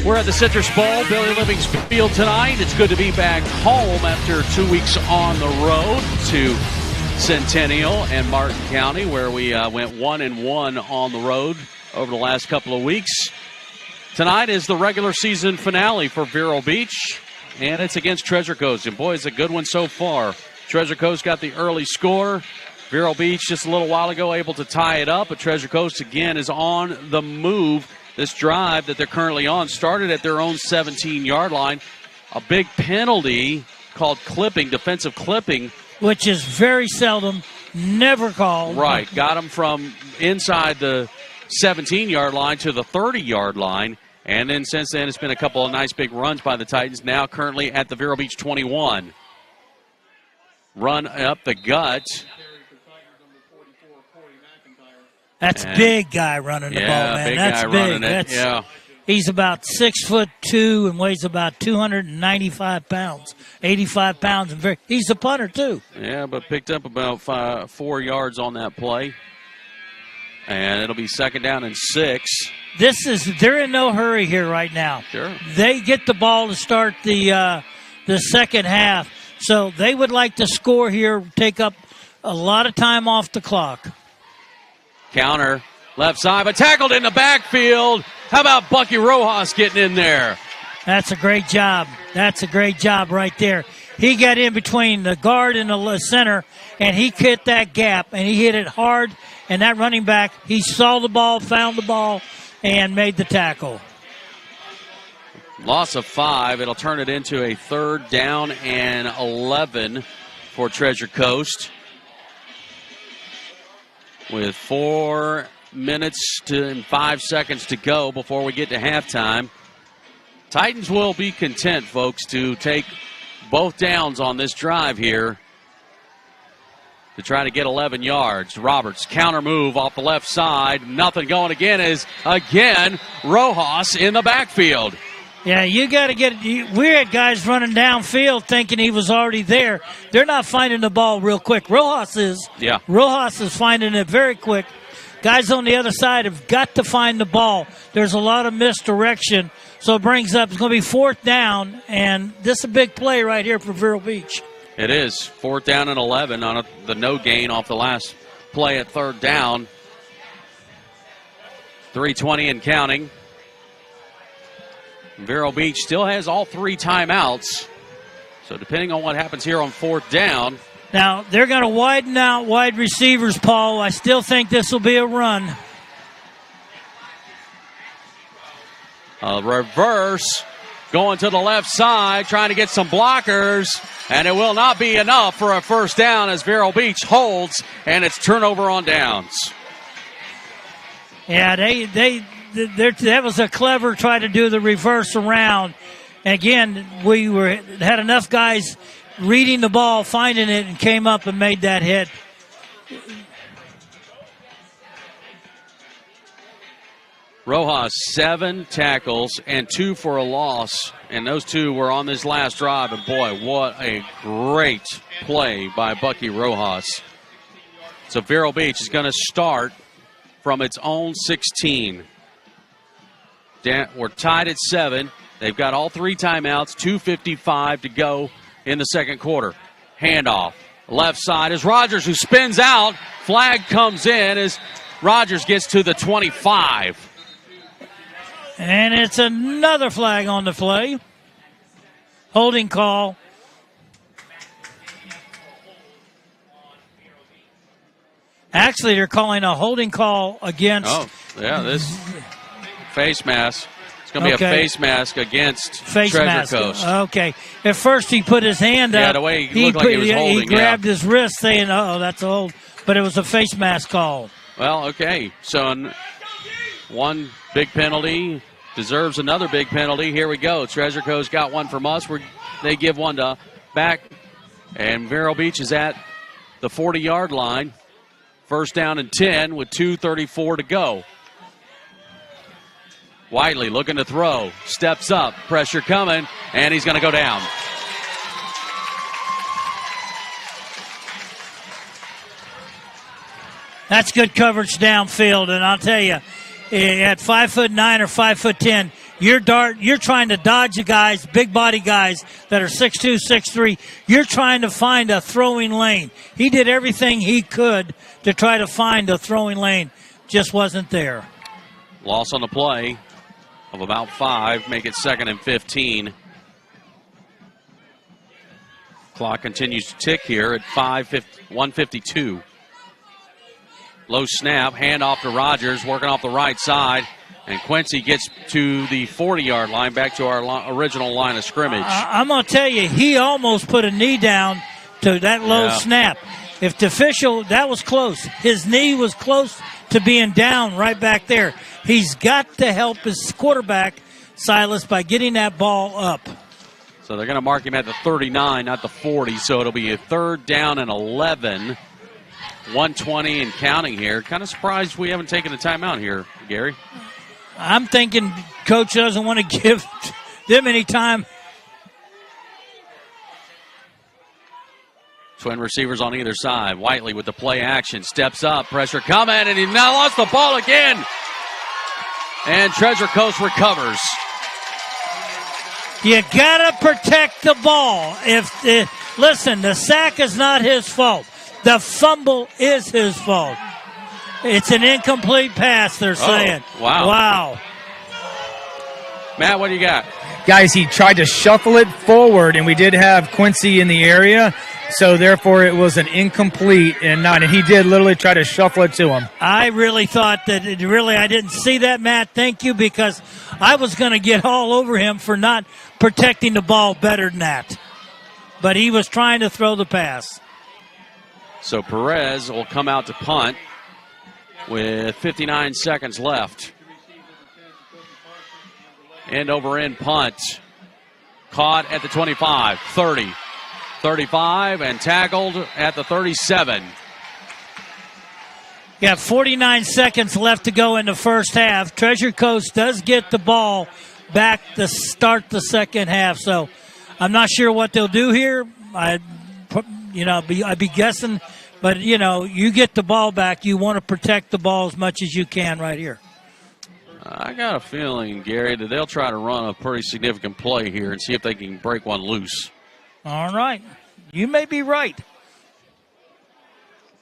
We're at the Citrus Bowl, Billy Living's Field tonight. It's good to be back home after 2 weeks on the road to Centennial and Martin County, where we went 1-1 on the road over the last couple of weeks. Tonight is the regular season finale for Vero Beach, and it's against Treasure Coast. And boy, it's a good one so far. Treasure Coast got the early score. Vero Beach just a little while ago able to tie it up, but Treasure Coast again is on the move. This drive that they're currently on started at their own 17-yard line. A big penalty called clipping, defensive clipping. Which is very seldom, never called. Right, got them from inside the 17-yard line to the 30-yard line. And then since then, it's been a couple of nice big runs by the Titans, now currently at the Vero Beach 21. Run up the gut. That's big guy running the ball, man. Big That's guy big. running it. Yeah. He's about 6'2" and weighs about 295 pounds, 85 pounds. And he's a punter, too. Yeah, but picked up about 4 yards on that play. And it'll be 2nd down and 6. They're in no hurry here right now. Sure. They get the ball to start the second half. So they would like to score here, take up a lot of time off the clock. Counter, left side, but tackled in the backfield. How about Bucky Rojas getting in there? That's a great job. That's a great job right there. He got in between the guard and the center, and he hit that gap, and he hit it hard. And that running back, he saw the ball, found the ball, and made the tackle. Loss of 5. It'll turn it into a 3rd down and 11 for Treasure Coast. With 4 minutes and 5 seconds to go before we get to halftime. Titans will be content, folks, to take both downs on this drive here to try to get 11 yards. Roberts, counter move off the left side. Nothing going again is, again, Rojas in the backfield. Yeah, you got to get – we had guys running downfield thinking he was already there. They're not finding the ball real quick. Rojas is. Yeah. Rojas is finding it very quick. Guys on the other side have got to find the ball. There's a lot of misdirection. So it brings up – it's going to be 4th down, and this is a big play right here for Vero Beach. It is 4th down and 11 on the no gain off the last play at 3rd down. 3:20 and counting. Vero Beach still has all 3 timeouts. So depending on what happens here on 4th down. Now, they're going to widen out wide receivers, Paul. I still think this will be a run. A reverse going to the left side, trying to get some blockers. And it will not be enough for a 1st down as Vero Beach holds. And it's turnover on downs. Yeah, that was a clever try to do the reverse around. And again, we had enough guys reading the ball, finding it, and came up and made that hit. Rojas, 7 tackles and 2 for a loss. And those 2 were on this last drive. And boy, what a great play by Bucky Rojas. So Vero Beach is going to start from its own 16. We're tied at 7. They've got all 3 timeouts, 2:55 to go in the second quarter. Handoff. Left side is Rogers, who spins out. Flag comes in as Rogers gets to the 25. And it's another flag on the play. Holding call. Actually, they're calling a holding call against. Oh, yeah, this face mask. It's going to be a face mask against Treasure Coast. Okay. At first, he put his hand up. Yeah, the way he looked like he was holding. He grabbed his wrist saying, oh, that's a hold. But it was a face mask call. Well, okay. So one big penalty deserves another big penalty. Here we go. Treasure Coast got one from us. They give one to back. And Vero Beach is at the 40-yard line. 1st down and 10 with 2:34 to go. Wiley looking to throw. Steps up. Pressure coming. And he's going to go down. That's good coverage downfield. And I'll tell you, at 5'9" or 5'10", You're trying to dodge the guys, big body guys that are 6'2", 6'3". You're trying to find a throwing lane. He did everything he could to try to find a throwing lane. Just wasn't there. Loss on the play of about 5, make it 2nd and 15. Clock continues to tick here at 1:52. Low snap, handoff to Rogers, working off the right side. And Quincy gets to the 40-yard line, back to our original line of scrimmage. I'm going to tell you, he almost put a knee down to that low snap. If the official, that was close. His knee was close to being down right back there. He's got to help his quarterback, Silas, by getting that ball up. So they're going to mark him at the 39, not the 40. So it'll be a 3rd down and 11. 120 and counting here. Kind of surprised we haven't taken a timeout here, Gary. I'm thinking Coach doesn't want to give them any time. Twin receivers on either side. Whiteley with the play action. Steps up. Pressure coming, and he now lost the ball again. And Treasure Coast recovers. You got to protect the ball. Listen, the sack is not his fault. The fumble is his fault. It's an incomplete pass, they're saying. Wow. Matt, what do you got? Guys, he tried to shuffle it forward, and we did have Quincy in the area, so therefore it was an incomplete and he did literally try to shuffle it to him. I really thought that I didn't see that, Matt. Thank you, because I was going to get all over him for not protecting the ball better than that. But he was trying to throw the pass. So Perez will come out to punt with 59 seconds left. End over end punt. Caught at the 25, 30, 35, and tackled at the 37. You have 49 seconds left to go in the first half. Treasure Coast does get the ball back to start the second half. So I'm not sure what they'll do here. I'd be guessing. But, you get the ball back. You want to protect the ball as much as you can right here. I got a feeling, Gary, that they'll try to run a pretty significant play here and see if they can break one loose. All right. You may be right.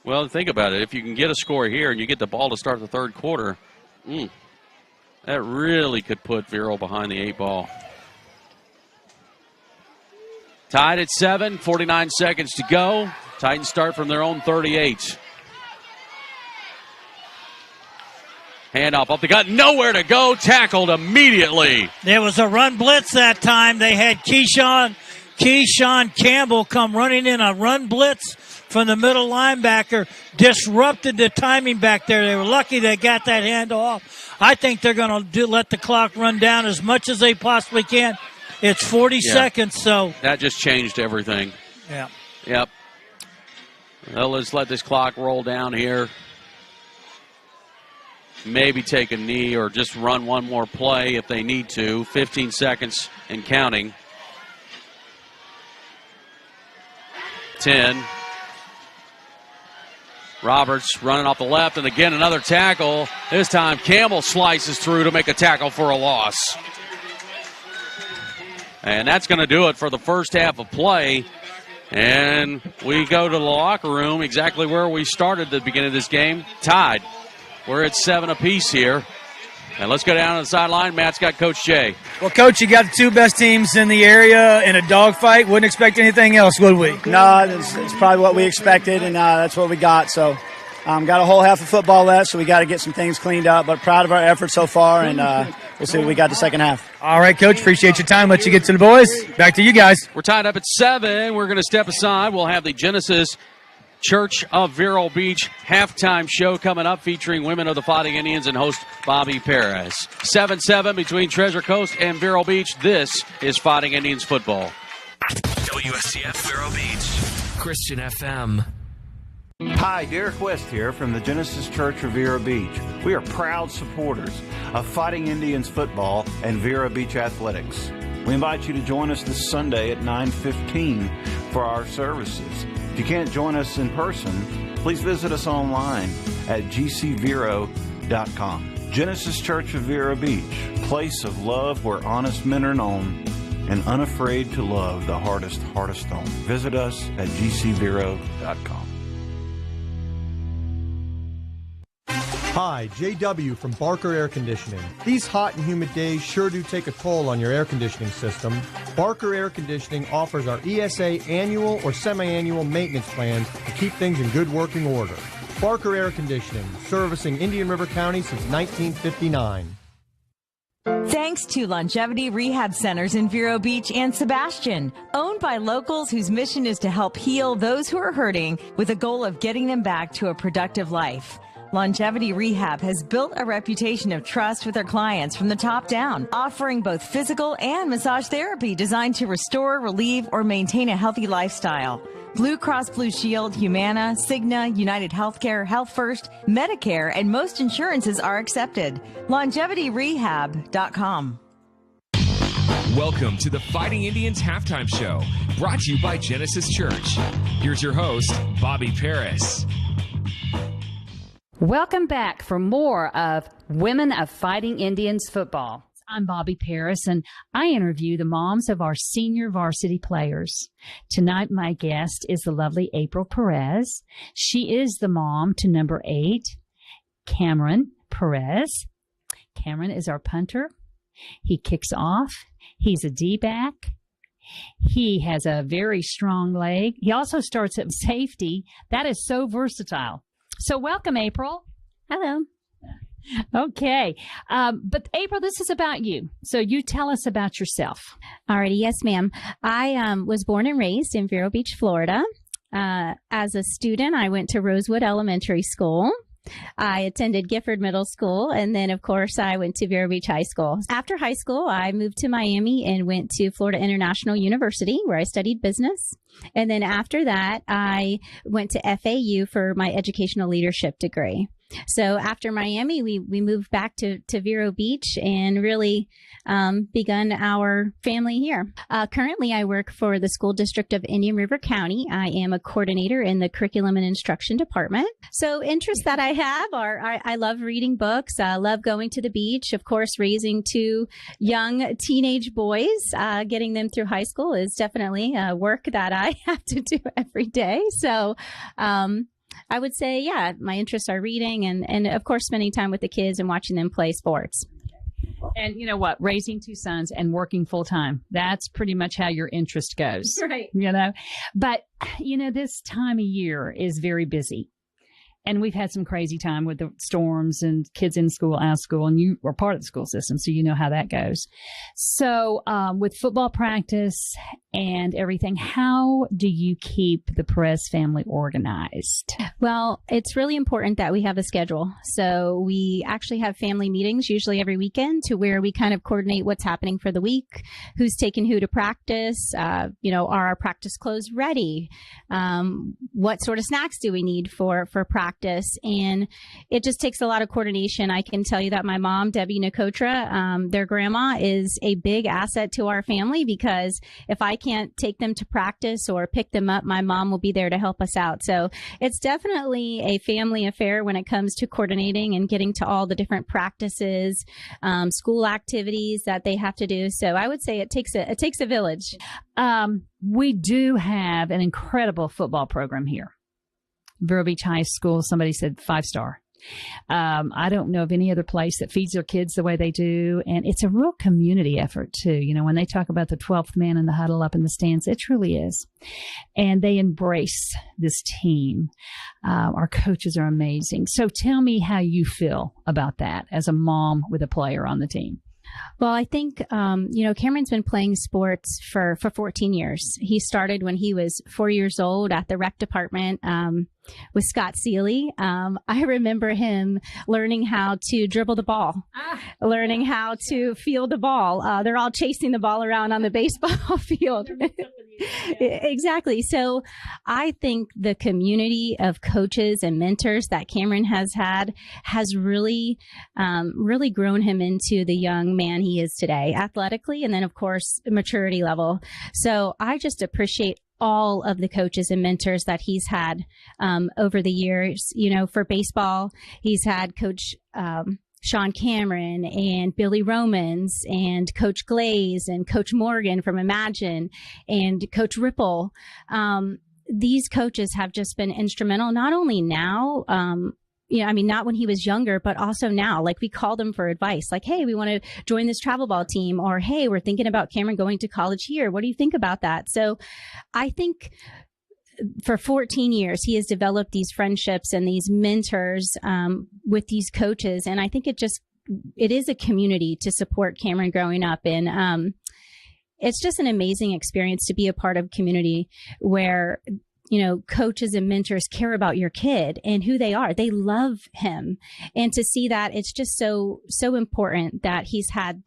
Well, think about it. If you can get a score here and you get the ball to start the third quarter, that really could put Vero behind the 8 ball. Tied at 7, 49 seconds to go. Titans start from their own 38. Handoff up the gut, nowhere to go, tackled immediately. There was a run blitz that time. They had Keyshawn Campbell come running in a run blitz from the middle linebacker, disrupted the timing back there. They were lucky they got that handoff. I think they're going to let the clock run down as much as they possibly can. It's 40 seconds, so. That just changed everything. Yeah. Yep. Well, let's let this clock roll down here. Maybe take a knee or just run one more play if they need to. 15 seconds and counting. 10. Roberts running off the left, and again another tackle. This time Campbell slices through to make a tackle for a loss. And that's going to do it for the first half of play. And we go to the locker room exactly where we started at the beginning of this game, tied. We're at 7 apiece here. And let's go down to the sideline. Matt's got Coach Jay. Well, Coach, you got the 2 best teams in the area in a dogfight. Wouldn't expect anything else, would we? No, it's probably what we expected, and that's what we got. So got a whole half of football left, so we got to get some things cleaned up. But proud of our efforts so far, and we'll see what we got the second half. All right, Coach, appreciate your time. Let you get to the boys. Back to you guys. We're tied up at 7. We're going to step aside. We'll have the Genesis Church of Vero Beach halftime show coming up featuring Women of the Fighting Indians and host Bobby Perez. 7-7 between Treasure Coast and Vero Beach. This is Fighting Indians football. WSCF Vero Beach, Christian FM. Hi, Derek West here from the Genesis Church of Vero Beach. We are proud supporters of Fighting Indians football and Vero Beach athletics. We invite you to join us this Sunday at 9:15 for our services. If you can't join us in person, please visit us online at gcvero.com. Genesis Church of Vero Beach, place of love where honest men are known and unafraid to love the hardest heart of stone. Visit us at gcvero.com. Hi, JW from Barker Air Conditioning. These hot and humid days sure do take a toll on your air conditioning system. Barker Air Conditioning offers our ESA annual or semi-annual maintenance plans to keep things in good working order. Barker Air Conditioning, servicing Indian River County since 1959. Thanks to Longevity Rehab Centers in Vero Beach and Sebastian, owned by locals whose mission is to help heal those who are hurting with a goal of getting them back to a productive life. Longevity Rehab has built a reputation of trust with their clients from the top down, offering both physical and massage therapy designed to restore, relieve, or maintain a healthy lifestyle. Blue Cross Blue Shield, Humana, Cigna, United Healthcare, Health First, Medicare, and most insurances are accepted. LongevityRehab.com. Welcome to the Fighting Indians Halftime Show, brought to you by Genesis Church. Here's your host, Bobby Paris. Welcome back for more of Women of Fighting Indians Football. I'm Bobby Paris, and I interview the moms of our senior varsity players. Tonight, my guest is the lovely April Perez. She is the mom to number 8, Cameron Perez. Cameron is our punter. He kicks off. He's a D-back. He has a very strong leg. He also starts at safety. That is so versatile. So welcome, April. Hello. Okay. But April, this is about you. So you tell us about yourself. Alrighty. Yes, ma'am. I was born and raised in Vero Beach, Florida. As a student, I went to Rosewood Elementary School. I attended Gifford Middle School, and then, of course, I went to Vero Beach High School. After high school, I moved to Miami and went to Florida International University, where I studied business. And then after that, I went to FAU for my educational leadership degree. So after Miami, we moved back to Vero Beach and really begun our family here. Currently, I work for the School District of Indian River County. I am a coordinator in the Curriculum and Instruction Department. So interests that I have are I love reading books. I love going to the beach. Of course, raising 2 young teenage boys, getting them through high school is definitely work that I have to do every day. So I would say, yeah, my interests are reading and of course, spending time with the kids and watching them play sports. And you know what? Raising 2 sons and working full time. That's pretty much how your interest goes. Right. You know, but you know, this time of year is very busy. And we've had some crazy time with the storms and kids in school, out of school, and you were part of the school system, so you know how that goes. So with football practice and everything, how do you keep the Perez family organized? Well, it's really important that we have a schedule. So we actually have family meetings usually every weekend to where we kind of coordinate what's happening for the week, who's taking who to practice, are our practice clothes ready? What sort of snacks do we need for practice? And it just takes a lot of coordination. I can tell you that my mom, Debbie Nicotra, their grandma is a big asset to our family because if I can't take them to practice or pick them up, my mom will be there to help us out. So it's definitely a family affair when it comes to coordinating and getting to all the different practices, school activities that they have to do. So I would say it takes a village. We do have an incredible football program here. Vero Beach High School, somebody said 5-star. I don't know of any other place that feeds their kids the way they do. And it's a real community effort, too. You know, when they talk about the 12th man in the huddle up in the stands, it truly is. And they embrace this team. Our coaches are amazing. So tell me how you feel about that as a mom with a player on the team. Well, I think, Cameron's been playing sports for 14 years. He started when he was 4 years old at the rec department with Scott Seeley. I remember him learning how to dribble the ball, learning how to field the ball. They're all chasing the ball around on the baseball field. Exactly. So I think the community of coaches and mentors that Cameron has had has really grown him into the young man he is today, athletically, and then, of course, maturity level. So I just appreciate all of the coaches and mentors that he's had over the years. You know, for baseball, he's had Coach Sean Cameron and Billy Romans and Coach Glaze and Coach Morgan from Imagine and Coach Ripple. These coaches have just been instrumental, not only now, not when he was younger, but also now. Like, we called him for advice, like, hey, we want to join this travel ball team, or hey, we're thinking about Cameron going to college here. What do you think about that? So I think for 14 years, he has developed these friendships and these mentors with these coaches. And I think it is a community to support Cameron growing up. And it's just an amazing experience to be a part of a community where, coaches and mentors care about your kid and who they are. They love him. And to see that, it's just so important that he's had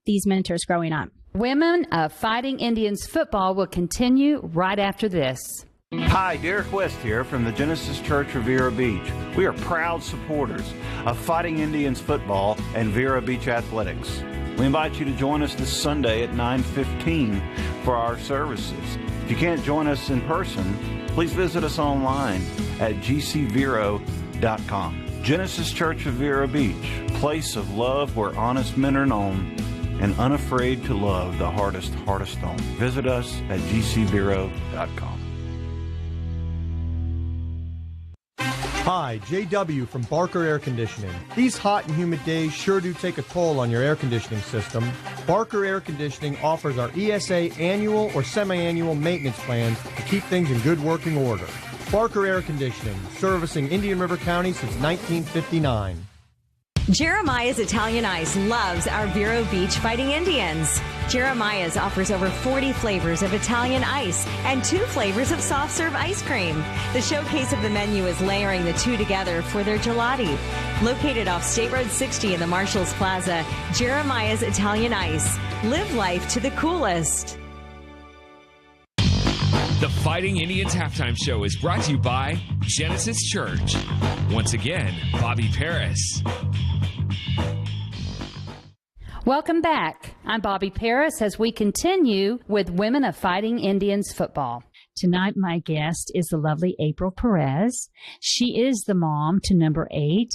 these mentors growing up. Women of Fighting Indians football will continue right after this. Hi, Derek West here from the Genesis Church of Vero Beach. We are proud supporters of Fighting Indians football and Vero Beach athletics. We invite you to join us this Sunday at 9:15 for our services. If you can't join us in person, please visit us online at gcvero.com. Genesis Church of Vero Beach, place of love where honest men are known and unafraid to love the hardest on. Visit us at gcvero.com. Hi, JW from Barker Air Conditioning. These hot and humid days sure do take a toll on your air conditioning system. Barker Air Conditioning offers our ESA annual or semi-annual maintenance plans to keep things in good working order. Barker Air Conditioning, servicing Indian River County since 1959. Jeremiah's Italian Ice loves our Vero Beach Fighting Indians. Jeremiah's offers over 40 flavors of Italian ice and 2 flavors of soft serve ice cream. The showcase of the menu is layering the 2 together for their gelati. Located off State Road 60 in the Marshalls Plaza, Jeremiah's Italian Ice. Live life to the coolest. The Fighting Indians halftime show is brought to you by Genesis Church. Once again, Bobby Paris. Welcome back. I'm Bobby Paris as we continue with Women of Fighting Indians football. Tonight, my guest is the lovely April Perez. She is the mom to number 8,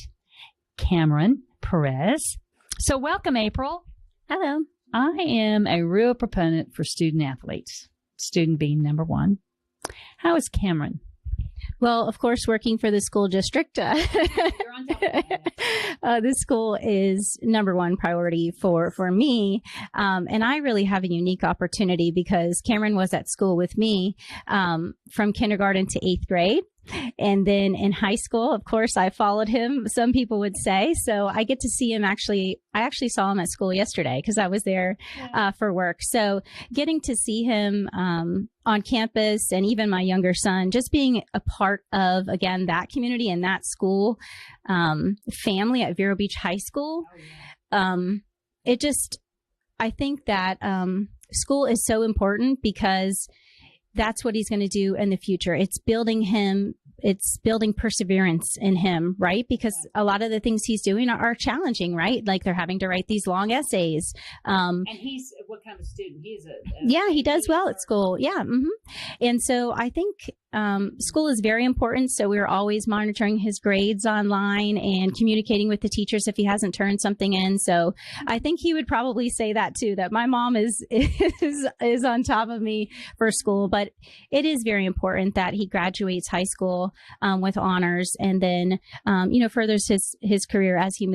Cameron Perez. So welcome, April. Hello. I am a real proponent for student athletes, student being number 1. How is Cameron? Well, of course, working for the school district, this school is number 1 priority for me. And I really have a unique opportunity because Cameron was at school with me from kindergarten to 8th grade. And then in high school, of course, I followed him, some people would say. So I get to see him I actually saw him at school yesterday because I was there for work. So getting to see him on campus and even my younger son, just being a part of, again, that community and that school family at Vero Beach High School. I think that school is so important because that's what he's going to do in the future. It's building perseverance in him, right? Because a lot of the things he's doing are challenging, right? Like they're having to write these long essays. And he's what kind of student? He's yeah, he does well at school. Yeah. Mm-hmm. And so I think school is very important. So we're always monitoring his grades online and communicating with the teachers if he hasn't turned something in. So I think he would probably say that too, that my mom is on top of me for school. But it is very important that he graduates high school with honors and then, furthers his career as he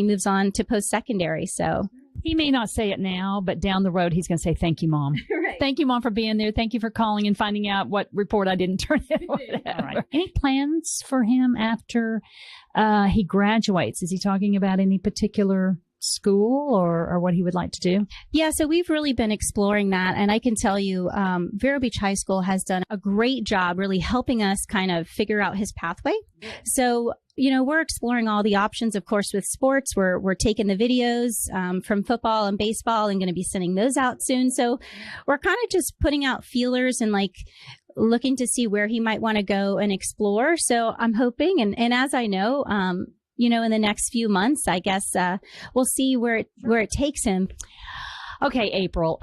moves on to post-secondary. So he may not say it now, but down the road, he's going to say, thank you, Mom. Right. Thank you, Mom, for being there. Thank you for calling and finding out what report I didn't turn in. All right. Any plans for him after he graduates? Is he talking about any particular school or what he would like to do? Yeah, so we've really been exploring that. And I can tell you, Vero Beach High School has done a great job really helping us kind of figure out his pathway. So, we're exploring all the options, of course, with sports. We're taking the videos from football and baseball and going to be sending those out soon. So we're kind of just putting out feelers and looking to see where he might want to go and explore. So I'm hoping, and as I know, in the next few months, I guess we'll see where it takes him. Okay, April.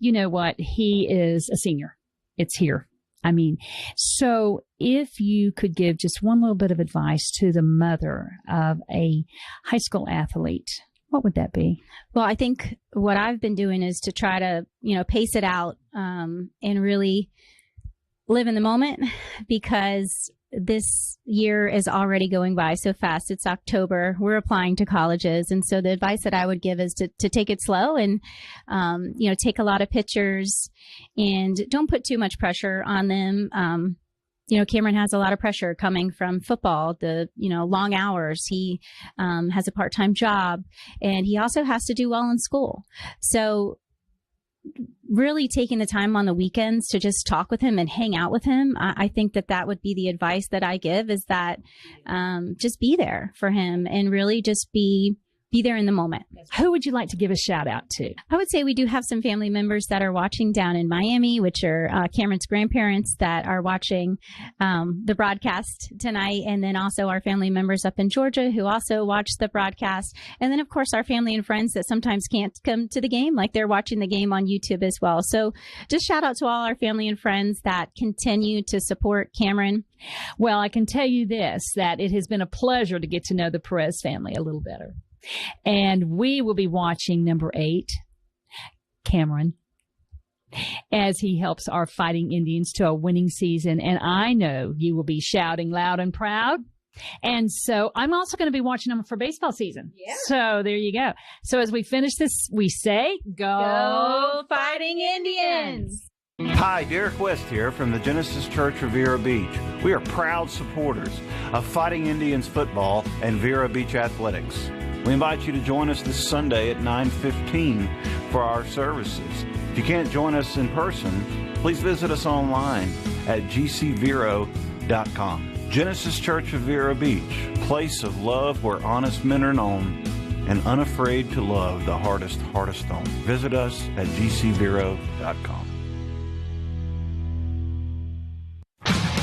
You know what? He is a senior. It's here. I mean, so if you could give just one little bit of advice to the mother of a high school athlete, what would that be? Well, I think what I've been doing is to try to, pace it out and really live in the moment, because this year is already going by so fast. It's October. We're applying to colleges. And so the advice that I would give is to take it slow and, take a lot of pictures and don't put too much pressure on them. Cameron has a lot of pressure coming from football, the, long hours. He has a part-time job, and he also has to do well in school. So really taking the time on the weekends to just talk with him and hang out with him, I think that would be the advice that I give, is that just be there for him and really just be there in the moment. Who would you like to give a shout out to? I would say we do have some family members that are watching down in Miami, which are Cameron's grandparents that are watching the broadcast tonight. And then also our family members up in Georgia who also watch the broadcast. And then, of course, our family and friends that sometimes can't come to the game, like they're watching the game on YouTube as well. So just shout out to all our family and friends that continue to support Cameron. Well, I can tell you this, that it has been a pleasure to get to know the Perez family a little better. And we will be watching number 8, Cameron, as he helps our Fighting Indians to a winning season. And I know you will be shouting loud and proud. And so I'm also going to be watching them for baseball season. Yeah. So there you go. So as we finish this, we say, Go Fighting Indians! Hi, Derek West here from the Genesis Church of Vero Beach. We are proud supporters of Fighting Indians football and Vero Beach athletics. We invite you to join us this Sunday at 9:15 for our services. If you can't join us in person, please visit us online at gcvero.com. Genesis Church of Vero Beach, place of love where honest men are known and unafraid to love the hardest home. Visit us at gcvero.com.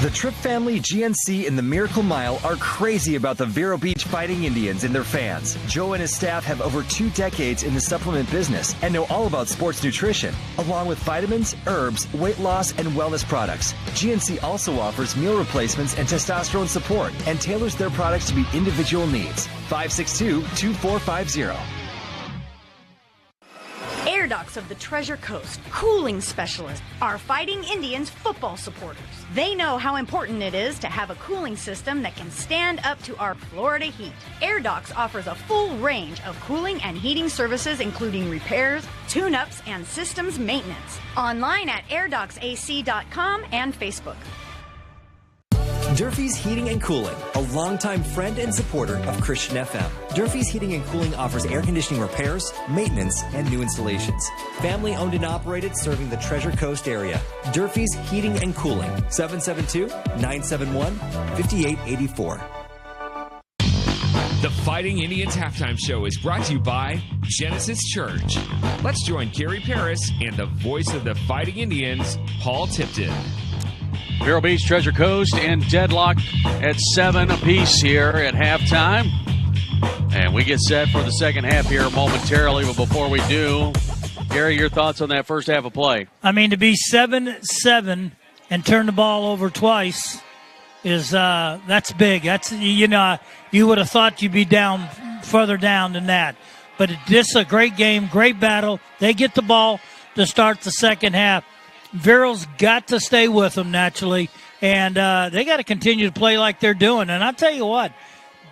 The Tripp family, GNC, and the Miracle Mile are crazy about the Vero Beach Fighting Indians and their fans. Joe and his staff have over 2 decades in the supplement business and know all about sports nutrition, along with vitamins, herbs, weight loss, and wellness products. GNC also offers meal replacements and testosterone support and tailors their products to meet individual needs. 562-2450. Air Docs of the Treasure Coast, cooling specialists, are Fighting Indians football supporters. They know how important it is to have a cooling system that can stand up to our Florida heat. Air Docs offers a full range of cooling and heating services, including repairs, tune-ups, and systems maintenance. Online at airdocsac.com and Facebook. Durfee's Heating and Cooling, a longtime friend and supporter of Christian FM. Durfee's Heating and Cooling offers air conditioning repairs, maintenance, and new installations. Family owned and operated, serving the Treasure Coast area. Durfee's Heating and Cooling, 772-971-5884. The Fighting Indians halftime show is brought to you by Genesis Church. Let's join Gary Paris and the voice of the Fighting Indians, Paul Tipton. Vero Beach, Treasure Coast in deadlock at 7 apiece here at halftime. And we get set for the second half here momentarily. But before we do, Gary, your thoughts on that first half of play? I mean, to be 7-7 and turn the ball over twice is that's big. That's, you would have thought you'd be down further down than that. But this is a great game, great battle. They get the ball to start the second half. Vero's got to stay with them naturally, and they got to continue to play like they're doing. And I'll tell you what,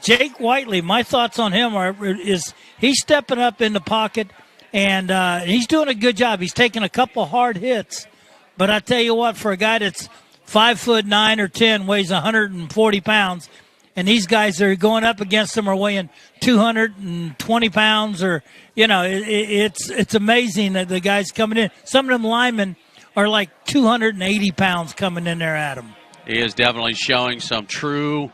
Jake Whiteley, my thoughts on him is he's stepping up in the pocket, and he's doing a good job. He's taking a couple hard hits, but I tell you what, for a guy that's 5'9" or 10, weighs 140 pounds, and these guys that are going up against him are weighing 220 pounds, or it's amazing that the guys coming in. Some of them linemen are like 280 pounds coming in there at him. He is definitely showing some true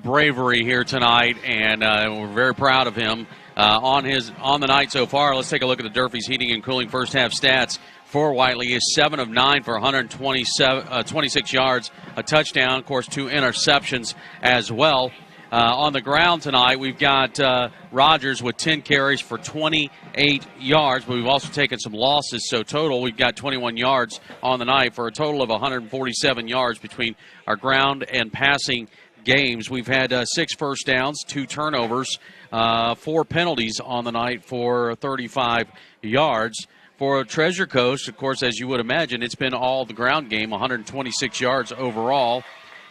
bravery here tonight, and we're very proud of him on the night so far. Let's take a look at the Durfee's Heating and Cooling first half stats for Whiteley. He is 7 of 9 for 126 yards, a touchdown, of course, 2 interceptions as well. On the ground tonight, we've got Rogers with 10 carries for 28 yards, but we've also taken some losses. So total, we've got 21 yards on the night for a total of 147 yards between our ground and passing games. We've had 6 first downs, 2 turnovers, 4 penalties on the night for 35 yards. For Treasure Coast, of course, as you would imagine, it's been all the ground game, 126 yards overall.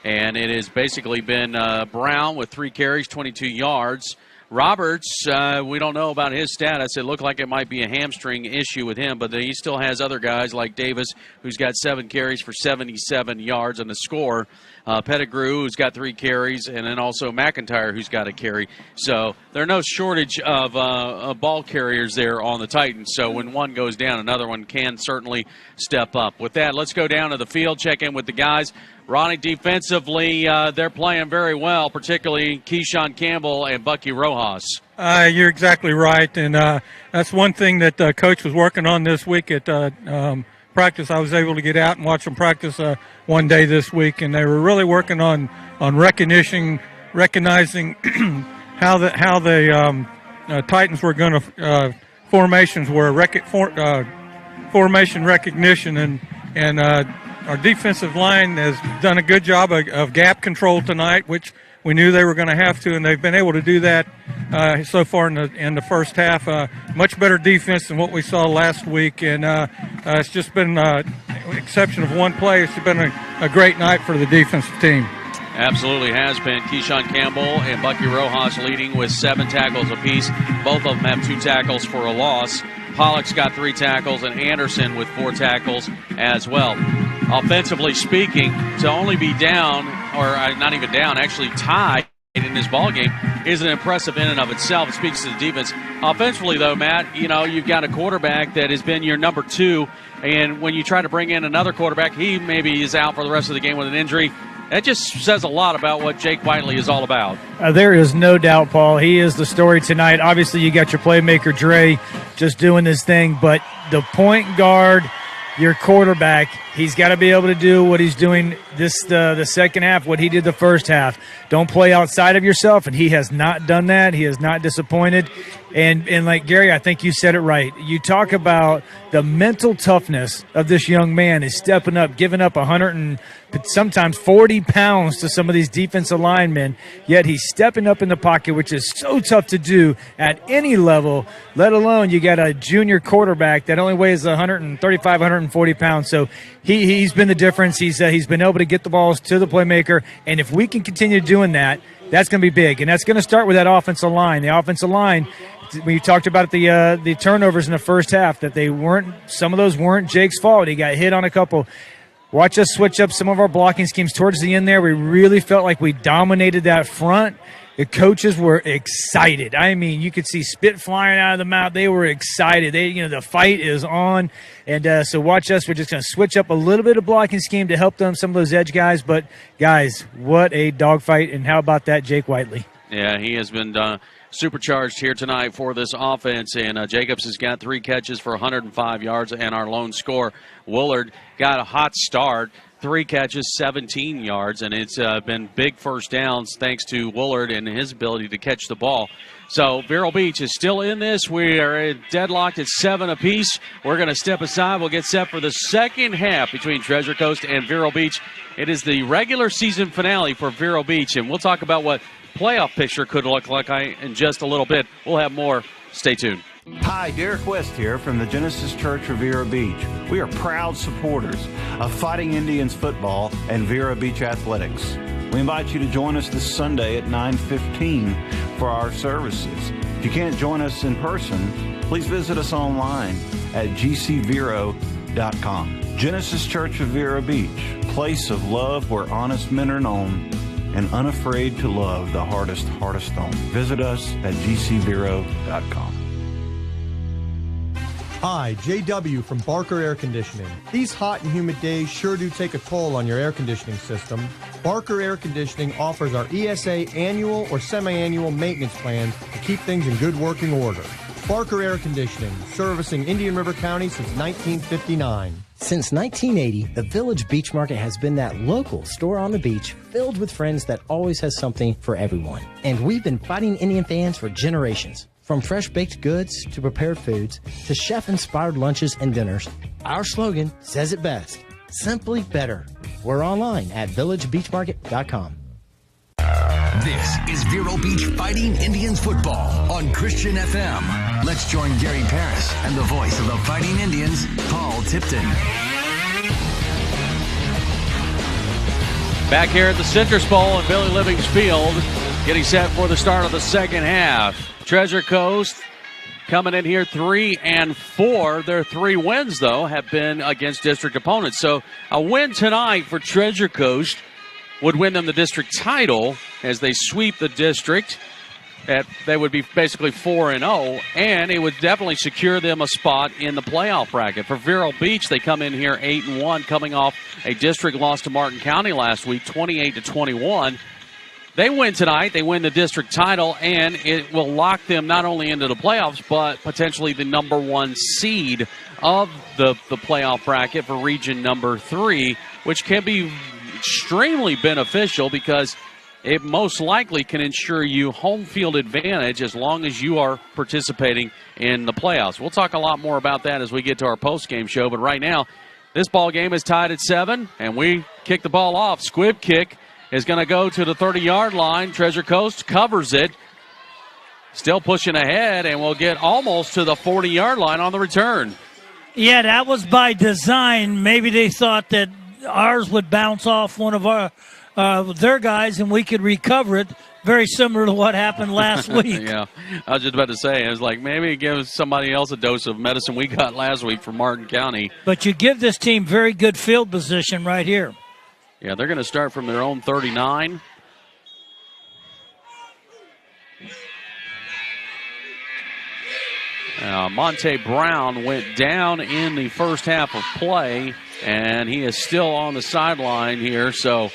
And it has basically been Brown with 3 carries, 22 yards. Roberts, we don't know about his status. It looked like it might be a hamstring issue with him, but he still has other guys like Davis, who's got 7 carries for 77 yards and a score. Pettigrew, who's got 3 carries, and then also McIntyre, who's got a carry. So there's no shortage of ball carriers there on the Titans. So when one goes down, another one can certainly step up. With that, let's go down to the field, check in with the guys. Ronnie, defensively, they're playing very well, particularly Keyshawn Campbell and Bucky Rojas. You're exactly right, and that's one thing that Coach was working on this week at practice. I was able to get out and watch them practice one day this week, and they were really working on recognizing how the Titans were going to formations were formation recognition, and our defensive line has done a good job of gap control tonight, which we knew they were going to have to, and they've been able to do that so far in the first half. Much better defense than what we saw last week, and it's just been exception of one play. It's been a great night for the defensive team. Absolutely has been. Keyshawn Campbell and Bucky Rojas leading with 7 tackles apiece. Both of them have 2 tackles for a loss. Pollock's got 3 tackles, and Anderson with 4 tackles as well. Offensively speaking, to only be down, or not even down, actually tied in this ball game isn't impressive in and of itself. It speaks to the defense. Offensively, though, Matt, you've got a quarterback that has been your number 2, and when you try to bring in another quarterback, he maybe is out for the rest of the game with an injury. That just says a lot about what Jake Whiteley is all about. There is no doubt, Paul. He is the story tonight. Obviously, you got your playmaker, Dre, just doing his thing. But the point guard, your quarterback, he's got to be able to do what he's doing the second half, what he did the first half. Don't play outside of yourself, and he has not done that. He has not disappointed. And like Gary, I think you said it right. You talk about the mental toughness of this young man is stepping up, giving up 100 and sometimes 40 pounds to some of these defensive linemen, yet he's stepping up in the pocket, which is so tough to do at any level, let alone you got a junior quarterback that only weighs 135, 140 pounds. So he's been the difference. He's been able to get the balls to the playmaker, and if we can continue doing that, that's going to be big, and that's going to start with that offensive line. The offensive line, we talked about the turnovers in the first half, that some of those weren't Jake's fault. He got hit on a couple. Watch us switch up some of our blocking schemes towards the end there. We really felt like we dominated that front. The coaches were excited. I mean, you could see spit flying out of the mouth. They were excited. The fight is on. And so watch us. We're just going to switch up a little bit of blocking scheme to help them, some of those edge guys. But, guys, what a dogfight. And how about that, Jake Whiteley? Yeah, he has been supercharged here tonight for this offense, and Jacobs has got 3 catches for 105 yards, and our lone scorer, Woolard, got a hot start, 3 catches, 17 yards, and it's been big first downs thanks to Woolard and his ability to catch the ball. So Vero Beach is still in this. We are deadlocked at 7 apiece. We're going to step aside. We'll get set for the second half between Treasure Coast and Vero Beach. It is the regular season finale for Vero Beach, and we'll talk about what playoff picture could look like in just a little bit. We'll have more. Stay tuned. Hi, Derek West here from the Genesis Church of Vero Beach. We are proud supporters of Fighting Indians football and Vero Beach athletics. We invite you to join us this Sunday at 9:15 for our services. If you can't join us in person, please visit us online at gcvero.com. Genesis Church of Vero Beach, place of love where honest men are known and unafraid to love the hardest stone. Visit us at gcvero.com. Hi, JW from Barker Air Conditioning. These hot and humid days sure do take a toll on your air conditioning system. Barker Air Conditioning offers our ESA annual or semi-annual maintenance plans to keep things in good working order. Barker Air Conditioning, servicing Indian River County since 1959. Since 1980, the Village Beach Market has been that local store on the beach filled with friends that always has something for everyone. And we've been Fighting Indian fans for generations. From fresh baked goods to prepared foods to chef-inspired lunches and dinners, our slogan says it best, simply better. We're online at villagebeachmarket.com. This is Vero Beach Fighting Indians football on Christian FM. Let's join Gary Paris and the voice of the Fighting Indians, Paul Tipton. Back here at the Citrus Bowl in Billy Living's Field, getting set for the start of the second half. Treasure Coast coming in here 3-4. Their 3 wins, though, have been against district opponents. So a win tonight for Treasure Coast would win them the district title as they sweep the district. They would be basically 4-0, and it would definitely secure them a spot in the playoff bracket. For Vero Beach, they come in here 8-1, coming off a district loss to Martin County last week, 28-21. They win tonight, they win the district title, and it will lock them not only into the playoffs, but potentially the number 1 seed of the playoff bracket for region number 3, which can be extremely beneficial because it most likely can ensure you home field advantage as long as you are participating in the playoffs. We'll talk a lot more about that as we get to our post-game show, but right now, this ball game is tied at 7, and we kick the ball off. Squib kick is going to go to the 30-yard line. Treasure Coast covers it. Still pushing ahead, and we'll get almost to the 40-yard line on the return. Yeah, that was by design. Maybe they thought that ours would bounce off one of their guys, and we could recover it. Very similar to what happened last week. Yeah, I was just about to say, it was like maybe give somebody else a dose of medicine we got last week from Martin County. But you give this team very good field position right here. Yeah, they're going to start from their own 39. Monte Brown went down in the first half of play, and he is still on the sideline here, so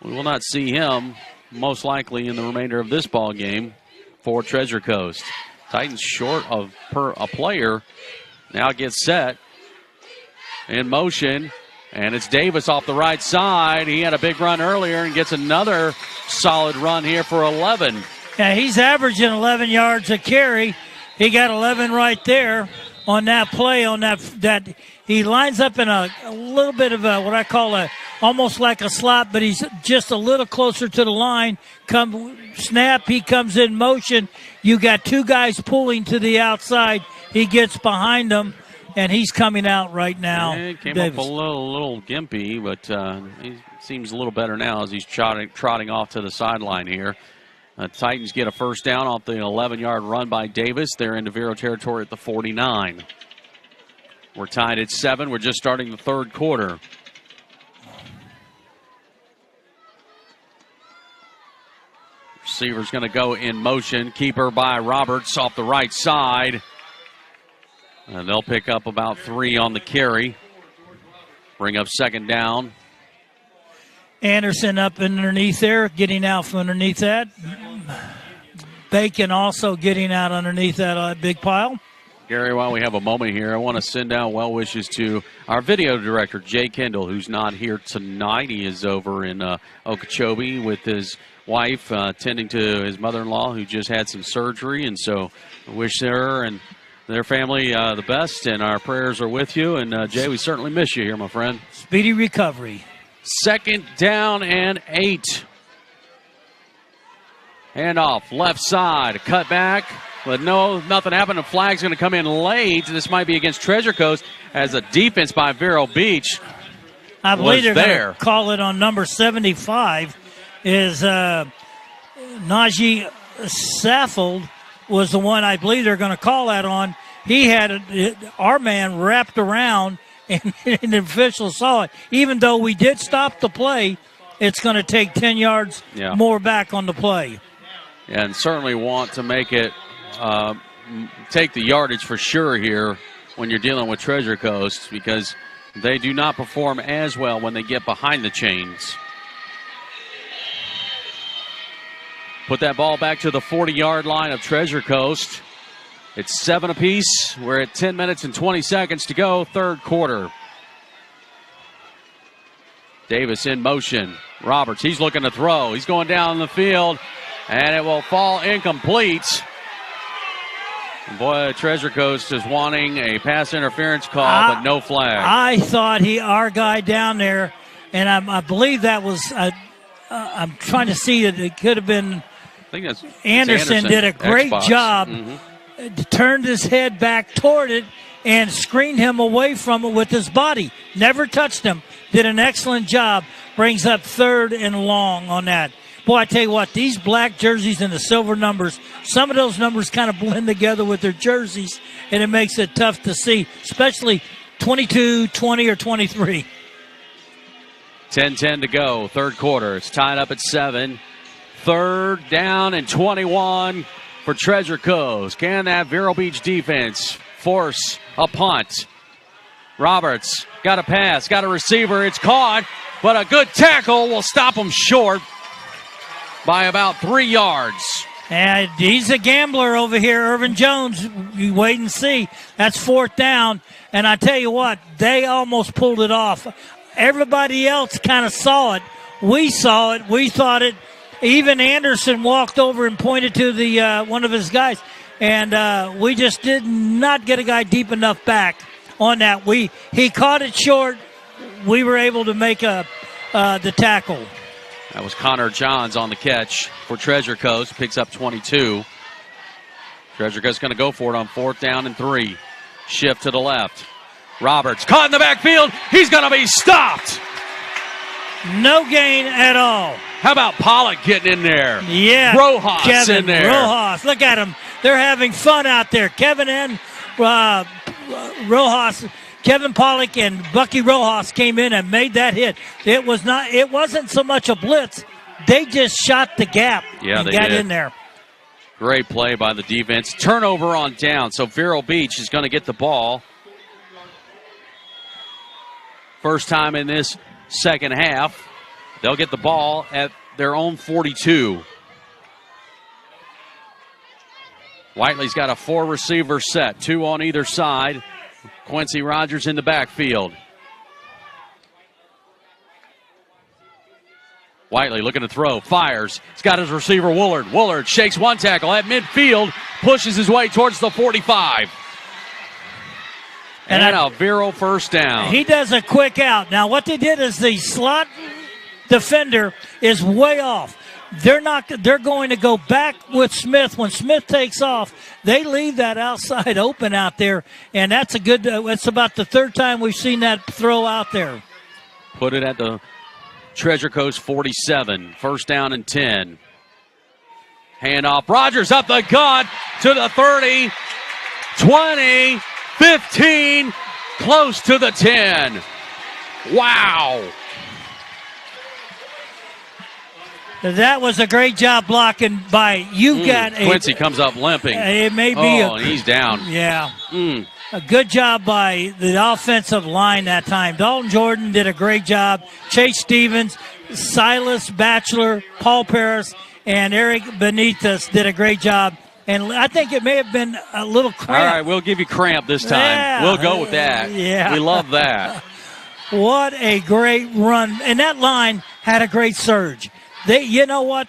we will not see him most likely in the remainder of this ball game for Treasure Coast. Titans short of a player. Now gets set in motion. And it's Davis off the right side. He had a big run earlier and gets another solid run here for 11. Yeah, he's averaging 11 yards a carry. He got 11 right there on that play. On that he lines up in a little bit of what I call almost like a slot, but he's just a little closer to the line. Snap, he comes in motion. You got 2 guys pulling to the outside. He gets behind them. And he's coming out right now. Yeah, he came up a little gimpy, but he seems a little better now as he's trotting off to the sideline here. Titans get a first down off the 11-yard run by Davis. They're into Vero territory at the 49. We're tied at 7. We're just starting the third quarter. Receiver's going to go in motion. Keeper by Roberts off the right side. And they'll pick up about 3 on the carry. Bring up second down. Anderson up underneath there, getting out from underneath that. Bacon also getting out underneath that big pile. Gary, while we have a moment here, I want to send out well wishes to our video director, Jay Kendall, who's not here tonight. He is over in Okeechobee with his wife, tending to his mother-in-law who just had some surgery. And so I wish her and their family the best, and our prayers are with you. And, Jay, we certainly miss you here, my friend. Speedy recovery. Second down and 8. Handoff, left side, cut back. But nothing happened. The flag's going to come in late. This might be against Treasure Coast as a defense by Vero Beach. I believe they're going to call it on number 75. Is Najee Saffold was the one I believe they're going to call that on. He had our man wrapped around, and the official saw it. Even though we did stop the play, it's going to take 10 yards more back on the play. And certainly want to make it take the yardage for sure here when you're dealing with Treasure Coast, because they do not perform as well when they get behind the chains. Put that ball back to the 40-yard line of Treasure Coast. It's 7 apiece. We're at 10 minutes and 20 seconds to go, third quarter. Davis in motion. Roberts, he's looking to throw. He's going down the field, and it will fall incomplete. Boy, Treasure Coast is wanting a pass interference call, but no flag. I thought our guy down there, and I believe that was, I'm trying to see it. It could have been, I think that's Anderson did a great Xbox. job. Mm-hmm. Turned his head back toward it and screened him away from it with his body. Never touched him. Did an excellent job. Brings up 3rd and long on that. Boy, I tell you what, these black jerseys and the silver numbers, some of those numbers kind of blend together with their jerseys, and it makes it tough to see, especially 22, 20, or 23. 10-10 to go, third quarter. It's tied up at 7. 3rd down and 21 for Treasure Coast. Can that Vero Beach defense force a punt? Roberts got a pass, got a receiver. It's caught, but a good tackle will stop him short by about 3 yards. And he's a gambler over here, Irvin Jones. You wait and see. That's 4th down. And I tell you what, they almost pulled it off. Everybody else kind of saw it. We saw it. We thought it. Even Anderson walked over and pointed to the one of his guys. And we just did not get a guy deep enough back on that. He caught it short. We were able to make the tackle. That was Connor Johns on the catch for Treasure Coast. Picks up 22. Treasure Coast going to go for it on 4th down and 3. Shift to the left. Roberts caught in the backfield. He's going to be stopped. No gain at all. How about Pollock getting in there? Yeah. Rojas Kevin in there. Rojas. Look at them. They're having fun out there. Kevin and Rojas. Kevin Pollock and Bucky Rojas came in and made that hit. It wasn't so much a blitz. They just shot the gap and they got did. in there. Great play by the defense. Turnover on down. So Vero Beach is going to get the ball. First time in this second half. They'll get the ball at their own 42. Whiteley's got a 4-receiver set, 2 on either side. Quincy Rogers in the backfield. Whiteley looking to throw, fires. He's got his receiver Woolard. Woolard shakes one tackle at midfield, pushes his way towards the 45. And a Vero first down. He does a quick out. Now what they did is the slot defender is way off. They're going to go back with Smith. When Smith takes off, they leave that outside open out there, and that's it's about the 3rd time we've seen that throw out there. Put it at the Treasure Coast 47. First down and 10. Handoff. Rogers up the gut to the 30, 20, 15, close to the 10. Wow. That was a great job blocking by Quincy comes up limping. It may be and he's down. Yeah. A good job by the offensive line that time. Dalton Jordan did a great job. Chase Stevens, Silas Batchelor, Paul Paris, and Eric Benitez did a great job. And I think it may have been a little cramp. All right, we'll give you cramp this time. Yeah. We'll go with that. Yeah. We love that. What a great run. And that line had a great surge. You know what?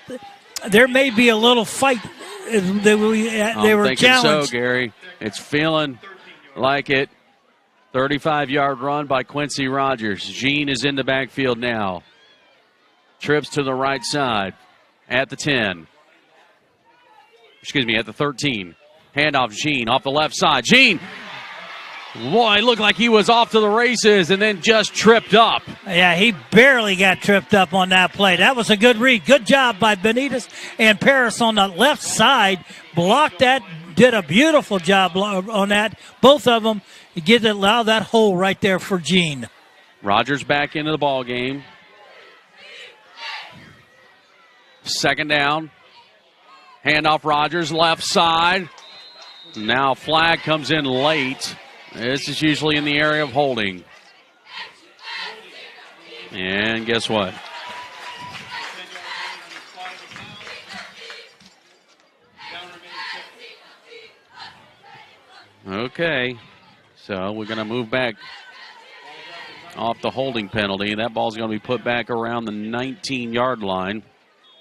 There may be a little fight. They were thinking challenged. So, Gary. It's feeling like it. 35-yard run by Quincy Rogers. Jean is in the backfield now. Trips to the right side at the 10. At the 13. Handoff Jean off the left side. Jean, boy, it looked like he was off to the races and then just tripped up. Yeah, he barely got tripped up on that play. That was a good read. Good job by Benitez and Paris on the left side. Blocked that, did a beautiful job on that. Both of them allow that hole right there for Jean. Rogers back into the ball game. Second down. Handoff Rogers, left side. Now flag comes in late. This is usually in the area of holding. And guess what? Okay. So we're going to move back off the holding penalty. That ball's going to be put back around the 19-yard line.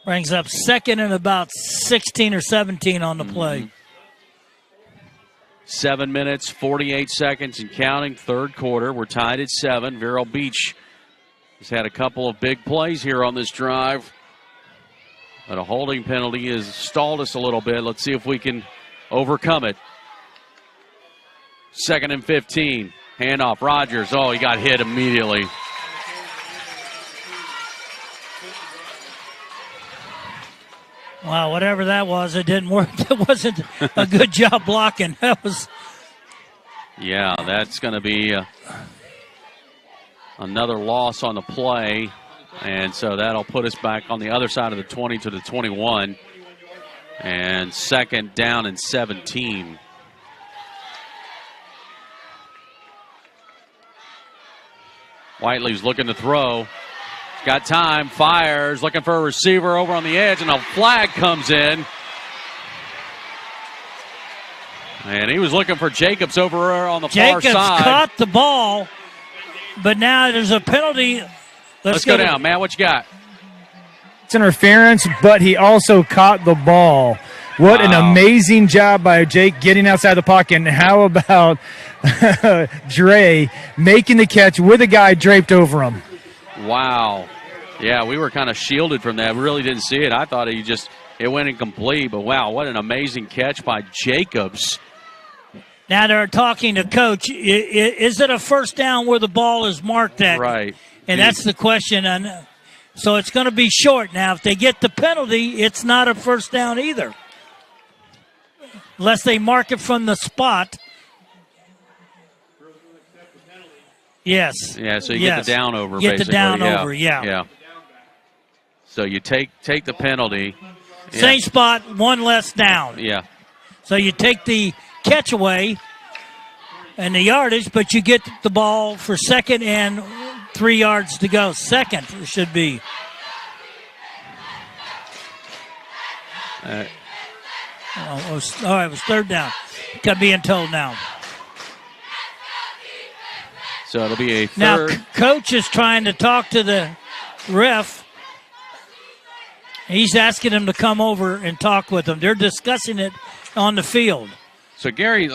Brings up second and about 16 or 17 on the play. 7 minutes, 48 seconds and counting. Third quarter. We're tied at 7. Vero Beach has had a couple of big plays here on this drive. But a holding penalty has stalled us a little bit. Let's see if we can overcome it. 2nd and 15. Handoff. Rogers. Oh, he got hit immediately. Wow, whatever that was, it didn't work. That wasn't a good job blocking. That was. Yeah, that's going to be another loss on the play. And so that'll put us back on the other side of the 20 to the 21. And 2nd down and 17. Whiteley's looking to throw. Got time, fires, looking for a receiver over on the edge, and a flag comes in. And he was looking for Jacobs over on the far side. Jacobs caught the ball, but now there's a penalty. Let's go down. Matt, what you got? It's interference, but he also caught the ball. What an amazing job by Jake getting outside the pocket. And how about Dre making the catch with a guy draped over him? Wow. Yeah, we were kind of shielded from that. We really didn't see it. I thought it went incomplete, but wow, what an amazing catch by Jacobs. Now they're talking to Coach. Is it a first down where the ball is marked at? Right. And that's the question. So it's going to be short. Now, if they get the penalty, it's not a first down either. Unless they mark it from the spot. Yes. Yeah, so you get the down over, get basically. the down over, yeah. Yeah. So you take the penalty. Same spot, one less down. Yeah. So you take the catch away and the yardage, but you get the ball for 2nd and 3 yards to go. 2nd should be. All right, it was 3rd down. Being told now. So it'll be a third. Now, Coach is trying to talk to the ref. He's asking him to come over and talk with him. They're discussing it on the field. So, Gary,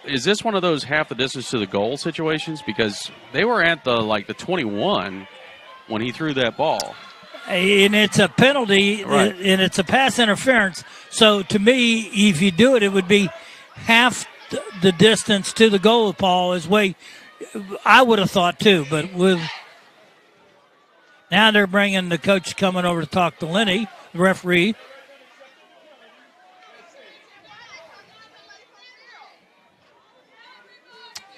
is this one of those half the distance to the goal situations? Because they were at the 21 when he threw that ball. And it's a penalty, right, and it's a pass interference. So, to me, if you do it, it would be half the distance to the goal, Paul, is way I would have thought too. But now they're bringing the coach coming over to talk to Lenny, the referee.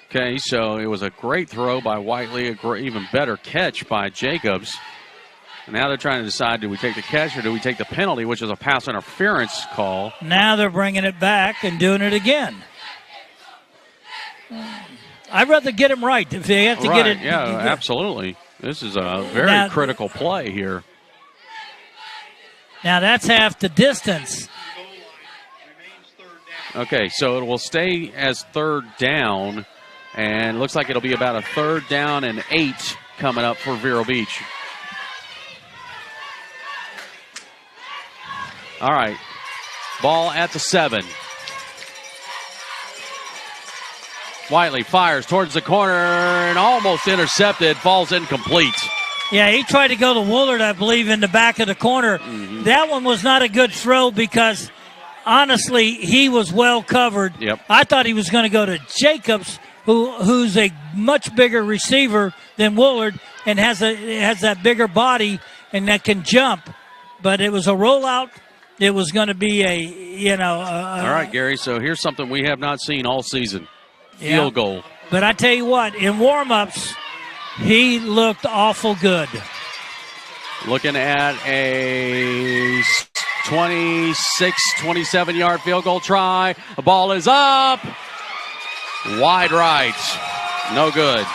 Okay, so it was a great throw by Whiteley, even better catch by Jacobs. And now they're trying to decide, do we take the catch or do we take the penalty, which is a pass interference call. Now they're bringing it back and doing it again. I'd rather get him right if they have to get it. Yeah, absolutely. This is a very critical play here. Now that's half the distance. Okay, so it will stay as 3rd down. And it looks like it'll be about a 3rd down and 8 coming up for Vero Beach. All right. Ball at the 7. Whiteley fires towards the corner and almost intercepted. Falls incomplete. Yeah, he tried to go to Woolard, I believe, in the back of the corner. Mm-hmm. That one was not a good throw because, honestly, he was well covered. Yep. I thought he was going to go to Jacobs, who's a much bigger receiver than Woolard and has that bigger body and that can jump. But it was a rollout. It was going to be all right, Gary, so here's something we have not seen all season. Field goal. But I tell you what, in warm-ups, he looked awful good. Looking at a 26, 27-yard field goal try. The ball is up. Wide right. No good.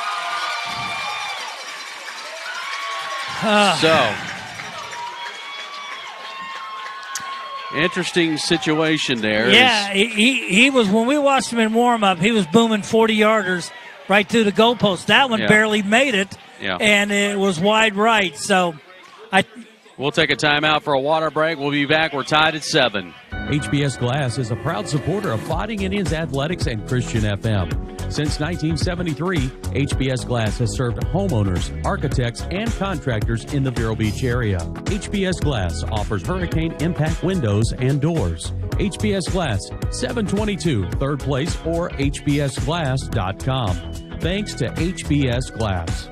Interesting situation there. Yeah, he was, when we watched him in warm-up, he was booming 40-yarders right through the goalpost. That one barely made it, and it was wide right. So we'll take a timeout for a water break. We'll be back. We're tied at 7. HBS Glass is a proud supporter of Fighting Indians Athletics and Christian FM. Since 1973, HBS Glass has served homeowners, architects, and contractors in the Vero Beach area. HBS Glass offers hurricane impact windows and doors. HBS Glass, 722 3rd Place or hbsglass.com. Thanks to HBS Glass.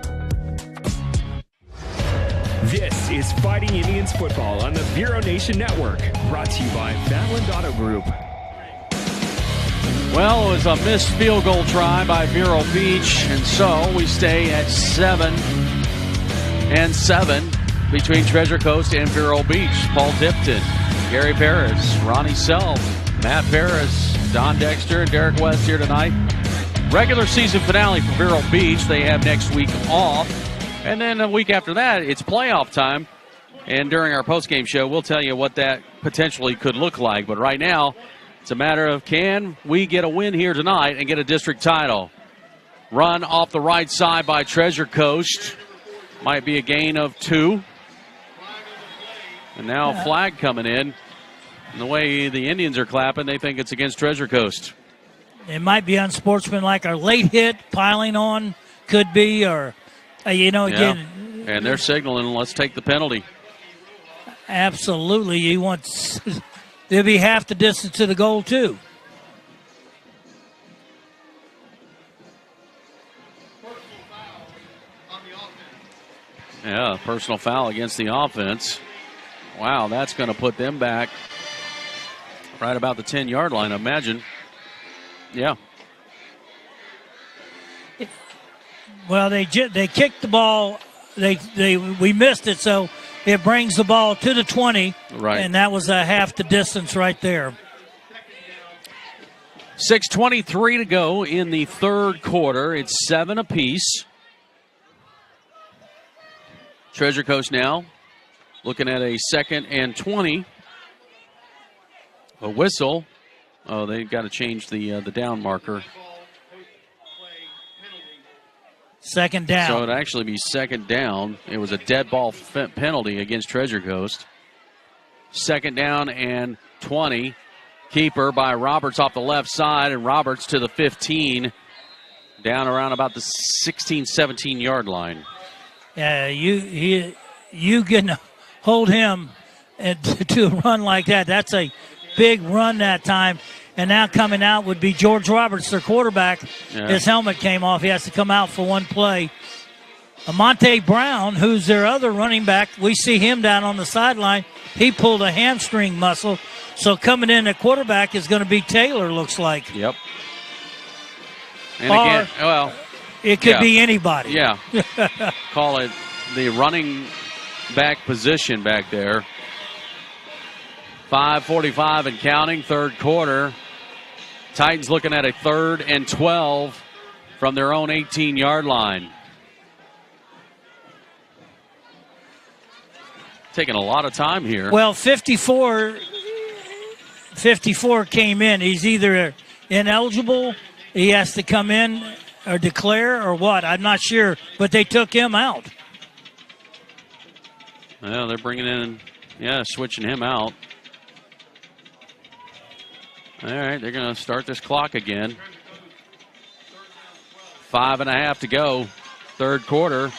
This is Fighting Indians football on the Vero Nation Network, brought to you by Fatland Auto Group. Well, it was a missed field goal try by Vero Beach, and so we stay at 7-7 between Treasure Coast and Vero Beach. Paul Tipton, Gary Paris, Ronnie Self, Matt Paris, Don Dexter, and Derek West here tonight. Regular season finale for Vero Beach. They have next week off. And then a week after that, it's playoff time. And during our postgame show, we'll tell you what that potentially could look like. But right now, it's a matter of, can we get a win here tonight and get a district title? Run off the right side by Treasure Coast. Might be a gain of 2. And now a flag coming in. And the way the Indians are clapping, they think it's against Treasure Coast. It might be unsportsmanlike. Our late hit, piling on, could be, or... again. And they're signaling, let's take the penalty. Absolutely. You want, they'll be half the distance to the goal, too. Yeah, personal foul against the offense. Wow, that's going to put them back right about the 10-yard line, I imagine. Yeah. Well, they kicked the ball. We missed it, so it brings the ball to the 20. Right. And that was a half the distance right there. 6:23 to go in the third quarter. It's 7 apiece. Treasure Coast now looking at a 2nd and 20. A whistle. Oh, they've got to change the down marker. Second down. So it'd actually be 2nd down. It was a dead ball penalty against Treasure Coast. 2nd down and 20. Keeper by Roberts off the left side, and Roberts to the 15. Down around about the 16, 17-yard line. Yeah, you can hold him to a run like that. That's a big run that time. And now coming out would be George Roberts, their quarterback. Yeah. His helmet came off. He has to come out for one play. Amonte Brown, who's their other running back, we see him down on the sideline. He pulled a hamstring muscle. So coming in at quarterback is going to be Taylor, looks like. Yep. And again, well, it could be anybody. Yeah. Call it the running back position back there. 5:45 and counting, third quarter. Titans looking at a 3rd and 12 from their own 18-yard line. Taking a lot of time here. Well, 54 came in. He's either ineligible, he has to come in or declare or what. I'm not sure, but they took him out. Well, they're bringing in, switching him out. All right, they're going to start this clock again. 5.5 to go, third quarter.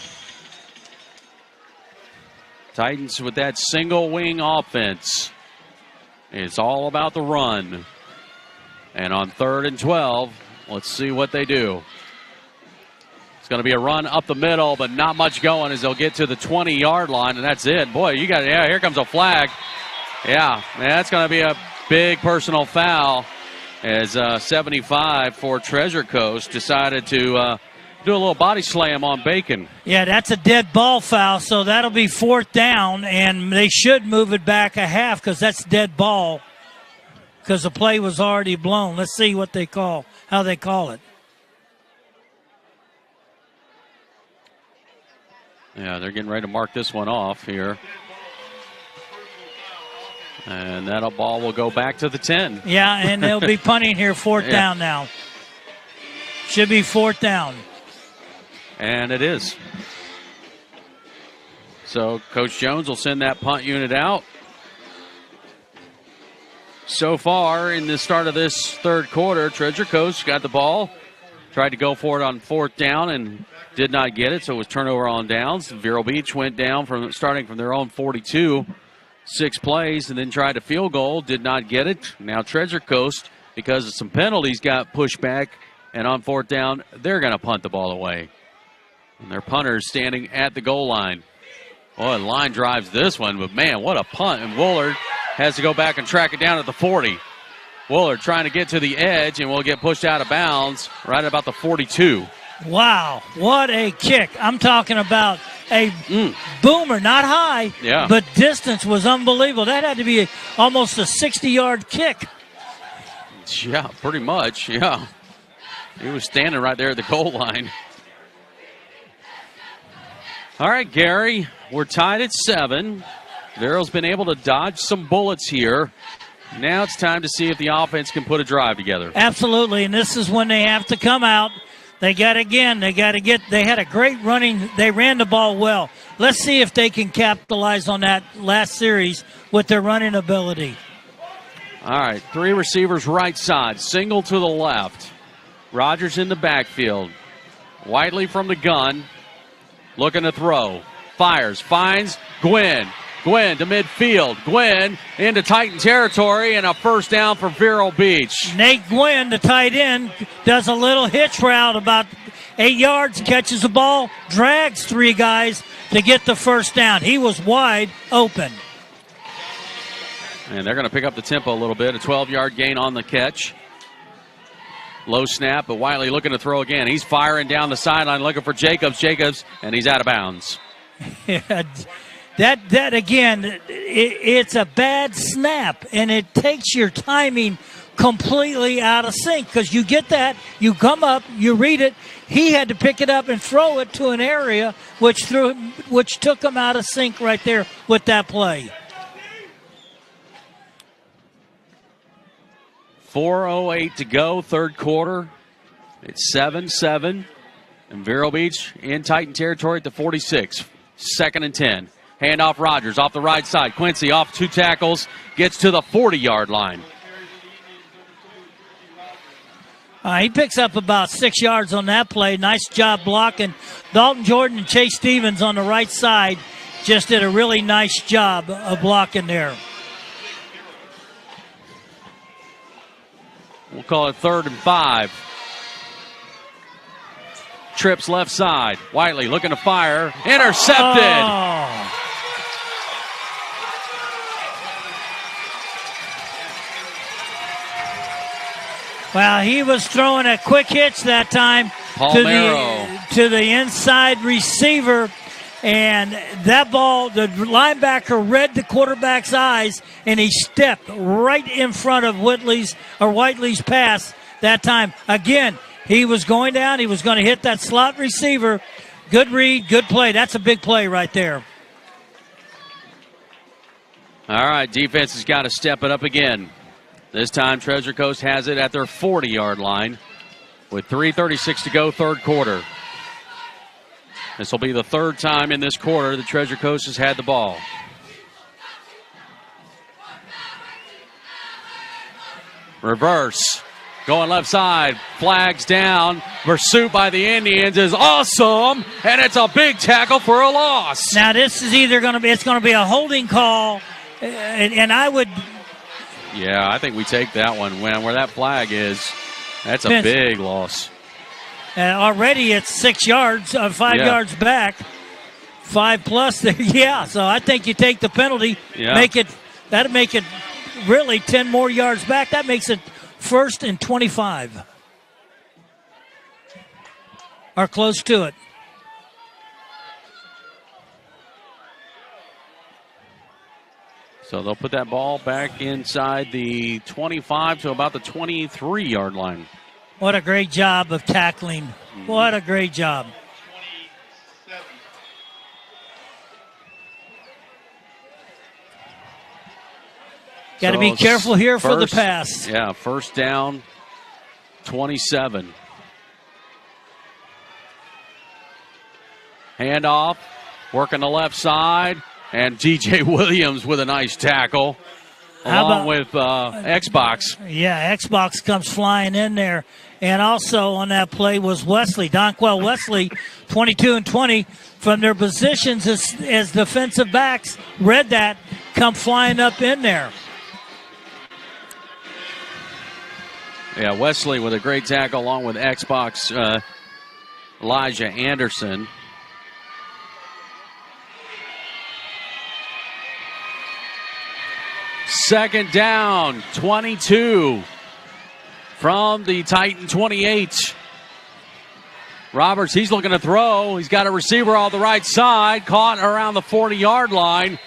Titans with that single wing offense. It's all about the run. And on 3rd and 12, let's see what they do. It's going to be a run up the middle, but not much going as they'll get to the 20-yard line, and that's it. Boy, here comes a flag. Yeah, that's going to be a big personal foul as 75 for Treasure Coast decided to do a little body slam on Bacon. Yeah, that's a dead ball foul, so that'll be 4th down, and they should move it back a half because that's dead ball because the play was already blown. Let's see how they call it. Yeah, they're getting ready to mark this one off here. And that ball will go back to the 10. Yeah, and they'll be punting here, fourth down now. Should be fourth down. And it is. So Coach Jones will send that punt unit out. So far in the start of this third quarter, Treasure Coast got the ball, tried to go for it on fourth down and did not get it, so it was turnover on downs. Vero Beach went down starting from their own 42, 6 plays, and then tried a field goal, did not get it. Now Treasure Coast, because of some penalties, got pushed back, and on fourth down, they're going to punt the ball away. And their punter is standing at the goal line. Boy, the line drives this one, but man, what a punt. And Woolard has to go back and track it down at the 40. Woolard trying to get to the edge and will get pushed out of bounds right about the 42. Wow, what a kick. I'm talking about a boomer, not high, but distance was unbelievable. That had to be almost a 60-yard kick. Yeah, pretty much, yeah. He was standing right there at the goal line. All right, Gary, we're tied at 7. Vero's been able to dodge some bullets here. Now it's time to see if the offense can put a drive together. Absolutely, and this is when they have to come out. They had a great running. They ran the ball well. Let's see if they can capitalize on that last series with their running ability. All right, 3 receivers right side, single to the left. Rogers in the backfield. Whiteley from the gun, looking to throw. Fires, finds Gwynn. Gwynn to midfield. Gwynn into Titan territory and a first down for Vero Beach. Nate Gwynn, the tight end, does a little hitch route about 8 yards, catches the ball, drags 3 guys to get the first down. He was wide open. And they're going to pick up the tempo a little bit. A 12-yard gain on the catch. Low snap, but Wiley looking to throw again. He's firing down the sideline looking for Jacobs, and he's out of bounds. Yeah. That again, it's a bad snap, and it takes your timing completely out of sync because you get that, you come up, you read it. He had to pick it up and throw it to an area which took him out of sync right there with that play. 4:08 to go, third quarter. It's 7-7, and Vero Beach in Titan territory at the 46. 2nd and 10. Handoff Rogers off the right side. Quincy off 2 tackles, gets to the 40-yard line. He picks up about 6 yards on that play. Nice job blocking. Dalton Jordan and Chase Stevens on the right side just did a really nice job of blocking there. We'll call it 3rd and 5. Trips left side. Whiteley looking to fire. Intercepted. Oh. Well, he was throwing a quick hitch that time to the inside receiver, and that ball, the linebacker read the quarterback's eyes, and he stepped right in front of Whiteley's pass that time. Again, he was going down. He was going to hit that slot receiver. Good read, good play. That's a big play right there. All right, defense has got to step it up again. This time, Treasure Coast has it at their 40-yard line with 3:36 to go, third quarter. This will be the 3rd time in this quarter that Treasure Coast has had the ball. Reverse. Going left side. Flags down. Pursuit by the Indians is awesome, and it's a big tackle for a loss. Now, this is either going to be a holding call, and I would... Yeah, I think we take that one. Where that flag is, that's a big loss. Already it's 6 yards, 5 yards back. 5+ there. Yeah, so I think you take the penalty. Yeah. That'll make it really 10 more yards back. That makes it 1st and 25. Or close to it. So they'll put that ball back inside the 25 to about the 23-yard line. What a great job of tackling. What a great job. Got to be careful here for the pass. Yeah, first down, 27. Handoff, working the left side, and DJ Williams with a nice tackle, along with Xbox. Yeah, Xbox comes flying in there. And also on that play was Wesley, Donquell Wesley, 22 and 20 from their positions as defensive backs. Read that, come flying up in there. Yeah, Wesley with a great tackle along with Xbox Elijah Anderson. Second down, 22 from the Titan 28. Roberts, he's looking to throw. He's got a receiver on the right side, caught around the 40-yard line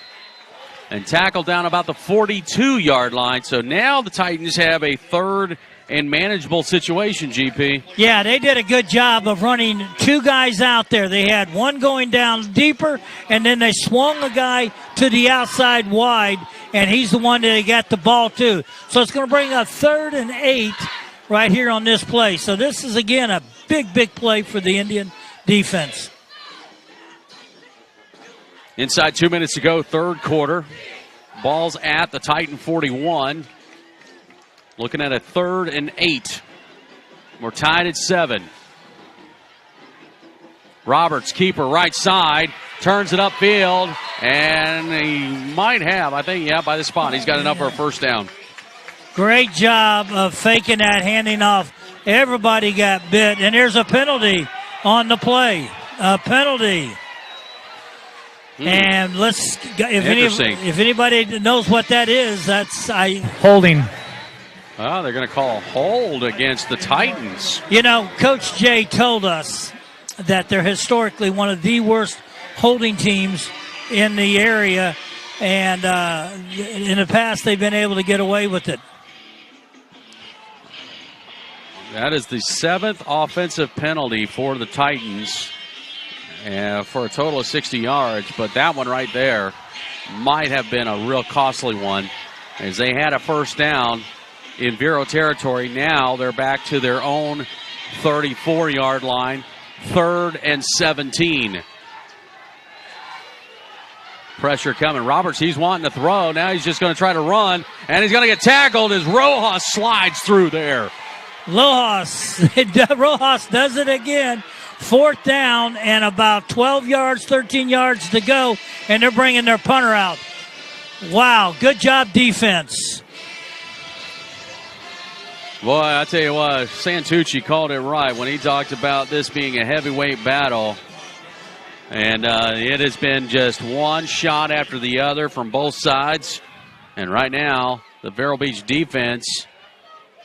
and tackled down about the 42-yard line. So now the Titans have a third and manageable situation, GP. Yeah, they did a good job of running two guys out there. They had one going down deeper, and then they swung a guy to the outside wide, and he's the one that they got the ball to. So it's going to bring up 3rd and 8 right here on this play. So this is, again, a big play for the Indian defense. Inside 2 minutes to go, third quarter. Ball's at the Titan 41. Looking at a 3rd and 8. We're tied at 7. Roberts, keeper, right side, turns it upfield, and he might have, I think, by the spot. He's got enough for a first down. Great job of faking that, handing off. Everybody got bit, and there's a penalty on the play. A penalty. And if anybody knows what that is, that's holding. Oh, they're going to call a hold against the Titans. You know, Coach Jay told us that they're historically one of the worst holding teams in the area, and in the past they've been able to get away with it. That is the 7th offensive penalty for the Titans for a total of 60 yards, but that one right there might have been a real costly one as they had a first down in Vero territory. Now they're back to their own 34-yard line, 3rd and 17. Pressure coming. Roberts, he's wanting to throw. Now he's just going to try to run, and he's going to get tackled as Rojas slides through there. Rojas does it again. 4th down and about 12 yards, 13 yards to go, and they're bringing their punter out. Wow, good job defense. Boy, I tell you what, Santucci called it right when he talked about this being a heavyweight battle. And it has been just one shot after the other from both sides. And right now, the Vero Beach defense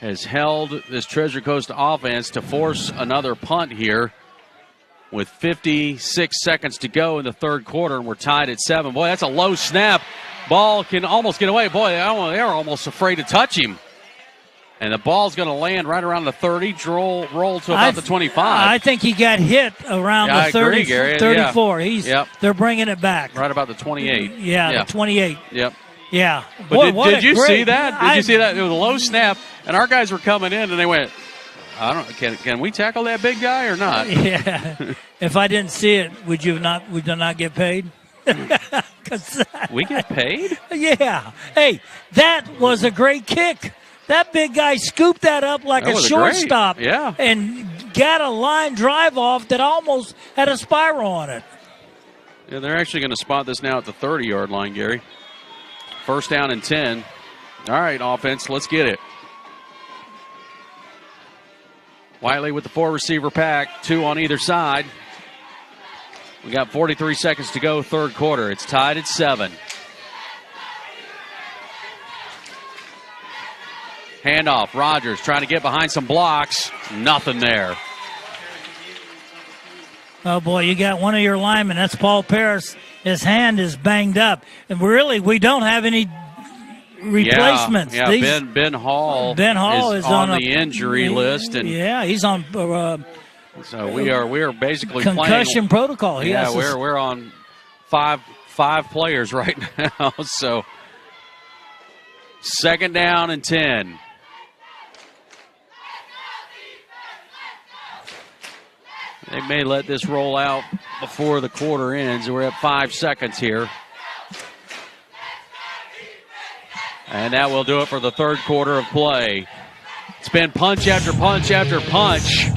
has held this Treasure Coast offense to force another punt here with 56 seconds to go in the third quarter, and we're tied at 7. Boy, that's a low snap. Ball can almost get away. Boy, they were almost afraid to touch him. And the ball's going to land right around the 30, roll to about the 25. I think he got hit around the 30, agree, 34. Yeah. They're bringing it back. Right about the 28. Yeah, the 28. Yep. Yeah. But did you see that? Did you see that? It was a low snap, and our guys were coming in, and they went, can we tackle that big guy or not? Yeah. If I didn't see it, would you not get paid? We get paid? Yeah. Hey, that was a great kick. That big guy scooped that up like a shortstop. Yeah. And got a line drive off that almost had a spiral on it. Yeah, they're actually going to spot this now at the 30-yard line, Gary. First down and 10. All right, offense, let's get it. Wiley with the 4-receiver pack, 2 on either side. We got 43 seconds to go, third quarter. It's tied at 7. Handoff, Rogers trying to get behind some blocks. Nothing there. Oh, boy, you got one of your linemen. That's Paul Paris. His hand is banged up. And really, we don't have any replacements. Yeah, Ben Hall is on the injury list. And yeah, he's on so we are basically concussion protocol. We're on five players right now. So 2nd down and 10. They may let this roll out before the quarter ends. We're at 5 seconds here. And that will do it for the third quarter of play. It's been punch after punch after punch.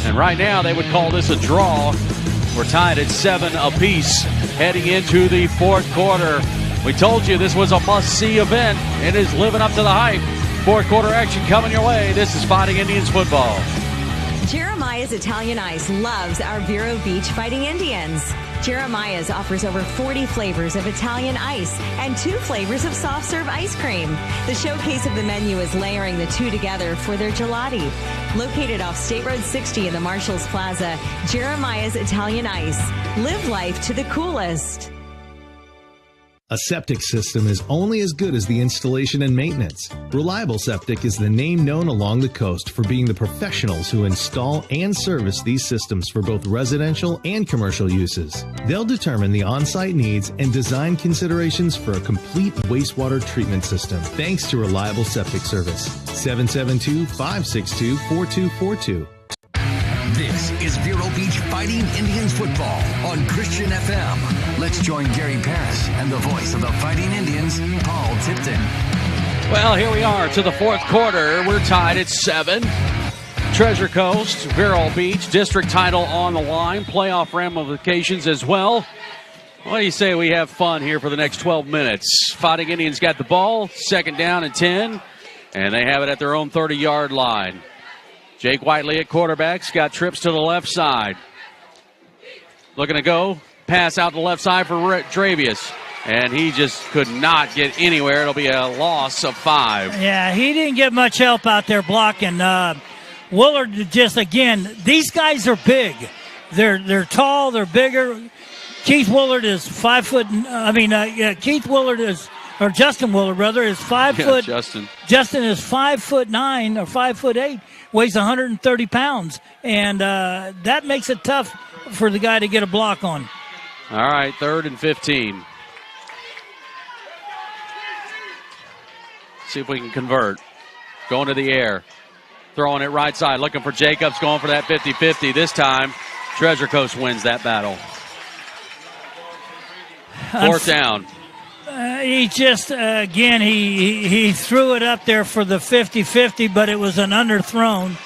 And right now they would call this a draw. We're tied at 7 apiece heading into the fourth quarter. We told you this was a must-see event. It is living up to the hype. Fourth quarter action coming your way. This is Fighting Indians football. Jeremiah's Italian Ice loves our Vero Beach Fighting Indians. Jeremiah's offers over 40 flavors of Italian ice and 2 flavors of soft serve ice cream. The showcase of the menu is layering the 2 together for their gelati. Located off State Road 60 in the Marshalls Plaza, Jeremiah's Italian Ice. Live life to the coolest. A septic system is only as good as the installation and maintenance. Reliable Septic is the name known along the coast for being the professionals who install and service these systems for both residential and commercial uses. They'll determine the on-site needs and design considerations for a complete wastewater treatment system thanks to Reliable Septic Service. 772-562-4242. This is Vero Beach Fighting Indians football on Christian FM. Let's join Gary Paris and the voice of the Fighting Indians, Paul Tipton. Well, here we are to the fourth quarter. We're tied at 7. Treasure Coast, Vero Beach, district title on the line, playoff ramifications as well. What do you say we have fun here for the next 12 minutes? Fighting Indians got the ball, 2nd down and 10, and they have it at their own 30-yard line. Jake Whiteley at quarterback's got trips to the left side. Looking to go. Pass out the left side for Dravius. And he just could not get anywhere. It'll be a loss of 5. Yeah, he didn't get much help out there blocking. Willard just, again, these guys are big. They're tall. They're bigger. Keith Willard is 5 foot. Keith Willard is, or Justin Willard, rather, is 5 foot. Justin is 5'9" or 5'8", weighs 130 pounds, and that makes it tough for the guy to get a block on. All right, 3rd and 15. See if we can convert. Going to the air. Throwing it right side. Looking for Jacobs. Going for that 50-50. This time, Treasure Coast wins that battle. 4th down. He just, again, he threw it up there for the 50-50, but it was an underthrown.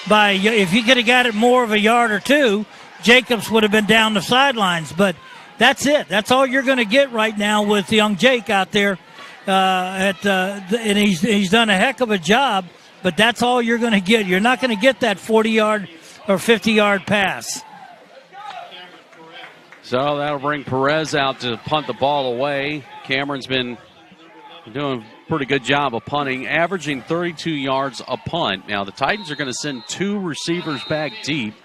If he could have got it more of a yard or 2, Jacobs would have been down the sidelines. But that's it. That's all you're going to get right now with young Jake out there. And he's done a heck of a job, but that's all you're going to get. You're not going to get that 40-yard or 50-yard pass. So that'll bring Perez out to punt the ball away. Cameron's been doing a pretty good job of punting, averaging 32 yards a punt. Now the Titans are going to send 2 receivers back deep.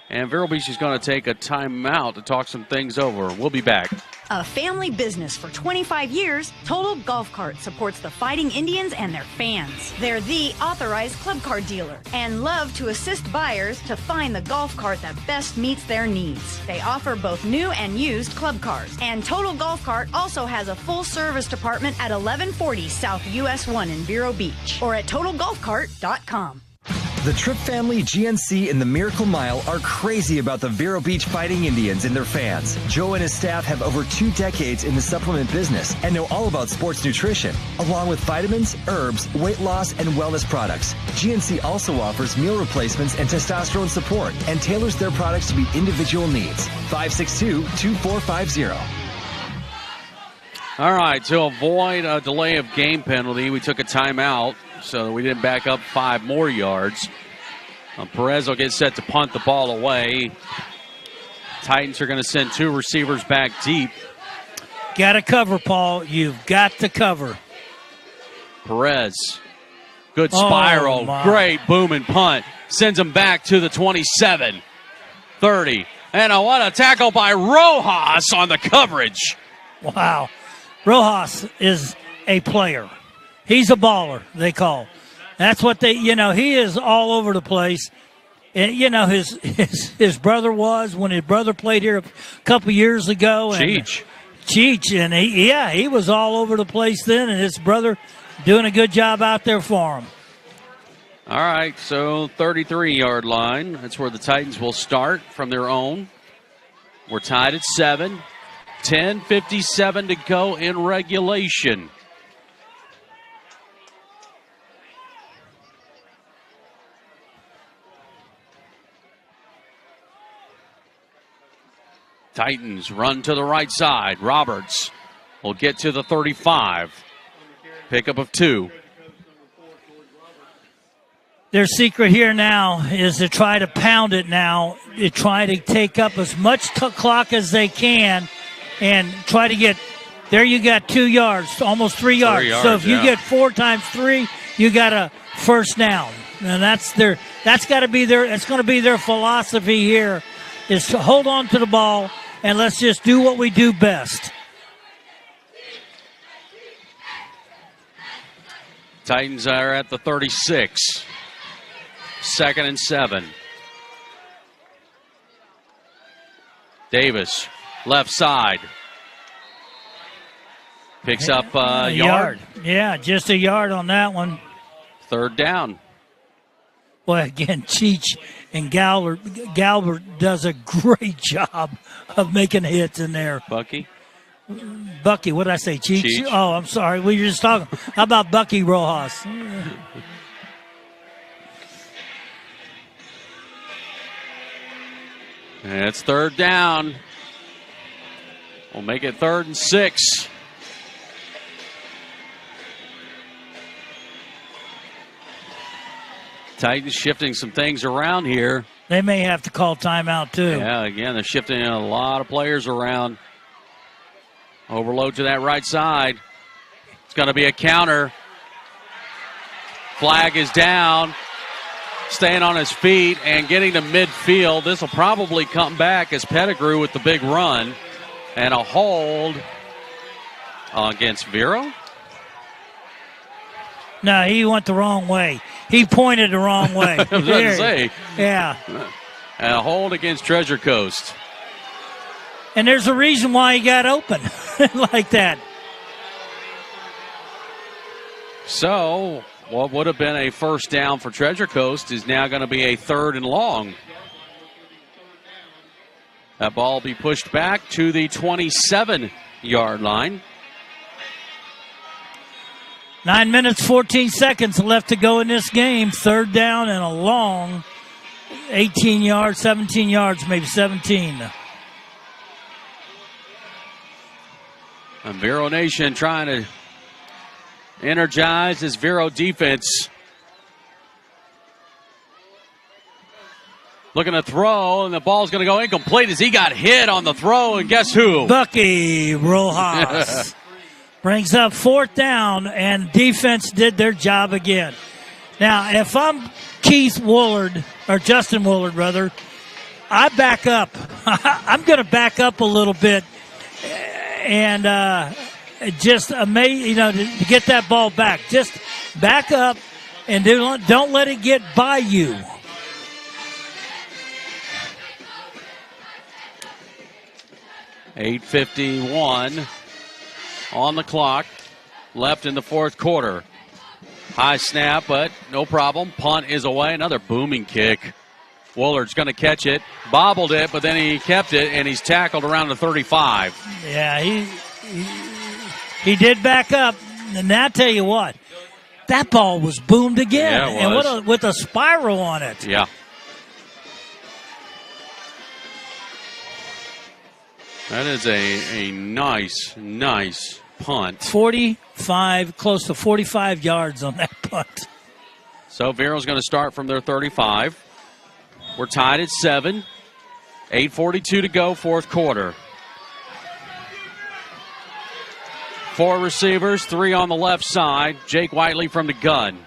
And Vero Beach is going to take a timeout to talk some things over. We'll be back. A family business for 25 years, Total Golf Cart supports the Fighting Indians and their fans. They're the authorized club card dealer and love to assist buyers to find the golf cart that best meets their needs. They offer both new and used club cars. And Total Golf Cart also has a full service department at 1140 South US 1 in Vero Beach or at TotalGolfCart.com. The Tripp family, GNC, and the Miracle Mile are crazy about the Vero Beach Fighting Indians and their fans. Joe and his staff have over 2 decades in the supplement business and know all about sports nutrition, along with vitamins, herbs, weight loss, and wellness products. GNC also offers meal replacements and testosterone support and tailors their products to meet individual needs. 562-2450. All right, to avoid a delay of game penalty, we took a timeout so that we didn't back up 5 more yards. Perez will get set to punt the ball away. Titans are going to send 2 receivers back deep. Got to cover, Paul. You've got to cover. Perez, good spiral, great booming punt. Sends him back to the 27, 30. And what a tackle by Rojas on the coverage. Wow. Rojas is a player. He's a baller, they call. That's what they, he is all over the place. And, his brother was when his brother played here a couple years ago. And Cheech. Cheech, and he was all over the place then, and his brother doing a good job out there for him. All right, so 33-yard line. That's where the Titans will start from their own. We're tied at 7. 10:57 to go in regulation. Titans run to the right side. Roberts will get to the 35. Pickup of 2. Their secret here now is to try to pound it now, to try to take up as much clock as they can and try to get, there you got 2 yards, almost 3 yards. So if you get 4 times 3, you got a first down. And that's got to be it's going to be their philosophy here, is to hold on to the ball and let's just do what we do best. Titans are at the 36. 2nd and 7. Davis, left side. Picks up a yard. Yeah, just a yard on that one. 3rd down. Well, again, Cheech and Galbert does a great job of making hits in there. Bucky, what did I say? Cheech? Cheech. Oh, I'm sorry. We were just talking. How about Bucky Rojas? And it's 3rd down. We'll make it 3rd and 6. Titans shifting some things around here. They may have to call timeout, too. Yeah, again, they're shifting a lot of players around. Overload to that right side. It's going to be a counter. Flag is down. Staying on his feet and getting to midfield. This will probably come back as Pettigrew with the big run. And a hold against Vero. No, he went the wrong way. He pointed the wrong way. I was about to say. Yeah. And a hold against Treasure Coast. And there's a reason why he got open like that. So, what would have been a first down for Treasure Coast is now going to be a 3rd and long. That ball will be pushed back to the 27-yard line. 9 minutes, 14 seconds left to go in this game. 3rd down and a long 18 yards, 17 yards, maybe 17. And Vero Nation trying to energize his Vero defense. Looking to throw, and the ball's going to go incomplete as he got hit on the throw, and guess who? Bucky Rojas. Brings up 4th down, and defense did their job again. Now, if I'm Keith Woolard, or Justin Woolard, rather, I back up. I'm going to back up a little bit and just to get that ball back. Just back up and don't let it get by you. .8:51 on the clock, left in the 4th quarter. High snap, but no problem. Punt is away. Another booming kick. Woolard's going to catch it. Bobbled it, but then he kept it, and he's tackled around the 35. Yeah, he did back up. And I tell you what, that ball was boomed again. Yeah, it was. And with a spiral on it. Yeah. That is a nice punt. 45, close to 45 yards on that punt. So Vero's going to start from their 35. We're tied at 7. 8:42 to go, 4th quarter. 4 receivers, 3 on the left side. Jake Whiteley from the gun.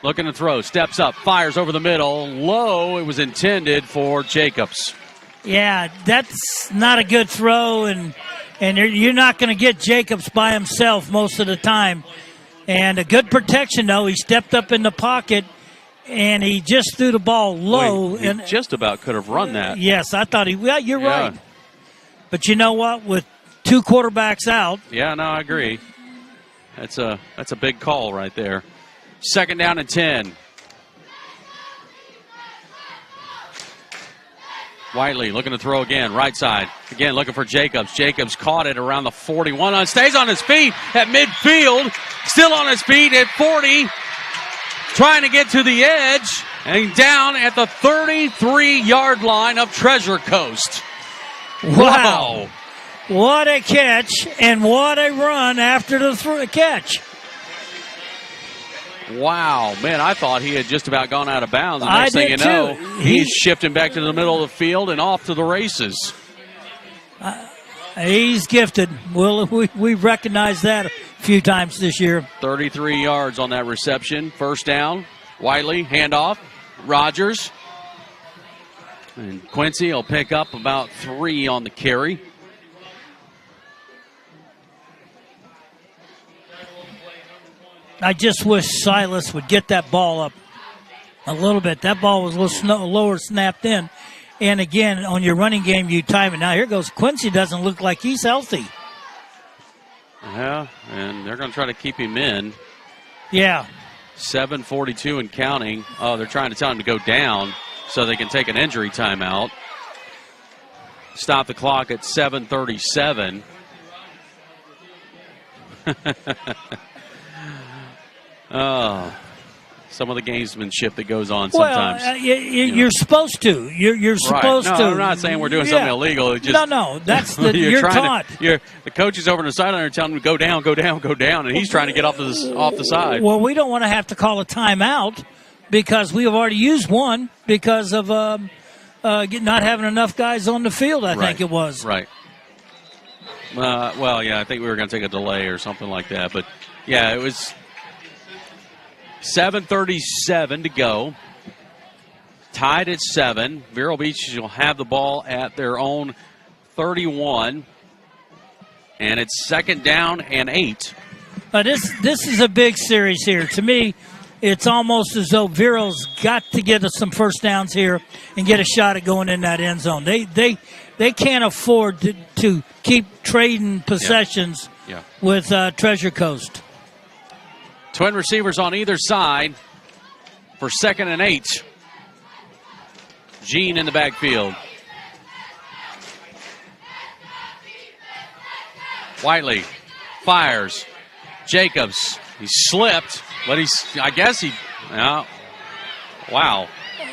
Looking to throw, steps up, fires over the middle. Low, it was intended for Jacobs. Yeah, that's not a good throw, and you're not going to get Jacobs by himself most of the time. And a good protection, though. He stepped up in the pocket, and he just threw the ball low. He and just about could have run that. Yes, I thought you're right. But you know what? With two quarterbacks out. Yeah, no, I agree. That's a big call right there. 2nd down and 10. Whiteley looking to throw again, right side. Again, looking for Jacobs. Jacobs caught it around the 41. Stays on his feet at midfield. Still on his feet at 40. Trying to get to the edge. And down at the 33-yard line of Treasure Coast. Wow. What a catch and what a run after the catch. Wow, man, I thought he had just about gone out of bounds. The next thing you know, he's shifting back to the middle of the field and off to the races. He's gifted. We've recognized that a few times this year. 33 yards on that reception. 1st down. Whiteley, handoff. Rogers. And Quincy will pick up about 3 on the carry. I just wish Silas would get that ball up a little bit. That ball was a little lower snapped in. And again, on your running game, you time it. Now here goes Quincy. Doesn't look like he's healthy. Yeah, and they're going to try to keep him in. Yeah. 7:42 and counting. Oh, they're trying to tell him to go down so they can take an injury timeout. Stop the clock at 7:37. Oh, some of the gamesmanship that goes on sometimes. Well, you're supposed to. You're supposed right. to. I'm not saying we're doing something illegal. It just, no. That's you're taught. The coach is over on the sideline and telling him to go down, go down, go down, and he's trying to get off the side. Well, we don't want to have to call a timeout because we have already used one because of not having enough guys on the field. I think it was. Right. Well, yeah, I think we were going to take a delay or something like that, but yeah, it was. 7:37 to go. Tied at 7. Vero Beach will have the ball at their own 31. And it's 2nd down and 8. This is a big series here. To me, it's almost as though Vero's got to get us some first downs here and get a shot at going in that end zone. They can't afford to keep trading possessions with Treasure Coast. Twin receivers on either side for 2nd and 8. Gene in the backfield. Whiteley fires. Jacobs. He slipped, but wow.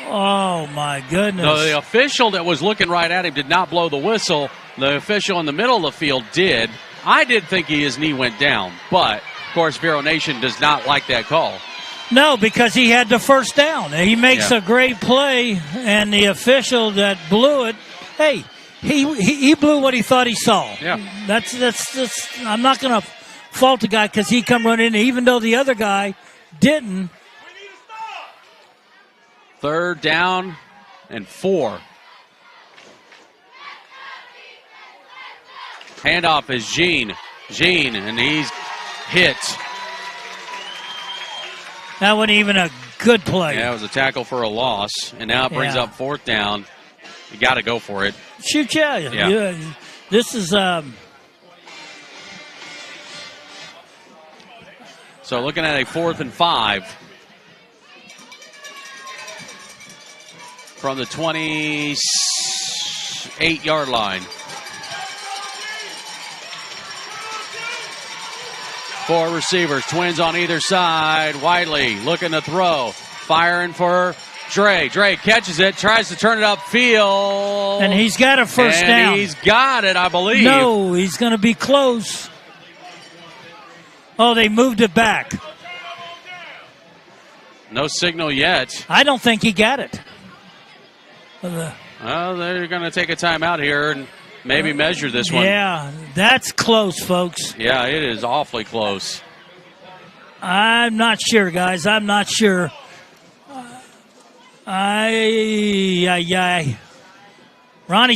Oh, my goodness. The official that was looking right at him did not blow the whistle. The official in the middle of the field did. I did think his knee went down, but... Of course, Vero Nation does not like that call. No, because he had the first down. He makes a great play, and the official that blew it, hey, he blew what he thought he saw. Yeah, that's. I'm not going to fault the guy because he come running in, even though the other guy didn't. 3rd down and 4. Handoff is Gene, and he's hit. That wasn't even a good play. Yeah, it was a tackle for a loss, and now it brings up 4th down. You got to go for it. Shoot, yeah. This is so looking at a 4th and 5 from the 28-yard line. 4 receivers, Twins on either side. Whiteley looking to throw, firing for Dre. Dre catches it, tries to turn it upfield. And he's got a first down. And he's got it, I believe. No, he's going to be close. Oh, they moved it back. No signal yet. I don't think he got it. Well, they're going to take a timeout here and maybe measure this one. Yeah, that's close, folks. Yeah, it is awfully close. I'm not sure, guys. I'm not sure. Ronnie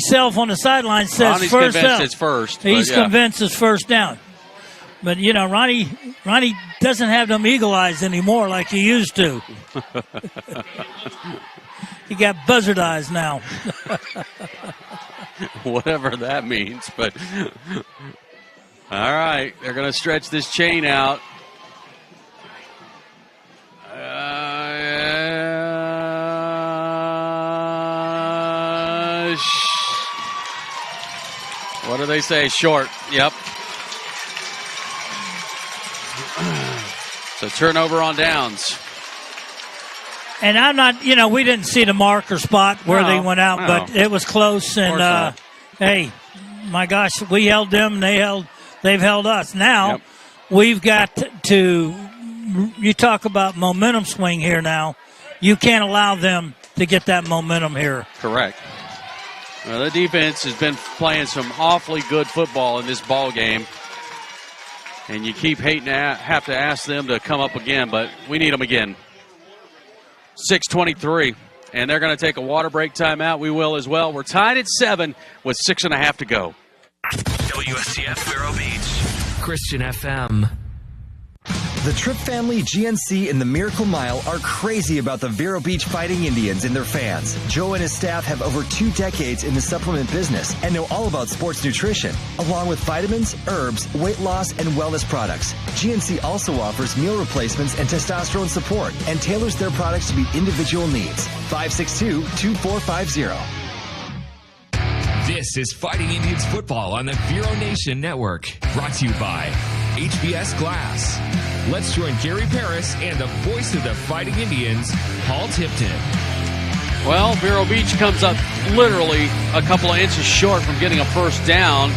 Self on the sideline says Ronnie's first convinced down. It's first. He's convinced it's first down. But, Ronnie doesn't have them eagle eyes anymore like he used to. He got buzzard eyes now. Whatever that means, but All right, they're going to stretch this chain out. What do they say? Short. Yep. So turnover on downs. And I'm not, we didn't see the marker spot where they went out, but it was close. And, hey, my gosh, we held them, they've held us. Now, we've got to, you talk about momentum swing here now. You can't allow them to get that momentum here. Correct. Well, the defense has been playing some awfully good football in this ball game. And you keep hating to have to ask them to come up again, but we need them again. 6:23, and they're going to take a water break timeout. We will as well. We're tied at 7 with 6.5 to go. WSTF Vero Beach, Christian FM. The Tripp family, GNC, and the Miracle Mile are crazy about the Vero Beach Fighting Indians and their fans. Joe and his staff have over 2 decades in the supplement business and know all about sports nutrition, along with vitamins, herbs, weight loss, and wellness products. GNC also offers meal replacements and testosterone support and tailors their products to meet individual needs. 562-2450. This is Fighting Indians football on the Vero Nation Network. Brought to you by HBS Glass. Let's join Gary Paris and the voice of the Fighting Indians, Paul Tipton. Well, Vero Beach comes up literally a couple of inches short from getting a first down.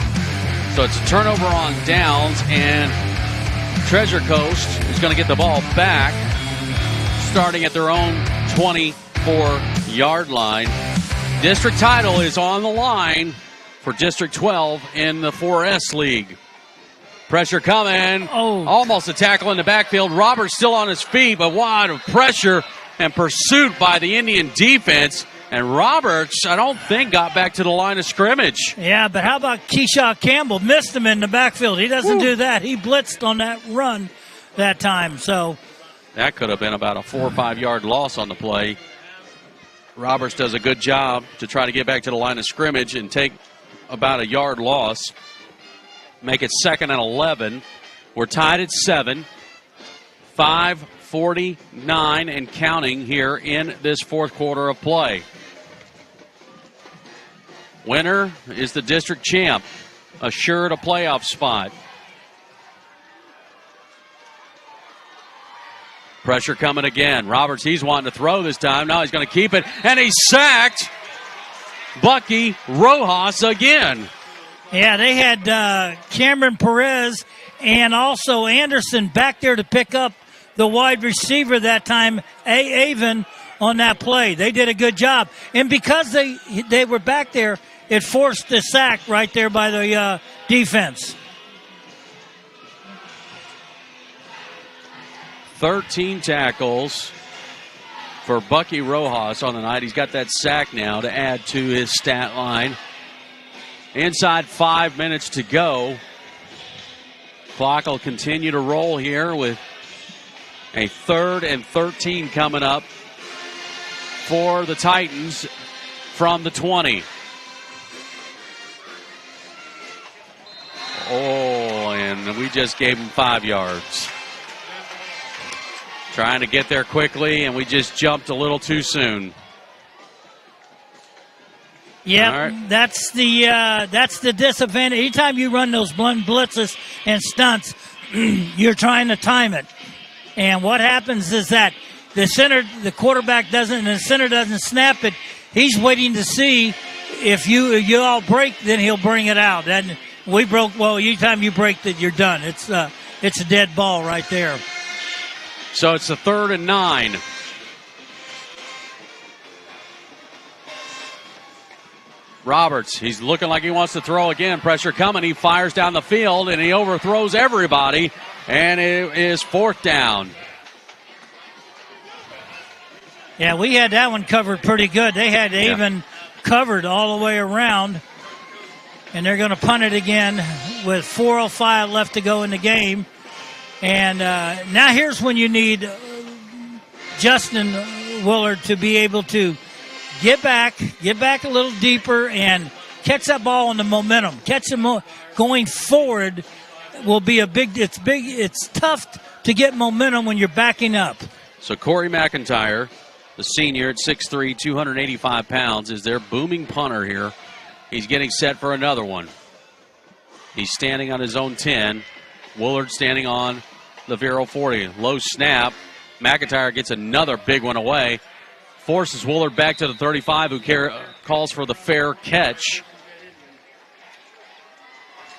So it's a turnover on downs, and Treasure Coast is going to get the ball back, starting at their own 24-yard line. District title is on the line for District 12 in the 4S League. Pressure coming. Almost a tackle in the backfield. Roberts still on his feet, but wide of pressure and pursuit by the Indian defense. And Roberts, I don't think, got back to the line of scrimmage. Yeah, but how about Keyshaw Campbell? Missed him in the backfield. He doesn't do that. He blitzed on that run that time. So that could have been about a 4 or 5 yard loss on the play. Roberts does a good job to try to get back to the line of scrimmage and take about a yard loss. Make it 2nd and 11. We're tied at 7. 5:49 and counting here in this fourth quarter of play. Winner is the district champ, assured a playoff spot. Pressure coming again. Roberts, he's wanting to throw this time. Now he's going to keep it, and he's sacked. Bucky Rojas again. Yeah, they had Cameron Perez and also Anderson back there to pick up the wide receiver that time, Avon, on that play. They did a good job. And because they were back there, it forced the sack right there by the defense. 13 tackles for Bucky Rojas on the night. He's got that sack now to add to his stat line. Inside 5 minutes to go. Clock will continue to roll here with a 3rd and 13 coming up for the Titans from the 20. And we just gave them 5 yards. Trying to get there quickly, and we just jumped a little too soon. Yeah, right. That's the disadvantage. Anytime you run those blitzes and stunts, you're trying to time it. And what happens is that the quarterback doesn't, and the center doesn't snap it. He's waiting to see if you all break, then he'll bring it out. And we broke. Well, anytime you break that, you're done. It's a dead ball right there. So it's a 3rd and 9. Roberts, he's looking like he wants to throw again. Pressure coming. He fires down the field, and he overthrows everybody, and it is 4th down. Yeah, we had that one covered pretty good. They had Avon covered all the way around, and they're going to punt it again with 4:05 left to go in the game. And now here's when you need Justin Willard to be able to get back a little deeper and catch that ball on the momentum. Catch them going forward will be a big. It's big. It's tough to get momentum when you're backing up. So Corey McIntyre, the senior at 6'3", 285 pounds, is their booming punter here. He's getting set for another one. He's standing on his own 10. Woolard standing on the Vero 40. Low snap. McIntyre gets another big one away. Forces Woolard back to the 35, who calls for the fair catch.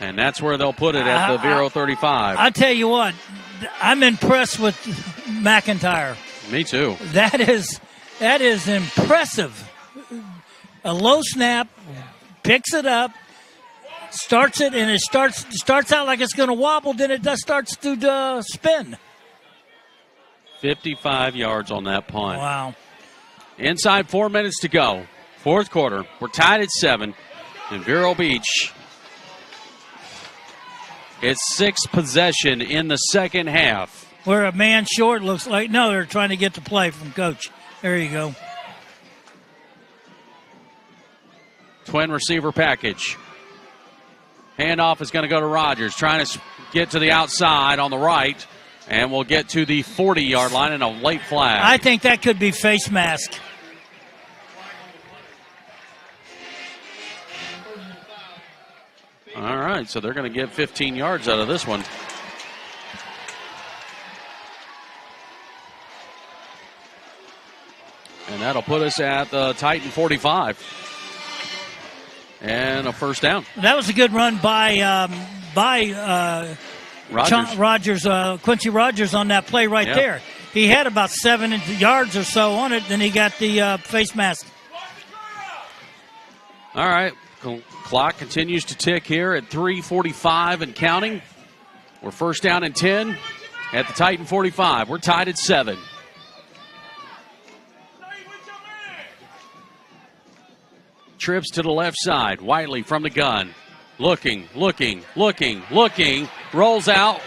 And that's where they'll put it at the Vero 35. I tell you what, I'm impressed with McIntyre. Me too. That is impressive. A low snap, picks it up, starts it, and it starts out like it's going to wobble, then it starts to spin. 55 yards on that punt. Wow. Inside 4 minutes to go. Fourth quarter. We're tied at 7. And Vero Beach, it's sixth possession in the second half. Where a man short looks like, no, they're trying to get the play from Coach. There you go. Twin receiver package. Handoff is going to go to Rogers, trying to get to the outside on the right, and we'll get to the 40-yard line and a late flag. I think that could be face mask. All right, so they're going to get 15 yards out of this one. And that'll put us at the Titan 45. And a first down. That was a good run by Rogers. Quincy Rogers on that play right there. He had about 7 yards or so on it, then he got the face mask. All right. Clock continues to tick here at 3:45 and counting. We're first down and 10 at the Titan 45. We're tied at 7. Trips to the left side. Whiteley from the gun. Looking. Rolls out.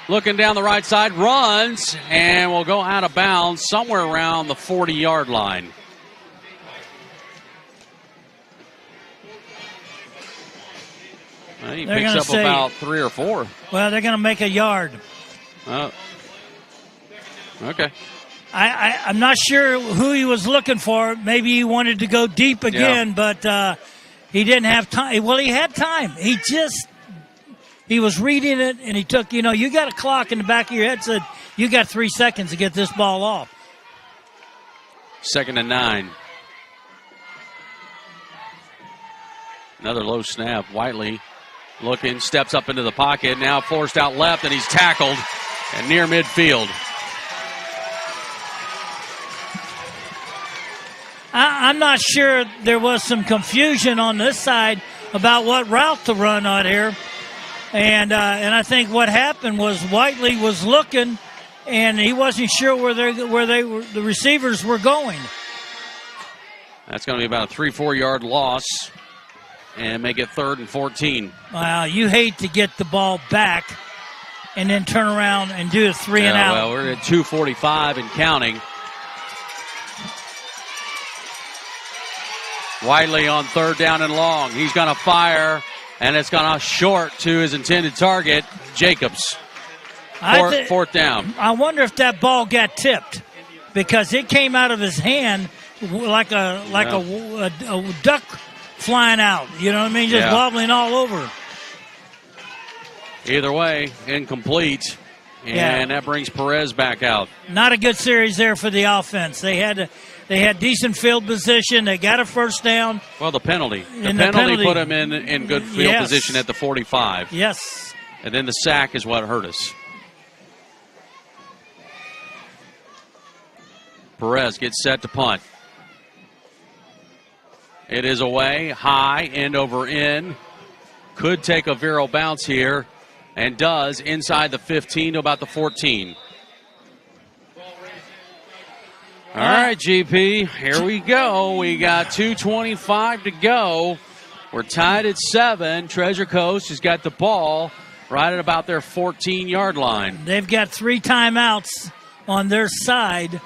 Looking down the right side. Runs. And will go out of bounds somewhere around the 40-yard line. He picks up about 3 or 4. Well, they're going to make a yard. Okay. I'm not sure who he was looking for. Maybe he wanted to go deep again, but he didn't have time. Well, he had time. He was reading it, and he took, you got a clock in the back of your head said, you got 3 seconds to get this ball off. 2nd and 9. Another low snap. Whiteley looking, steps up into the pocket, now forced out left, and he's tackled and near midfield. I'm not sure. There was some confusion on this side about what route to run out here. And I think what happened was Whiteley was looking, and he wasn't sure where the receivers were going. That's going to be about a 3-4 yard loss and make it 3rd and 14. Wow, you hate to get the ball back and then turn around and do a 3 and out. Well, we're at 2:45 and counting. Whiteley on 3rd down and long. He's going to fire, and it's going to short to his intended target, Jacobs. 4th down. I wonder if that ball got tipped because it came out of his hand like a duck flying out. You know what I mean? Just wobbling all over. Either way, incomplete. And that brings Perez back out. Not a good series there for the offense. They had decent field position. They got a first down. Well, the penalty. The penalty put them in good field position at the 45. Yes. And then the sack is what hurt us. Perez gets set to punt. It is away, high, end over end. Could take a Vero bounce here, and does inside the 15 to about the 14. All right, GP, here we go. We got 2:25 to go. We're tied at 7. Treasure Coast has got the ball right at about their 14-yard line. They've got 3 timeouts on their side.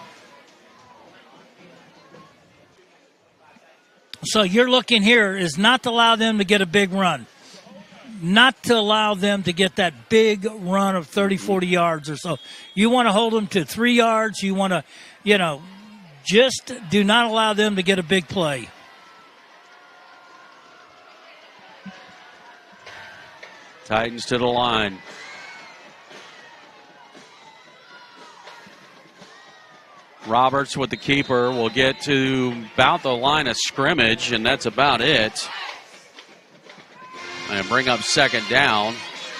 So you're looking here is not to allow them to get a big run. not to allow them to get that big run of 30, 40 yards or so. You want to hold them to 3 yards. You want to, just do not allow them to get a big play. Titans to the line. Roberts with the keeper will get to about the line of scrimmage, and that's about it. And bring up second down.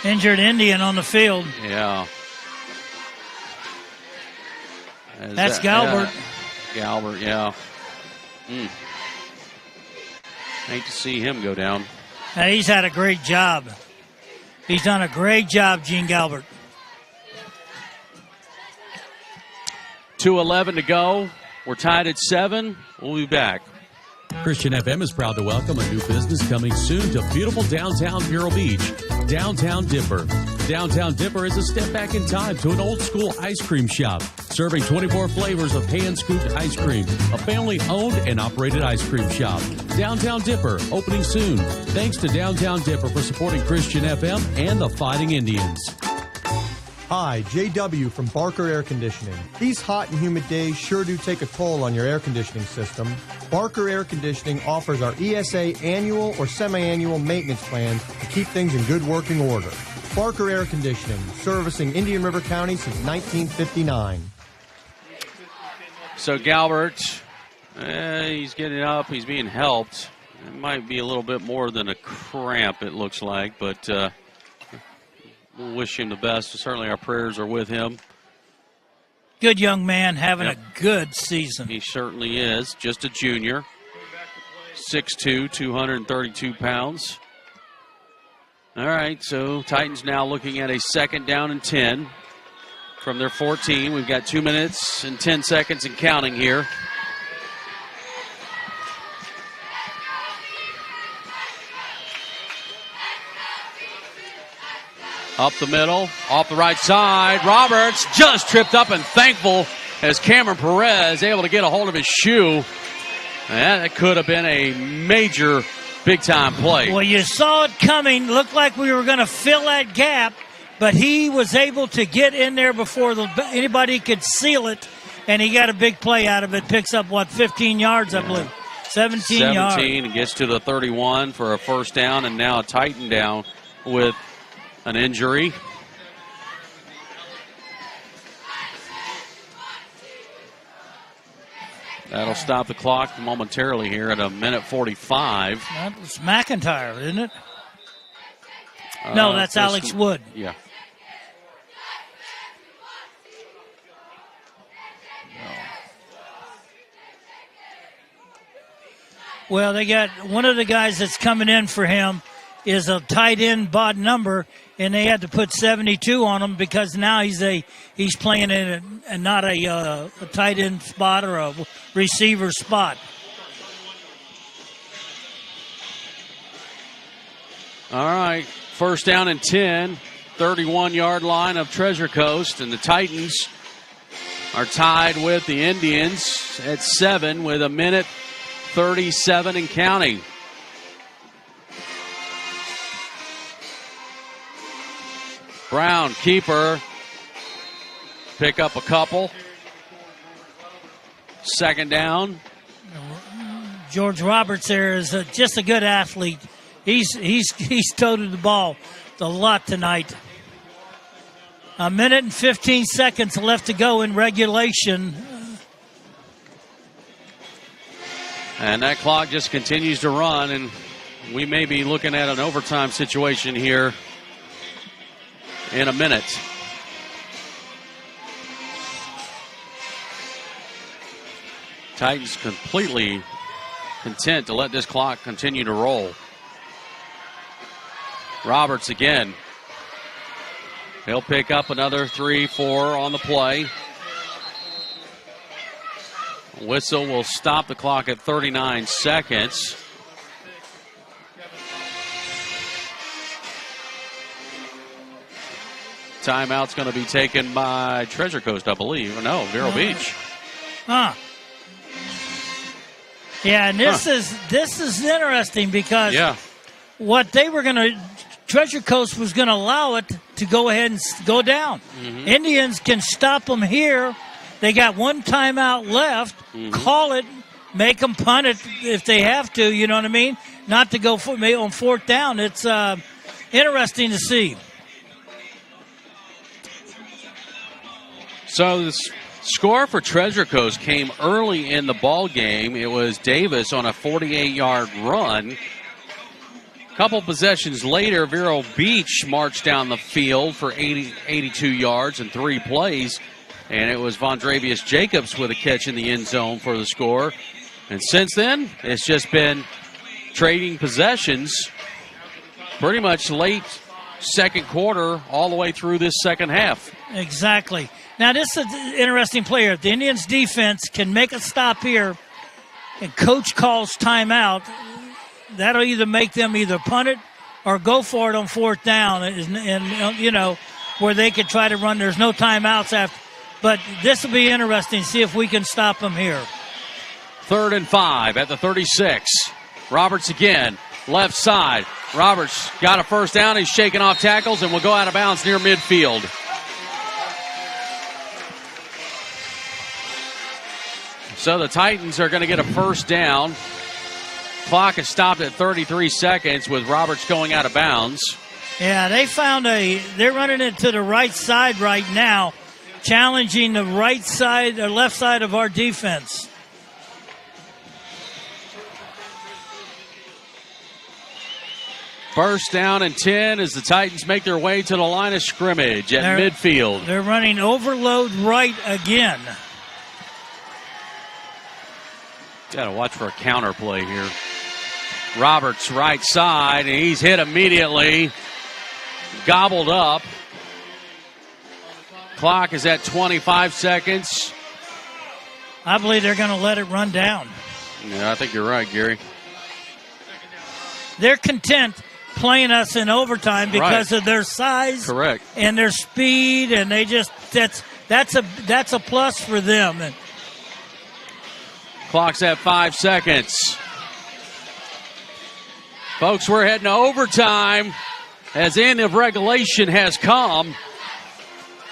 Injured Indian on the field. Yeah. That's Galbert. Yeah. Galbert, yeah. Hate to see him go down. He's had a great job. He's done a great job, Gene Galbert. 2:11 to go. We're tied at 7. We'll be back. Christian FM is proud to welcome a new business coming soon to beautiful downtown Vero Beach, Downtown Dipper. Downtown Dipper is a step back in time to an old school ice cream shop, serving 24 flavors of hand-scooped ice cream, a family-owned and operated ice cream shop. Downtown Dipper, opening soon. Thanks to Downtown Dipper for supporting Christian FM and the Fighting Indians. Hi, JW from Barker Air Conditioning. These hot and humid days sure do take a toll on your air conditioning system. Barker Air Conditioning offers our ESA annual or semi-annual maintenance plans to keep things in good working order. Barker Air Conditioning, servicing Indian River County since 1959. So Galbert, he's getting up. He's being helped. It might be a little bit more than a cramp, it looks like, but we'll wish him the best. Certainly our prayers are with him. Good young man having a good season. He certainly is. Just a junior. 6'2", 232 pounds. All right, so Titans now looking at a second down and 10 from their 14. We've got 2 minutes and 10 seconds and counting here. Up the middle, off the right side. Roberts just tripped up and thankful as Cameron Perez able to get a hold of his shoe. And that could have been a major big-time play. Well, you saw it coming. Looked like we were going to fill that gap, but he was able to get in there before anybody could seal it, and he got a big play out of it. Picks up, 15 yards, I believe. 17 yards. 17 and gets to the 31 for a first down, and now a Titan down with an injury. That'll stop the clock momentarily here at a minute 45. It's McIntyre, isn't it? No, that's Alex Wood. Yeah. Well, they got one of the guys that's coming in for him is a tight end bod number, and they had to put 72 on him because now he's playing in not a tight end spot or a receiver spot. All right, first down and 10, 31-yard line of Treasure Coast, and the Titans are tied with the Indians at 7 with a minute 37 and counting. Brown, keeper, pick up a couple. Second down. George Roberts there is just a good athlete. He's toted the ball a lot tonight. A minute and 15 seconds left to go in regulation. And that clock just continues to run, and we may be looking at an overtime situation here in a minute. Titans completely content to let this clock continue to roll. Roberts again. He'll pick up another 3-4 on the play. Whistle will stop the clock at 39 seconds. Timeout's going to be taken by Treasure Coast, I believe. No, Vero Beach. Huh. Yeah, and this is interesting because what they were going to Treasure Coast was going to allow it to go ahead and go down. Indians can stop them here. They got one timeout left. Call it, make them punt it if they have to, you know what I mean? Not to go on fourth down. It's interesting to see. So the score for Treasure Coast came early in the ball game. It was Davis on a 48-yard run. A couple possessions later, Vero Beach marched down the field for 82 yards and 3 plays. And it was Vondravius Jacobs with a catch in the end zone for the score. And since then, it's just been trading possessions pretty much late second quarter all the way through this second half. Exactly. Now, this is an interesting player. If the Indians' defense can make a stop here and coach calls timeout, that'll either make them either punt it or go for it on fourth down. And you know, where they could try to run. There's no timeouts after. But this will be interesting, see if we can stop them here. 3rd and 5 at the 36. Roberts again, left side. Roberts got a first down. He's shaking off tackles and will go out of bounds near midfield. So the Titans are going to get a first down. Clock is stopped at 33 seconds with Roberts going out of bounds. Yeah, they're running it to the right side right now, challenging the right side or left side of our defense. First down and 10 as the Titans make their way to the line of scrimmage at midfield. They're running overload right again. Got to watch for a counter play here. Roberts right side, and he's hit immediately. Gobbled up. Clock is at 25 seconds. I believe they're going to let it run down. Yeah, I think you're right, Gary. They're content playing us in overtime because of their size, correct, and their speed, and they just that's a plus for them. And clock's at 5 seconds. Folks, we're heading to overtime as the end of regulation has come.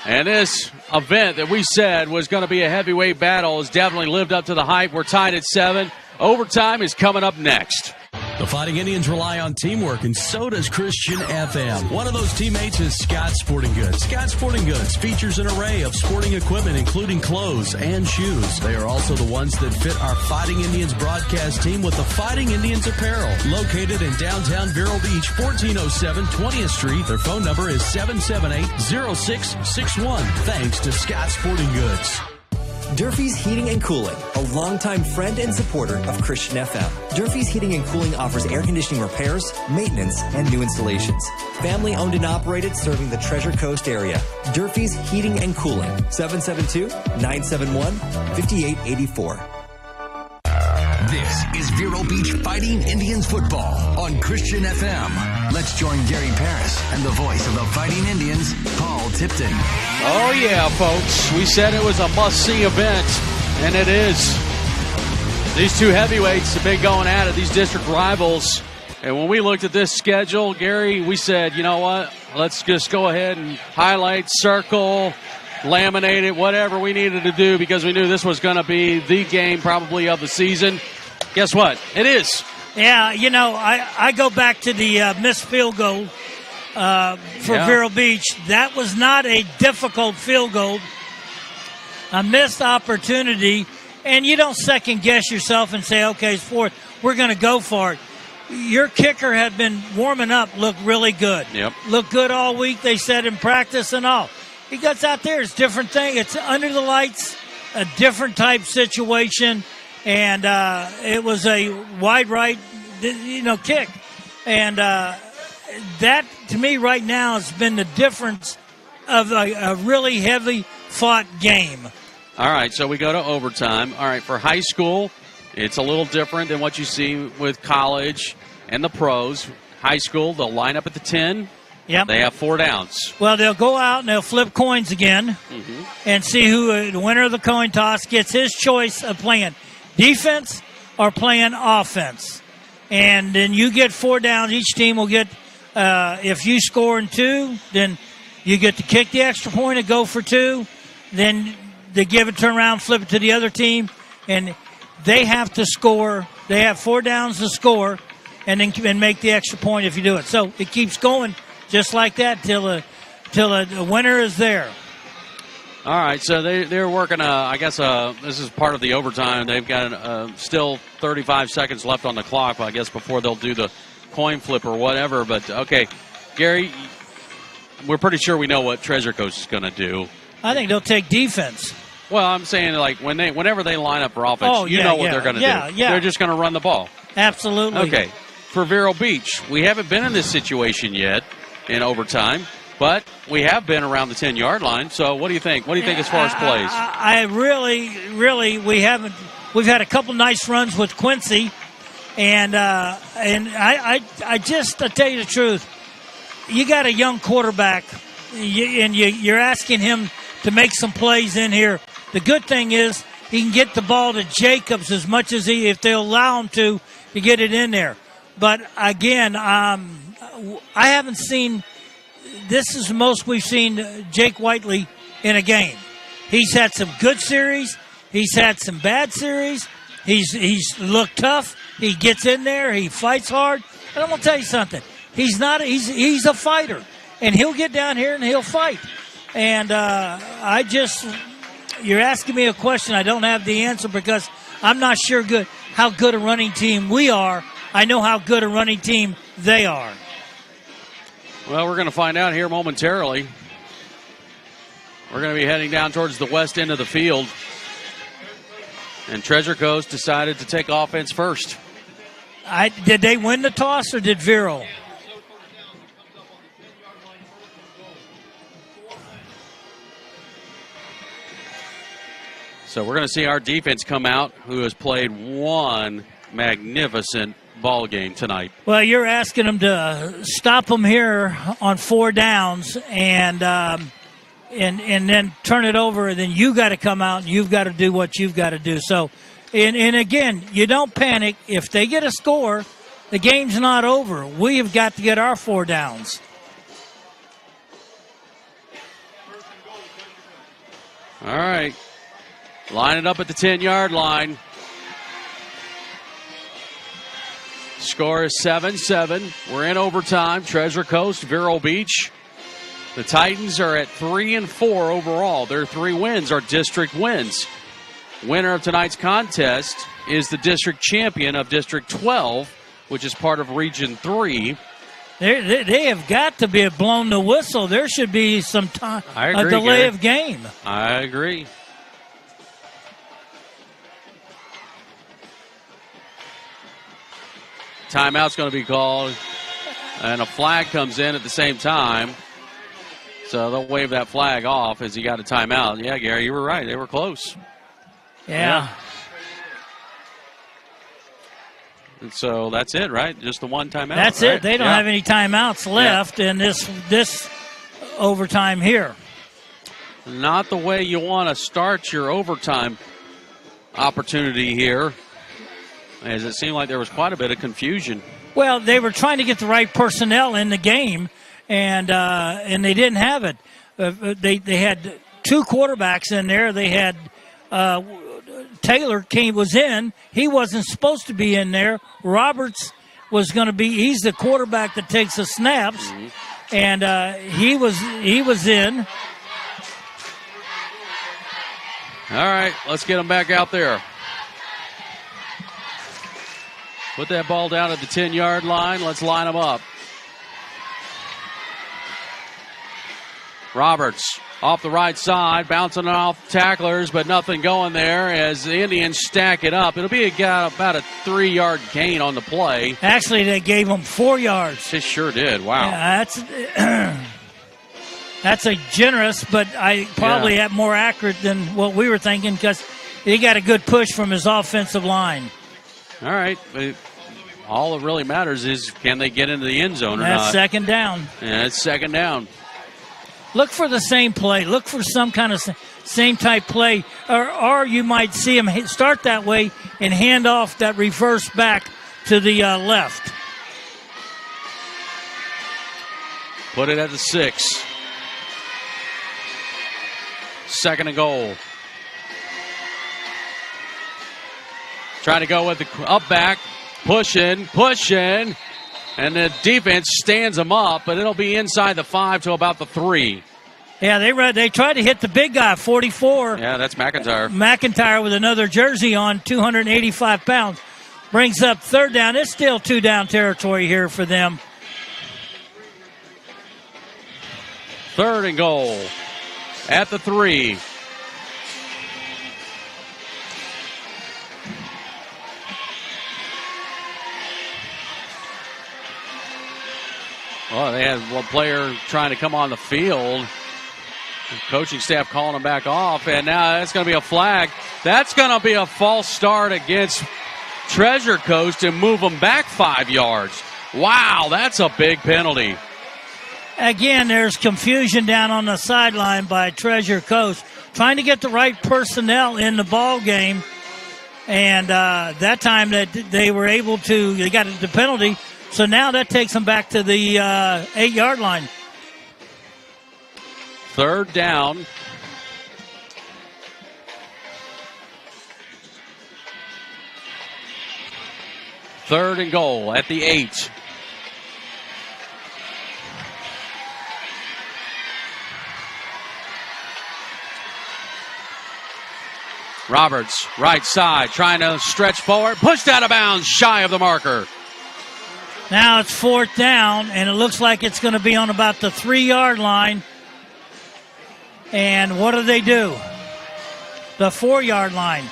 And this event that we said was going to be a heavyweight battle has definitely lived up to the hype. We're tied at 7. Overtime is coming up next. The Fighting Indians rely on teamwork, and so does Christian FM. One of those teammates is Scott Sporting Goods. Scott Sporting Goods features an array of sporting equipment, including clothes and shoes. They are also the ones that fit our Fighting Indians broadcast team with the Fighting Indians apparel. Located in downtown Vero Beach, 1407 20th Street. Their phone number is 778-0661. Thanks to Scott Sporting Goods. Durfee's Heating and Cooling, a longtime friend and supporter of Christian FM. Durfee's Heating and Cooling offers air conditioning repairs, maintenance, and new installations. Family owned and operated, serving the Treasure Coast area. Durfee's Heating and Cooling, 772-971-5884. This is Vero Beach Fighting Indians football on Christian FM. Let's join Gary Paris and the voice of the Fighting Indians, Paul Tipton. Oh, yeah, folks. We said it was a must-see event, and it is. These two heavyweights have been going at it, these district rivals. And when we looked at this schedule, Gary, we said, you know what? Let's just go ahead and highlight, circle, laminate it, whatever we needed to do, because we knew this was going to be the game probably of the season. Guess what? It is. Yeah, you know, I go back to the missed field goal for Vero Beach. That was not a difficult field goal. A missed opportunity, and you don't second-guess yourself and say, okay, it's fourth. We're going to go for it. Your kicker had been warming up, looked really good. Yep. Looked good all week, they said, in practice and all. He gets out there, it's a different thing. It's under the lights, a different type situation, and it was a wide right, kick. And that, to me, right now has been the difference of a really heavy fought game. All right, so we go to overtime. All right, for high school, it's a little different than what you see with college and the pros. High school, they'll line up at the 10. Yep. They have 4 downs. Well, they'll go out and they'll flip coins again and see who the winner of the coin toss gets his choice of playing defense or playing offense. And then you get 4 downs. Each team will get If you score in 2, then you get to kick the extra point and go for 2. Then they give it, turn around, flip it to the other team, and they have to score. They have 4 downs to score, and then make the extra point if you do it. So it keeps going just like that till a winner is there. All right, so they're working. I guess this is part of the overtime. They've got still 35 seconds left on the clock, I guess, before they'll do the coin flip or whatever. But okay, Gary, we're pretty sure we know what Treasure Coast is going to do. I think they'll take defense. Well, I'm saying like whenever they line up for offense, you know what they're going to do. Yeah. They're just going to run the ball. Absolutely. Okay, for Vero Beach, we haven't been in this situation yet in overtime. But we have been around the 10-yard line. So what do you think? What do you think as far as plays? I really, we haven't. We've had a couple nice runs with Quincy, and I just, to tell you the truth, you got a young quarterback, and you're asking him to make some plays in here. The good thing is he can get the ball to Jacobs as much as if they'll allow him to get it in there. But again, I haven't seen. This is the most we've seen Jake Whiteley in a game. He's had some good series. He's had some bad series. He's looked tough. He gets in there. He fights hard. And I'm going to tell you something. He's a fighter. And he'll get down here and he'll fight. And you're asking me a question. I don't have the answer because I'm not sure how good a running team we are. I know how good a running team they are. Well, we're going to find out here momentarily. We're going to be heading down towards the west end of the field. And Treasure Coast decided to take offense first. Did they win the toss or did Vero? So we're going to see our defense come out, who has played one magnificent ball game tonight. Well, you're asking them to stop them here on 4 downs and then turn it over, and then you got to come out and you've got to do what you've got to do. So, and again, you don't panic. If they get a score, the game's not over. We have got to get our 4 downs. All right. Line it up at the 10-yard line. Score is 7-7. We're in overtime. Treasure Coast, Vero Beach. The Titans are at 3-4 overall. Their 3 wins are district wins. Winner of tonight's contest is the district champion of District 12, which is part of Region 3. They have got to be blown the whistle. There should be some time, a delay Gary. of game. I agree. Timeout's going to be called, and a flag comes in at the same time. So they'll wave that flag off as he got a timeout. Yeah, Gary, you were right. They were close. Yeah. And so that's it, right? Just the one timeout. That's right? it. They don't have any timeouts left in this overtime here. Not the way you want to start your overtime opportunity here, as it seemed like there was quite a bit of confusion. Well, they were trying to get the right personnel in the game, and they didn't have it. They had 2 quarterbacks in there. They had Taylor was in. He wasn't supposed to be in there. Roberts was going to be. He's the quarterback that takes the snaps, and he was in. All right, let's get them back out there. Put that ball down at the 10-yard line. Let's line them up. Roberts off the right side, bouncing off tacklers, but nothing going there as the Indians stack it up. It'll be about a 3-yard gain on the play. Actually, they gave them 4 yards. It sure did. Wow. Yeah, that's a generous, but I probably have more accurate than what we were thinking because he got a good push from his offensive line. All right. All that really matters is can they get into the end zone or not. That's second down. Yeah, it's second down. Look for the same play. Look for some kind of same type play. Or you might see him start that way and hand off that reverse back to the left. Put it at the 6. 2nd and goal. Trying to go with the up back. Pushing. And the defense stands them up, but it'll be inside the 5 to about the 3. Yeah, they tried to hit the big guy, 44. Yeah, that's McIntyre. McIntyre with another jersey on, 285 pounds. Brings up 3rd down. It's still 2-down territory here for them. 3rd and goal at the 3. Well, they had one player trying to come on the field. The coaching staff calling him back off, and now that's going to be a flag. That's going to be a false start against Treasure Coast and move them back 5 yards. Wow, that's a big penalty. Again, there's confusion down on the sideline by Treasure Coast, trying to get the right personnel in the ball game. And that time that they were able to, they got the penalty. So now that takes them back to the 8-yard line. 3rd down. Third and goal at the 8. Roberts, right side, trying to stretch forward. Pushed out of bounds, shy of the marker. Now it's 4th down, and it looks like it's going to be on about the 3-yard line. And what do? The 4-yard line.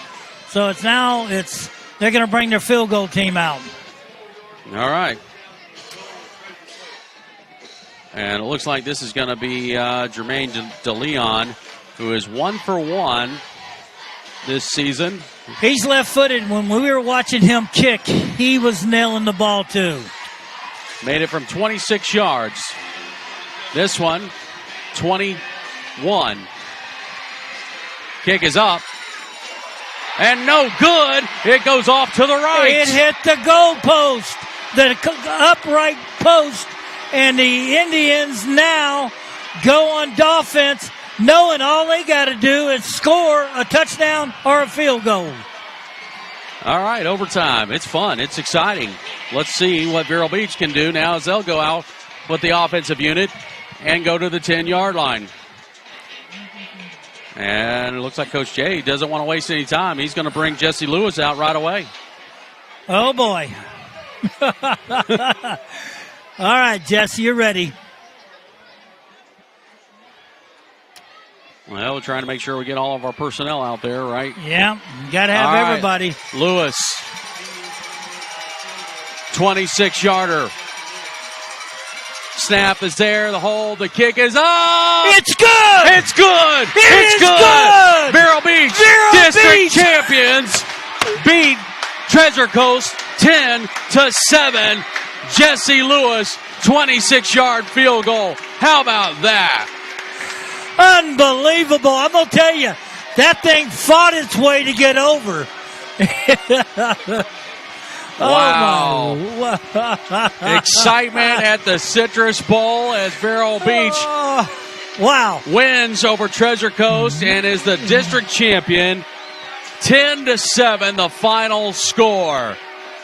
So they're going to bring their field goal team out. All right. And it looks like this is going to be Jermaine DeLeon, who is 1 for 1 this season. He's left-footed. When we were watching him kick, he was nailing the ball too. Made it from 26 yards. This one, 21. Kick is up. And no good. It goes off to the right. It hit the goal post, the upright post, and the Indians now go on offense, knowing all they got to do is score a touchdown or a field goal. All right, overtime. It's fun. It's exciting. Let's see what Vero Beach can do now as they'll go out with the offensive unit and go to the 10-yard line. And it looks like Coach Jay doesn't want to waste any time. He's going to bring Jesse Lewis out right away. Oh, boy. All right, Jesse, you're ready. Well, we're trying to make sure we get all of our personnel out there, right? Yeah, you got to have everybody. Lewis, 26-yarder. Snap is there. The hold. The kick is up. It's good. It's good. It's good. Vero Beach District champions beat Treasure Coast 10-7. Jesse Lewis, 26-yard field goal. How about that? Unbelievable. I'm going to tell you, that thing fought its way to get over. Wow. Excitement at the Citrus Bowl as Vero Beach wins over Treasure Coast and is the district champion. 10-7, the final score.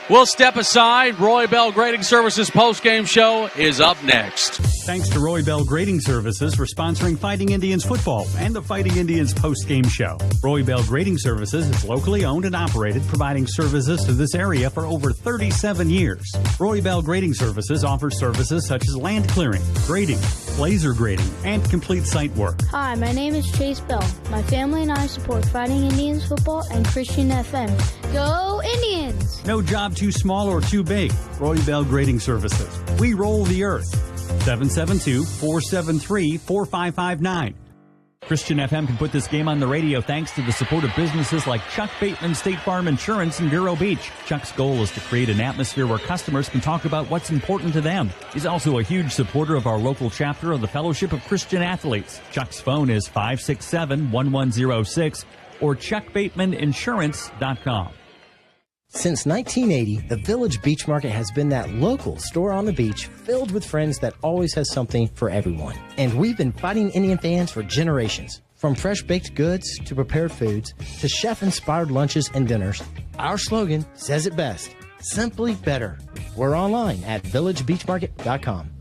We'll step aside. Roy Bell Grading Services postgame show is up next. Thanks to Roy Bell Grading Services for sponsoring Fighting Indians football and the Fighting Indians postgame show. Roy Bell Grading Services is locally owned and operated, providing services to this area for over 37 years. Roy Bell Grading Services offers services such as land clearing, grading, laser grading, and complete site work. Hi, my name is Chase Bell. My family and I support Fighting Indians football and Christian FM. Go Indians! No job too small or too big. Roy Bell Grading Services. We roll the earth. 772-473-4559. Christian FM can put this game on the radio thanks to the support of businesses like Chuck Bateman State Farm Insurance in Vero Beach. Chuck's goal is to create an atmosphere where customers can talk about what's important to them. He's also a huge supporter of our local chapter of the Fellowship of Christian Athletes. Chuck's phone is 567-1106 or chuckbatemaninsurance.com. Since 1980, the Village Beach Market has been that local store on the beach filled with friends that always has something for everyone. And we've been Fighting Indian fans for generations. From fresh baked goods to prepared foods to chef-inspired lunches and dinners, our slogan says it best, simply better. We're online at villagebeachmarket.com.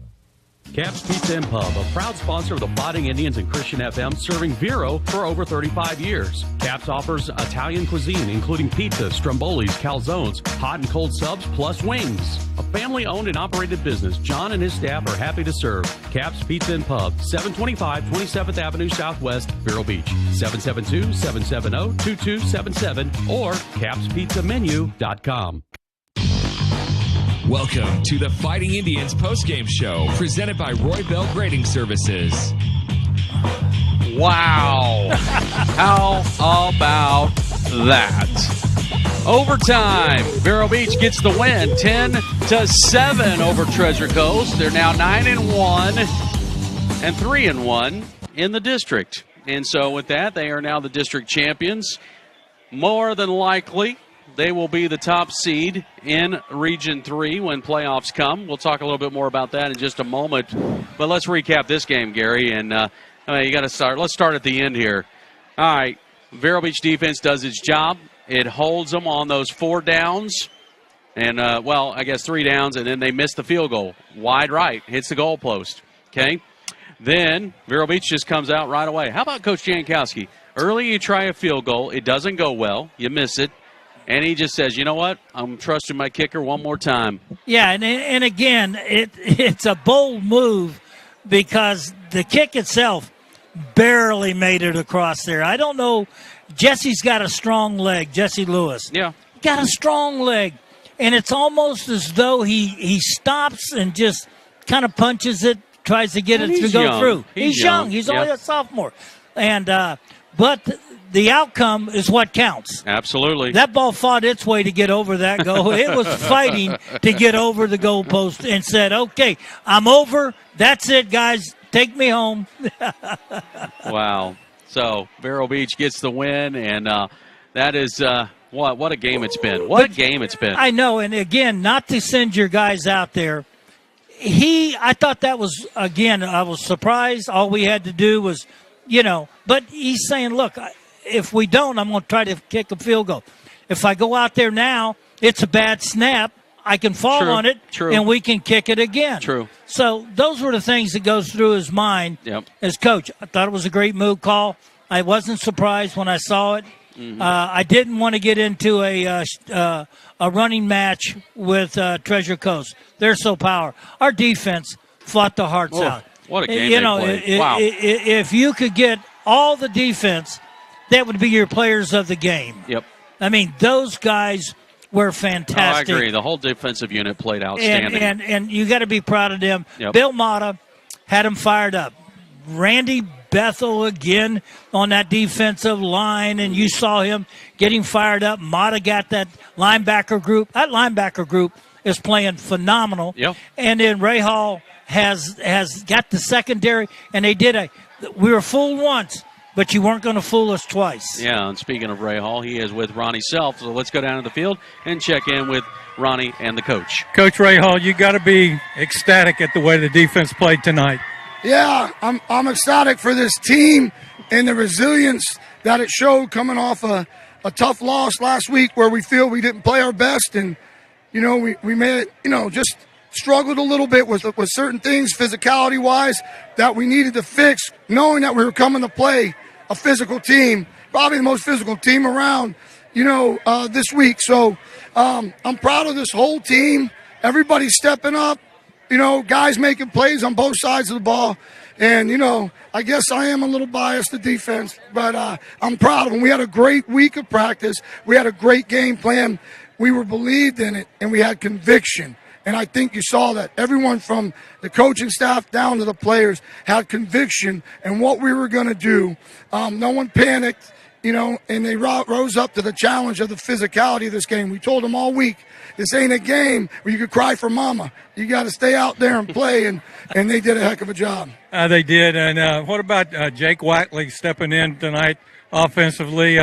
Caps Pizza and Pub, a proud sponsor of the Fighting Indians and Christian FM, serving Vero for over 35 years. Caps offers Italian cuisine, including pizza, strombolis, calzones, hot and cold subs, plus wings. A family-owned and operated business, John and his staff are happy to serve. Caps Pizza and Pub, 725 27th Avenue Southwest, Vero Beach, 772-770-2277 or capspizzamenu.com. Welcome to the Fighting Indians postgame show presented by Roy Bell Grading Services. Wow. How about that? Overtime. Vero Beach gets the win, 10-7 over Treasure Coast. They're now 9-1 and 3-1 in the district. And so with that, they are now the district champions. More than likely, they will be the top seed in Region 3 when playoffs come. We'll talk a little bit more about that in just a moment. But let's recap this game, Gary. And you got to start. Let's start at the end here. All right. Vero Beach defense does its job. It holds them on those 4 downs. And, I guess 3 downs, and then they miss the field goal. Wide right. Hits the goal post. Okay? Then Vero Beach just comes out right away. How about Coach Jankowski? Early you try a field goal. It doesn't go well. You miss it. And he just says, you know what, I'm trusting my kicker one more time. Yeah, and again, it's a bold move because the kick itself barely made it across there. I don't know. Jesse's got a strong leg, Jesse Lewis. Yeah. Got a strong leg. And it's almost as though he stops and just kind of punches it, tries to get it to go through. He's young. He's only a sophomore. And but the outcome is what counts. Absolutely. That ball fought its way to get over that goal. It was fighting to get over the goalpost and said, okay, I'm over. That's it, guys. Take me home. Wow. So Vero Beach gets the win, and that is what a game it's been. What a game it's been. I know, and again, not to send your guys out there. I thought that was, again, I was surprised. All we had to do was, but he's saying, look, if we don't, I'm going to try to kick a field goal. If I go out there now, it's a bad snap. I can fall on it, and we can kick it again. True. So those were the things that goes through his mind as coach. I thought it was a great move call. I wasn't surprised when I saw it. Mm-hmm. I didn't want to get into a running match with Treasure Coast. They're so powerful. Our defense fought the hearts out. What a game they played. Wow. If you could get all the defense, that would be your players of the game. Yep. I mean, those guys were fantastic. I agree. The whole defensive unit played outstanding. And you got to be proud of them. Yep. Bill Mata had them fired up. Randy Bethel again on that defensive line, and you saw him getting fired up. Mata got that linebacker group. That linebacker group is playing phenomenal. Yep. And then Ray Hall has got the secondary, and we were fooled once, but you weren't going to fool us twice. Yeah, and speaking of Ray Hall, he is with Ronnie Self. So let's go down to the field and check in with Ronnie and the coach. Coach Ray Hall, you got to be ecstatic at the way the defense played tonight. Yeah, I'm ecstatic for this team and the resilience that it showed coming off a tough loss last week where we feel we didn't play our best, and we made it, just struggled a little bit with certain things physicality-wise that we needed to fix, knowing that we were coming to play a physical team, probably the most physical team around, this week. So I'm proud of this whole team. Everybody's stepping up, guys making plays on both sides of the ball. And, I guess I am a little biased to defense, but I'm proud of them. We had a great week of practice. We had a great game plan. We were believed in it, and we had conviction. And I think you saw that. Everyone from the coaching staff down to the players had conviction in what we were going to do. No one panicked, and they rose up to the challenge of the physicality of this game. We told them all week, this ain't a game where you could cry for mama. You got to stay out there and play, and they did a heck of a job. They did. And what about Jake Wackley stepping in tonight offensively?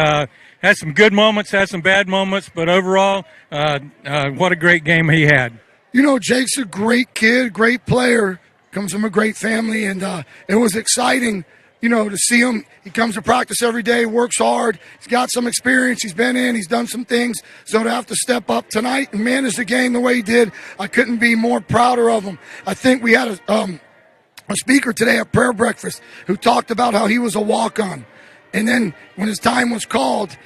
had some good moments, had some bad moments, but overall, what a great game he had. You know, Jake's a great kid, great player, comes from a great family, and it was exciting, you know, to see him. He comes to practice every day, works hard. He's got some experience. He's been in. He's done some things. So to have to step up tonight and manage the game the way he did, I couldn't be more prouder of him. I think we had a speaker today at prayer breakfast who talked about how he was a walk-on. And then when his time was called,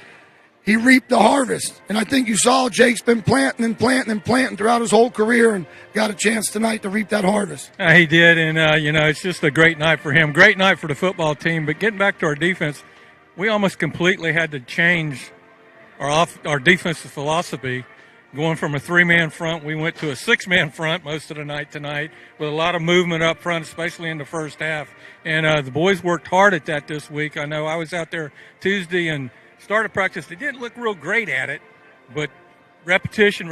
he reaped the harvest. And I think you saw Jake's been planting and planting and planting throughout his whole career and got a chance tonight to reap that harvest. He did, and, you know, it's just a great night for him. Great night for the football team. But getting back to our defense, we almost completely had to change our defensive philosophy. Going from a 3-man front, we went to a 6-man front most of the night tonight with a lot of movement up front, especially in the first half. And the boys worked hard at that this week. I know I was out there Tuesday and started practice. They didn't look real great at it, but repetition,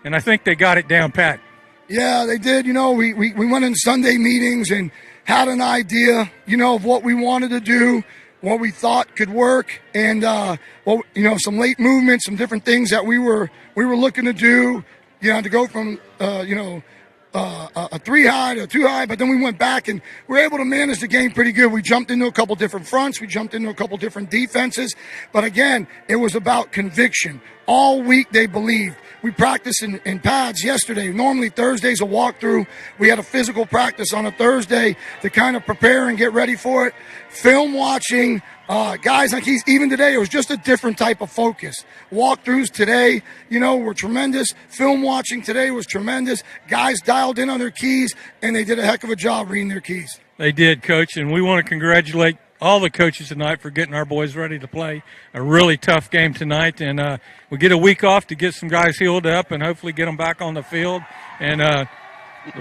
and I think they got it down pat. Yeah, they did. You know, we went in Sunday meetings and had an idea, you know, of what we wanted to do, what we thought could work, and well, you know, some late movements, some different things that we were looking to do, you know, to go from a 3-high to a 2-high, but then we went back and we were able to manage the game pretty good. We jumped into a couple different fronts. We jumped into a couple different defenses. But again, it was about conviction. All week they believed. We practiced in pads yesterday. Normally Thursday's a walkthrough. We had a physical practice on a Thursday to kind of prepare and get ready for it. Film watching, guys like even today, it was just a different type of focus. Walkthroughs today, you know, were tremendous. Film watching today was tremendous. Guys dialed in on their keys, and they did a heck of a job reading their keys. They did, Coach, and we want to congratulate all the coaches tonight for getting our boys ready to play a really tough game tonight. And we get a week off to get some guys healed up and hopefully get them back on the field. And the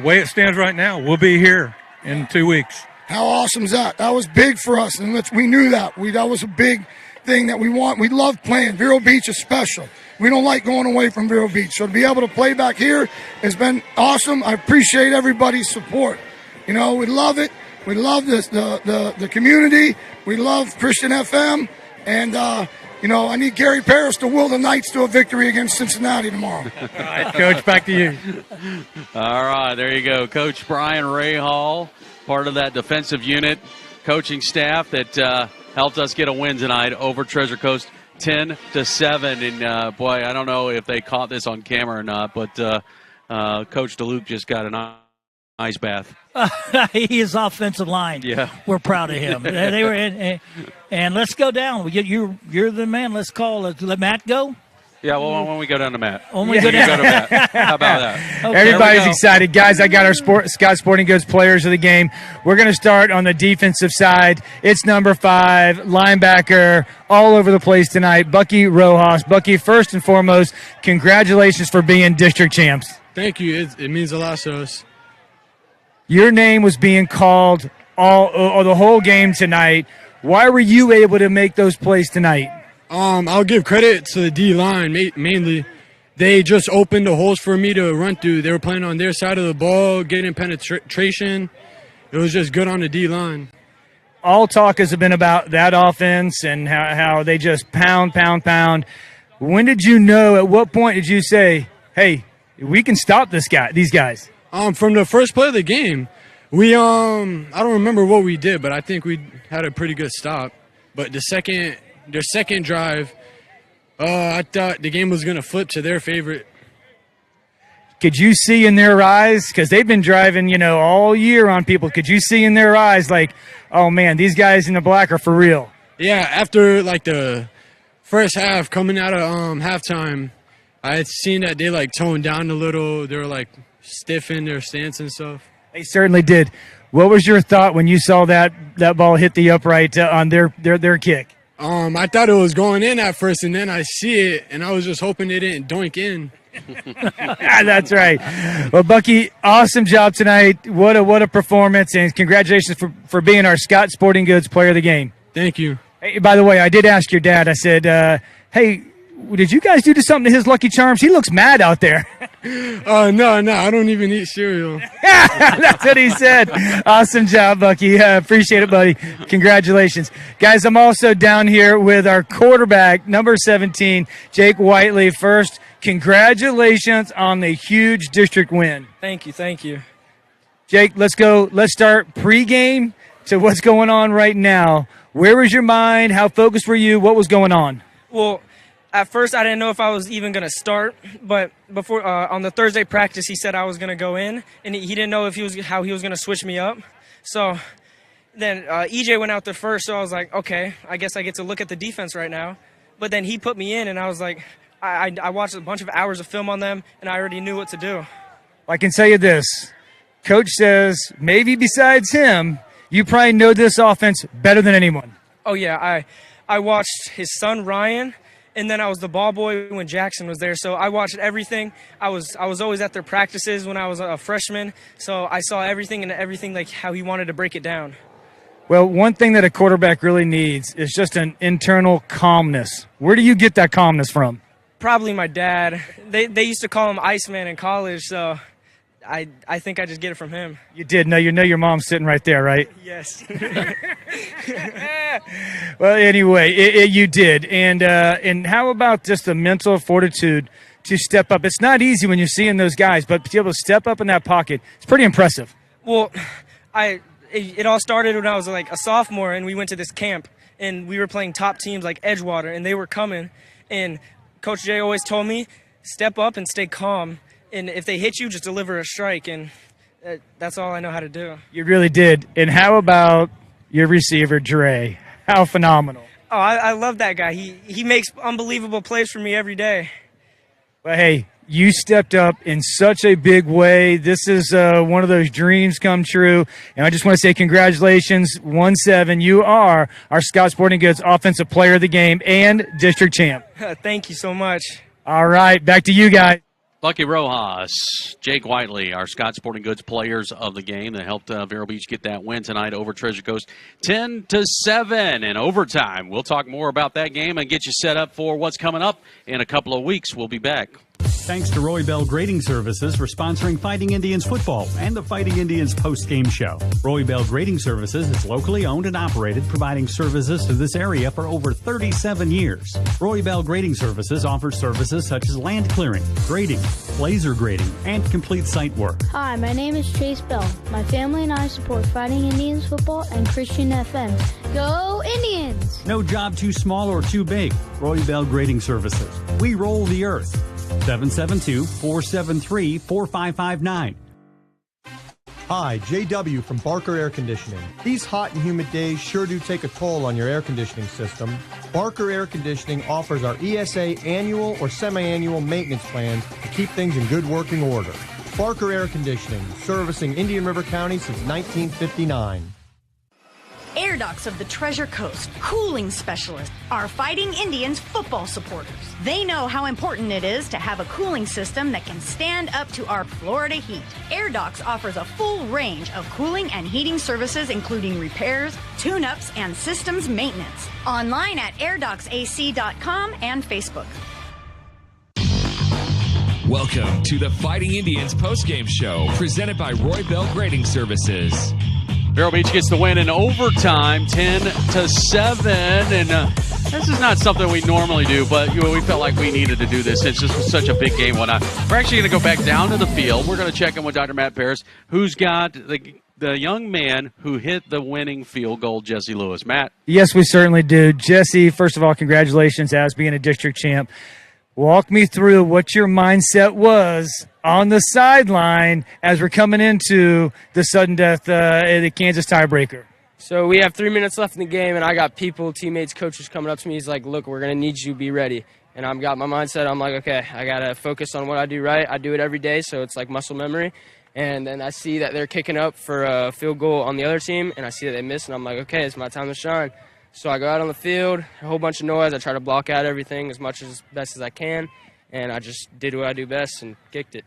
way it stands right now, we'll be here in 2 weeks. How awesome is that? That was big for us, and we knew that. That was a big thing that we want. We love playing. Vero Beach is special. We don't like going away from Vero Beach. So to be able to play back here has been awesome. I appreciate everybody's support. You know, we love it. We love the community. We love Christian FM. And, you know, I need Gary Paris to will the Knights to a victory against Cincinnati tomorrow. All right, Coach, back to you. All right, there you go. Coach Brian Rahal, part of that defensive unit coaching staff that helped us get a win tonight over Treasure Coast, 10-7. And, boy, I don't know if they caught this on camera or not, but Coach DeLuke just got an ice bath. His offensive line. Yeah, we're proud of him. They were in, and let's go down. You're the man. Let's let Matt go. Yeah, well, when we go down to Matt. When we go down to Matt. How about that? Okay. Everybody's excited. Guys, I got our Scott Sporting Goods players of the game. We're going to start on the defensive side. It's number 5, linebacker, all over the place tonight, Bucky Rojas. Bucky, first and foremost, congratulations for being district champs. Thank you. It means a lot to us. Your name was being called all the whole game tonight. Why were you able to make those plays tonight? I'll give credit to the D-line mainly. They just opened the holes for me to run through. They were playing on their side of the ball, getting penetration. It was just good on the D-line. All talk has been about that offense and how they just pound. When did you know, at what point did you say, hey, we can stop these guys? From the first play of the game, we I don't remember what we did, but I think we had a pretty good stop. But their second drive, I thought the game was going to flip to their favorite. Could you see in their eyes, because they've been driving, you know, all year on people, could you see in their eyes like, oh man, these guys in the black are for real? Yeah, after like the first half, coming out of halftime, I had seen that they like toned down a little. They were like stiff in their stance and stuff. They certainly did. What was your thought when you saw that ball hit the upright on their kick? I thought it was going in at first, and then I see it, and I was just hoping it didn't doink in. That's right. Well, Bucky, awesome job tonight. What a performance, and congratulations for being our Scott Sporting Goods Player of the Game. Thank you. Hey, by the way, I did ask your dad. I said, hey, did you guys do something to his Lucky Charms? He looks mad out there. No, I don't even eat cereal. That's what he said. Awesome job, Bucky. Appreciate it, buddy. Congratulations. Guys, I'm also down here with our quarterback, number 17, Jake Whiteley. First, congratulations on the huge district win. Thank you. Jake, let's go. Let's start pregame to what's going on right now. Where was your mind? How focused were you? What was going on? Well, at first I didn't know if I was even going to start, but before on the Thursday practice he said I was going to go in, and he didn't know how he was going to switch me up. So then EJ went out there first, so I was like, okay, I guess I get to look at the defense right now. But then he put me in, and I was like, I watched a bunch of hours of film on them, and I already knew what to do. I can tell you this. Coach says maybe besides him, you probably know this offense better than anyone. Oh, yeah. I watched his son, Ryan, and then I was the ball boy when Jackson was there. So I watched everything. I was always at their practices when I was a freshman. So I saw everything like how he wanted to break it down. Well, one thing that a quarterback really needs is just an internal calmness. Where do you get that calmness from? Probably my dad. They used to call him Iceman in college, so I think I just get it from him. You did. No, you know your mom's sitting right there, right? Yes. Well, anyway, you did. And how about just the mental fortitude to step up? It's not easy when you're seeing those guys, but to be able to step up in that pocket, it's pretty impressive. Well, it all started when I was like a sophomore, and we went to this camp, and we were playing top teams like Edgewater, and they were coming. And Coach Jay always told me, step up and stay calm. And if they hit you, just deliver a strike, and that's all I know how to do. You really did. And how about your receiver, Dre? How phenomenal. Oh, I love that guy. He makes unbelievable plays for me every day. Well, hey, you stepped up in such a big way. This is one of those dreams come true. And I just want to say congratulations, 1-7. You are our Scott Sporting Goods Offensive Player of the Game and District Champ. Thank you so much. All right, back to you guys. Bucky Rojas, Jake Whiteley, our Scott Sporting Goods players of the game that helped Vero Beach get that win tonight over Treasure Coast 10-7 in overtime. We'll talk more about that game and get you set up for what's coming up in a couple of weeks. We'll be back. Thanks to Roy Bell Grading Services for sponsoring Fighting Indians football and the Fighting Indians post-game show. Roy Bell Grading Services is locally owned and operated, providing services to this area for over 37 years. Roy Bell Grading Services offers services such as land clearing, grading, laser grading, and complete site work. Hi, my name is Chase Bell. My family and I support Fighting Indians football and Christian FM. Go Indians! No job too small or too big. Roy Bell Grading Services. We roll the earth. 772-473-4559. Hi, JW from Barker Air Conditioning. These hot and humid days sure do take a toll on your air conditioning system. Barker Air Conditioning offers our ESA annual or semi-annual maintenance plans to keep things in good working order. Barker Air Conditioning, servicing Indian River County since 1959. Air Docs of the Treasure Coast, cooling specialists, are Fighting Indians football supporters. They know how important it is to have a cooling system that can stand up to our Florida heat. Air Docs offers a full range of cooling and heating services, including repairs, tune-ups, and systems maintenance. Online at airdocsac.com and Facebook. Welcome to the Fighting Indians postgame show, presented by Roy Bell Grading Services. Vero Beach gets the win in overtime, 10-7, and this is not something we normally do, but we felt like we needed to do this. It's just such a big game. We're actually going to go back down to the field. We're going to check in with Dr. Matt Paris, who's got the young man who hit the winning field goal, Jesse Lewis. Matt? Yes, we certainly do. Jesse, first of all, congratulations as being a district champ. Walk me through what your mindset was on the sideline as we're coming into the sudden death, the Kansas tiebreaker. So we have 3 minutes left in the game, and I got people, teammates, coaches coming up to me. He's like, look, we're going to need you to be ready. And I've got my mindset. I'm like, okay, I got to focus on what I do right. I do it every day, so it's like muscle memory. And then I see that they're kicking up for a field goal on the other team, and I see that they miss, and I'm like, okay, it's my time to shine. So I go out on the field, a whole bunch of noise. I try to block out everything as best as I can, and I just did what I do best and kicked it.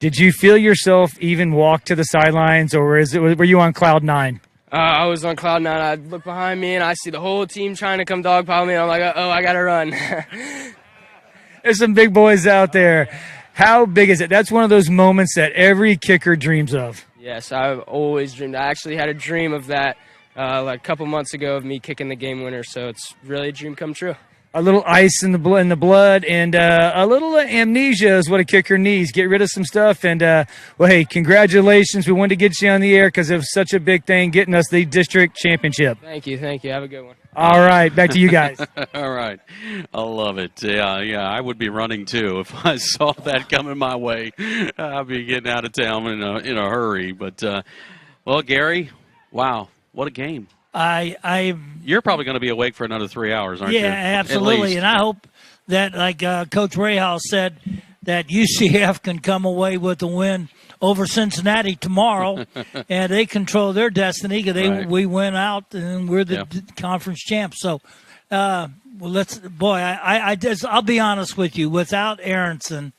Did you feel yourself even walk to the sidelines, or were you on cloud nine? I was on cloud nine. I look behind me, and I see the whole team trying to come dogpile me, and I'm like, oh, I got to run. There's some big boys out there. How big is it? That's one of those moments that every kicker dreams of. Yes, I've always dreamed. I actually had a dream of that like a couple months ago of me kicking the game winner, so it's really a dream come true. A little ice in the blood, and a little amnesia is what a kicker needs. Get rid of some stuff, and well, hey, congratulations! We wanted to get you on the air because it was such a big thing, getting us the district championship. Thank you. Have a good one. All right, back to you guys. All right, I love it. Yeah, I would be running too if I saw that coming my way. I'd be getting out of town in a hurry. But well, Gary, wow, what a game! You're probably going to be awake for another 3 hours, aren't you? Yeah, absolutely. And I hope that, like Coach Rahal said, that UCF can come away with a win over Cincinnati tomorrow, and they control their destiny because we win out and we're the conference champs. So, I'll be honest with you, without Aronson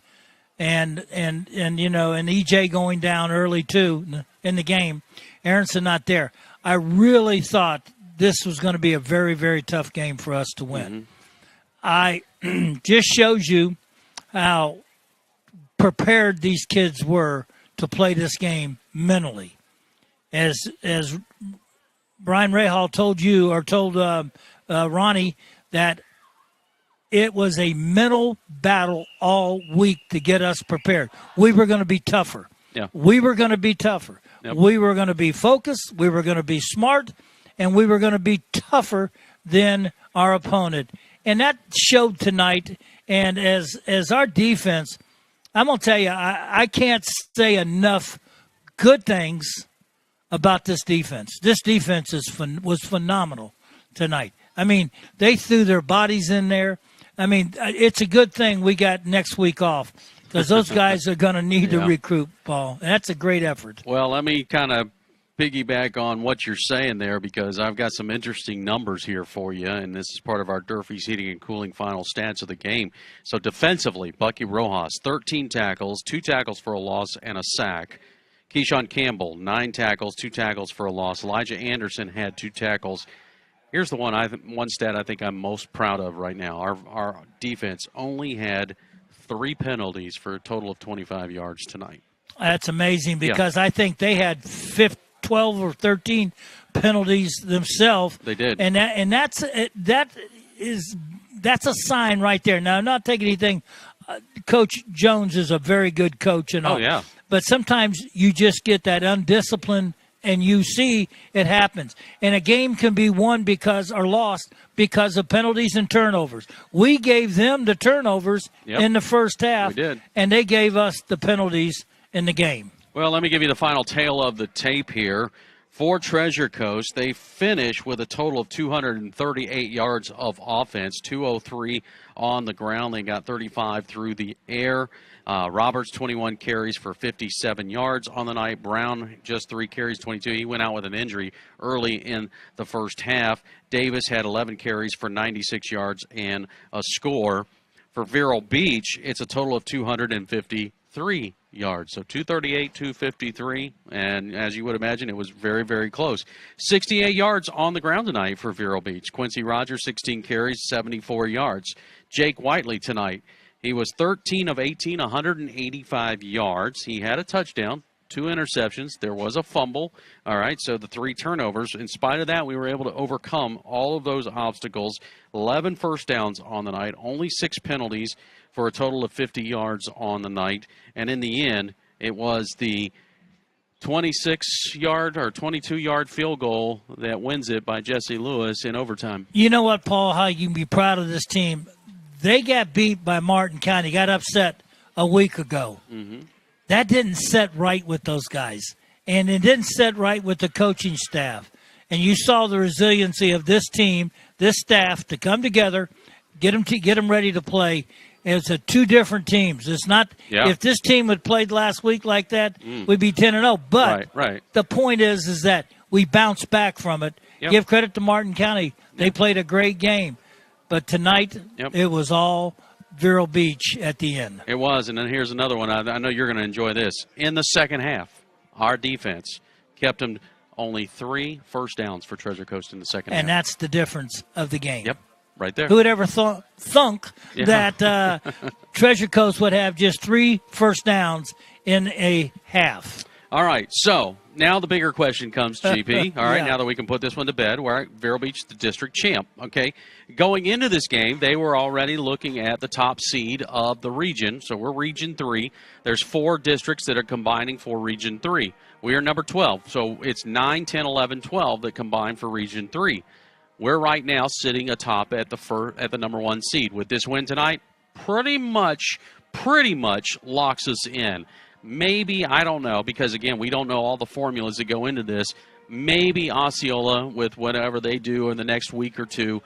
and EJ going down early too in the game, Aronson not there. I really thought this was going to be a very, very tough game for us to win. I just shows you how prepared these kids were to play this game mentally. As Brian Rahal told you, or told Ronnie, that it was a mental battle all week to get us prepared. We were going to be tougher. Yeah. We were going to be tougher. Yep. We were going to be focused. We were going to be smart. And we were going to be tougher than our opponent. And that showed tonight. And as our defense, I'm going to tell you, I can't say enough good things about this defense. This defense was phenomenal tonight. I mean, they threw their bodies in there. I mean, it's a good thing we got next week off because those guys are going to need to recruit, Paul. And that's a great effort. Well, let me kind of piggyback on what you're saying there because I've got some interesting numbers here for you, and this is part of our Durfee's Heating and Cooling final stats of the game. So defensively, Bucky Rojas, 13 tackles, 2 tackles for a loss and a sack. Keyshawn Campbell, 9 tackles, 2 tackles for a loss. Elijah Anderson had 2 tackles. Here's the one stat I think I'm most proud of right now. Our defense only had 3 penalties for a total of 25 yards tonight. That's amazing because I think they had 12 or 13 penalties themselves. They did. And that's a sign right there. Now, I'm not taking anything. Coach Jones is a very good coach and all. Oh, yeah. But sometimes you just get that undisciplined and you see it happens. And a game can be won or lost because of penalties and turnovers. We gave them the turnovers in the first half. We did. And they gave us the penalties in the game. Well, let me give you the final tale of the tape here. For Treasure Coast, they finish with a total of 238 yards of offense, 203 on the ground. They got 35 through the air. Roberts, 21 carries for 57 yards on the night. Brown, just 3 carries, 22. He went out with an injury early in the first half. Davis had 11 carries for 96 yards and a score. For Vero Beach, it's a total of 253 yards. So 238, 253, and as you would imagine, it was very, very close. 68 yards on the ground tonight for Vero Beach. Quincy Rogers, 16 carries, 74 yards. Jake Whiteley tonight, he was 13 of 18, 185 yards. He had a touchdown, 2 interceptions. There was a fumble. All right, so the 3 turnovers. In spite of that, we were able to overcome all of those obstacles. 11 first downs on the night, only 6 penalties for a total of 50 yards on the night. And in the end, it was the 26-yard or 22-yard field goal that wins it by Jesse Lewis in overtime. You know what, Paul, how you can be proud of this team. They got beat by Martin County, got upset a week ago. Mm-hmm. That didn't set right with those guys. And it didn't set right with the coaching staff. And you saw the resiliency of this team, this staff, to come together, get them ready to play. It's 2 different teams. It's not if this team had played last week like that, we'd be 10-0. But the point is that we bounced back from it. Yep. Give credit to Martin County. They played a great game. But tonight, it was all Vero Beach at the end. It was, and then here's another one. I know you're going to enjoy this. In the second half, our defense kept them only 3 first downs for Treasure Coast in the second half. And that's the difference of the game. Yep. right there. Who would ever thunk that Treasure Coast would have just 3 first downs in a half? All right, so now the bigger question comes, GP. All right, Yeah. now that we can put this one to bed, we're at Vero Beach, the district champ. Okay, going into this game, they were already looking at the top seed of the region. So we're Region 3. There's 4 districts that are combining for Region 3. We are number 12, so it's 9, 10, 11, 12 that combine for Region 3. We're right now sitting atop at the number 1 seed. With this win tonight, pretty much locks us in. Maybe, I don't know, because, again, we don't know all the formulas that go into this. Maybe Osceola, with whatever they do in the next week or two,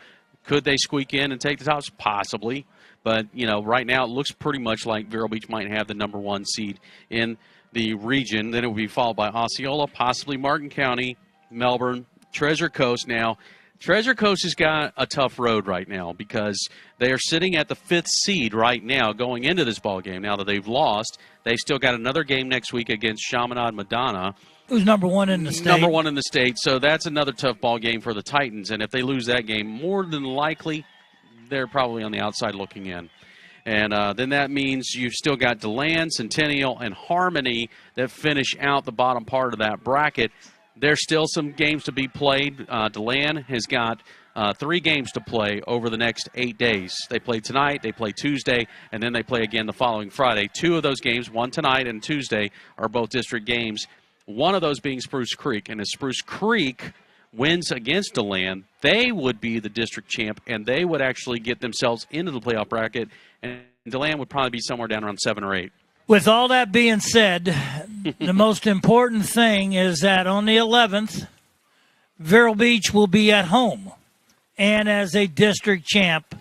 could they squeak in and take the tops? Possibly. But, right now it looks pretty much like Vero Beach might have the number 1 seed in the region. Then it would be followed by Osceola, possibly Martin County, Melbourne, Treasure Coast. Now, Treasure Coast has got a tough road right now because they are sitting at the 5th seed right now going into this ball game. Now that they've lost, they've still got another game next week against Chaminade Madonna. Who's number 1 in the state? Number 1 in the state, so that's another tough ball game for the Titans. And if they lose that game, more than likely, they're probably on the outside looking in. And then that means you've still got DeLand, Centennial, and Harmony that finish out the bottom part of that bracket. There's still some games to be played. DeLand has got 3 games to play over the next 8 days. They play tonight, they play Tuesday, and then they play again the following Friday. 2 of those games, one tonight and Tuesday, are both district games. One of those being Spruce Creek. And if Spruce Creek wins against DeLand, they would be the district champ, and they would actually get themselves into the playoff bracket. And DeLand would probably be somewhere down around 7 or 8. With all that being said, the most important thing is that on the 11th, Vero Beach will be at home and as a district champ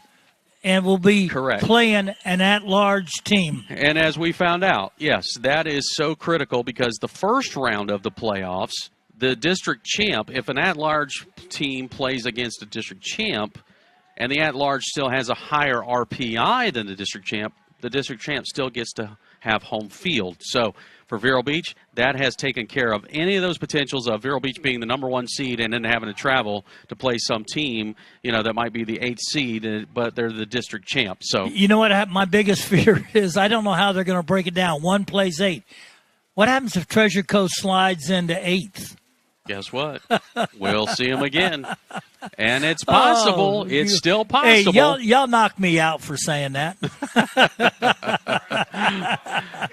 and will be playing an at-large team. And as we found out, yes, that is so critical because the first round of the playoffs, the district champ, if an at-large team plays against a district champ and the at-large still has a higher RPI than the district champ still gets to have home field. So for Vero Beach, that has taken care of any of those potentials of Vero Beach being the number 1 seed and then having to travel to play some team, that might be the 8th seed, but they're the district champ. So you know what my biggest fear is? I don't know how they're going to break it down. 1 plays 8. What happens if Treasure Coast slides into 8th? Guess what? We'll see them again. And it's possible. It's still possible. Hey, y'all knocked me out for saying that.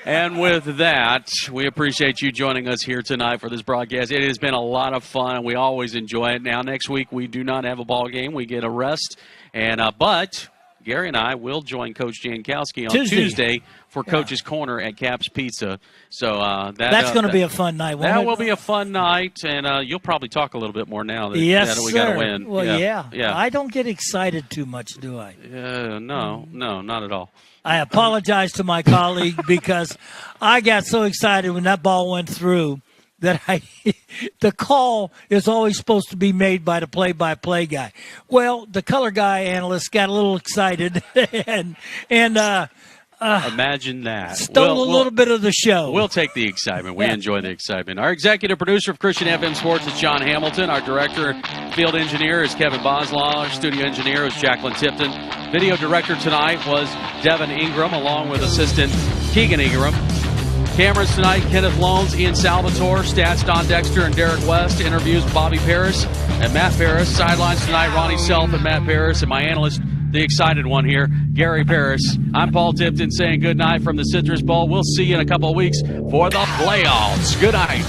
And with that, we appreciate you joining us here tonight for this broadcast. It has been a lot of fun, and we always enjoy it. Now, next week, we do not have a ball game. We get a rest. And but Gary and I will join Coach Jankowski on Tuesday for Coach's Corner at Cap's Pizza. So that's going to be a fun night. That will be a fun night, and you'll probably talk a little bit more now that, yes, we got to win. Well, yeah. I don't get excited too much, do I? No, not at all. I apologize to my colleague because I got so excited when that ball went through that the call is always supposed to be made by the play-by-play guy. Well, the color guy analyst got a little excited and imagine that. Stole a little bit of the show. We'll take the excitement. We enjoy the excitement. Our executive producer of Christian FM Sports is John Hamilton. Our director, field engineer, is Kevin Boslaw. Our studio engineer is Jacqueline Tipton. Video director tonight was Devin Ingram, along with assistant Keegan Ingram. Cameras tonight, Kenneth Loans, Ian Salvatore, stats Don Dexter and Derek West, interviews Bobby Paris and Matt Paris. Sidelines tonight, Ronnie Self and Matt Paris, and my analyst, the excited one here, Gary Paris. I'm Paul Tipton saying good night from the Citrus Bowl. We'll see you in a couple of weeks for the playoffs. Good night.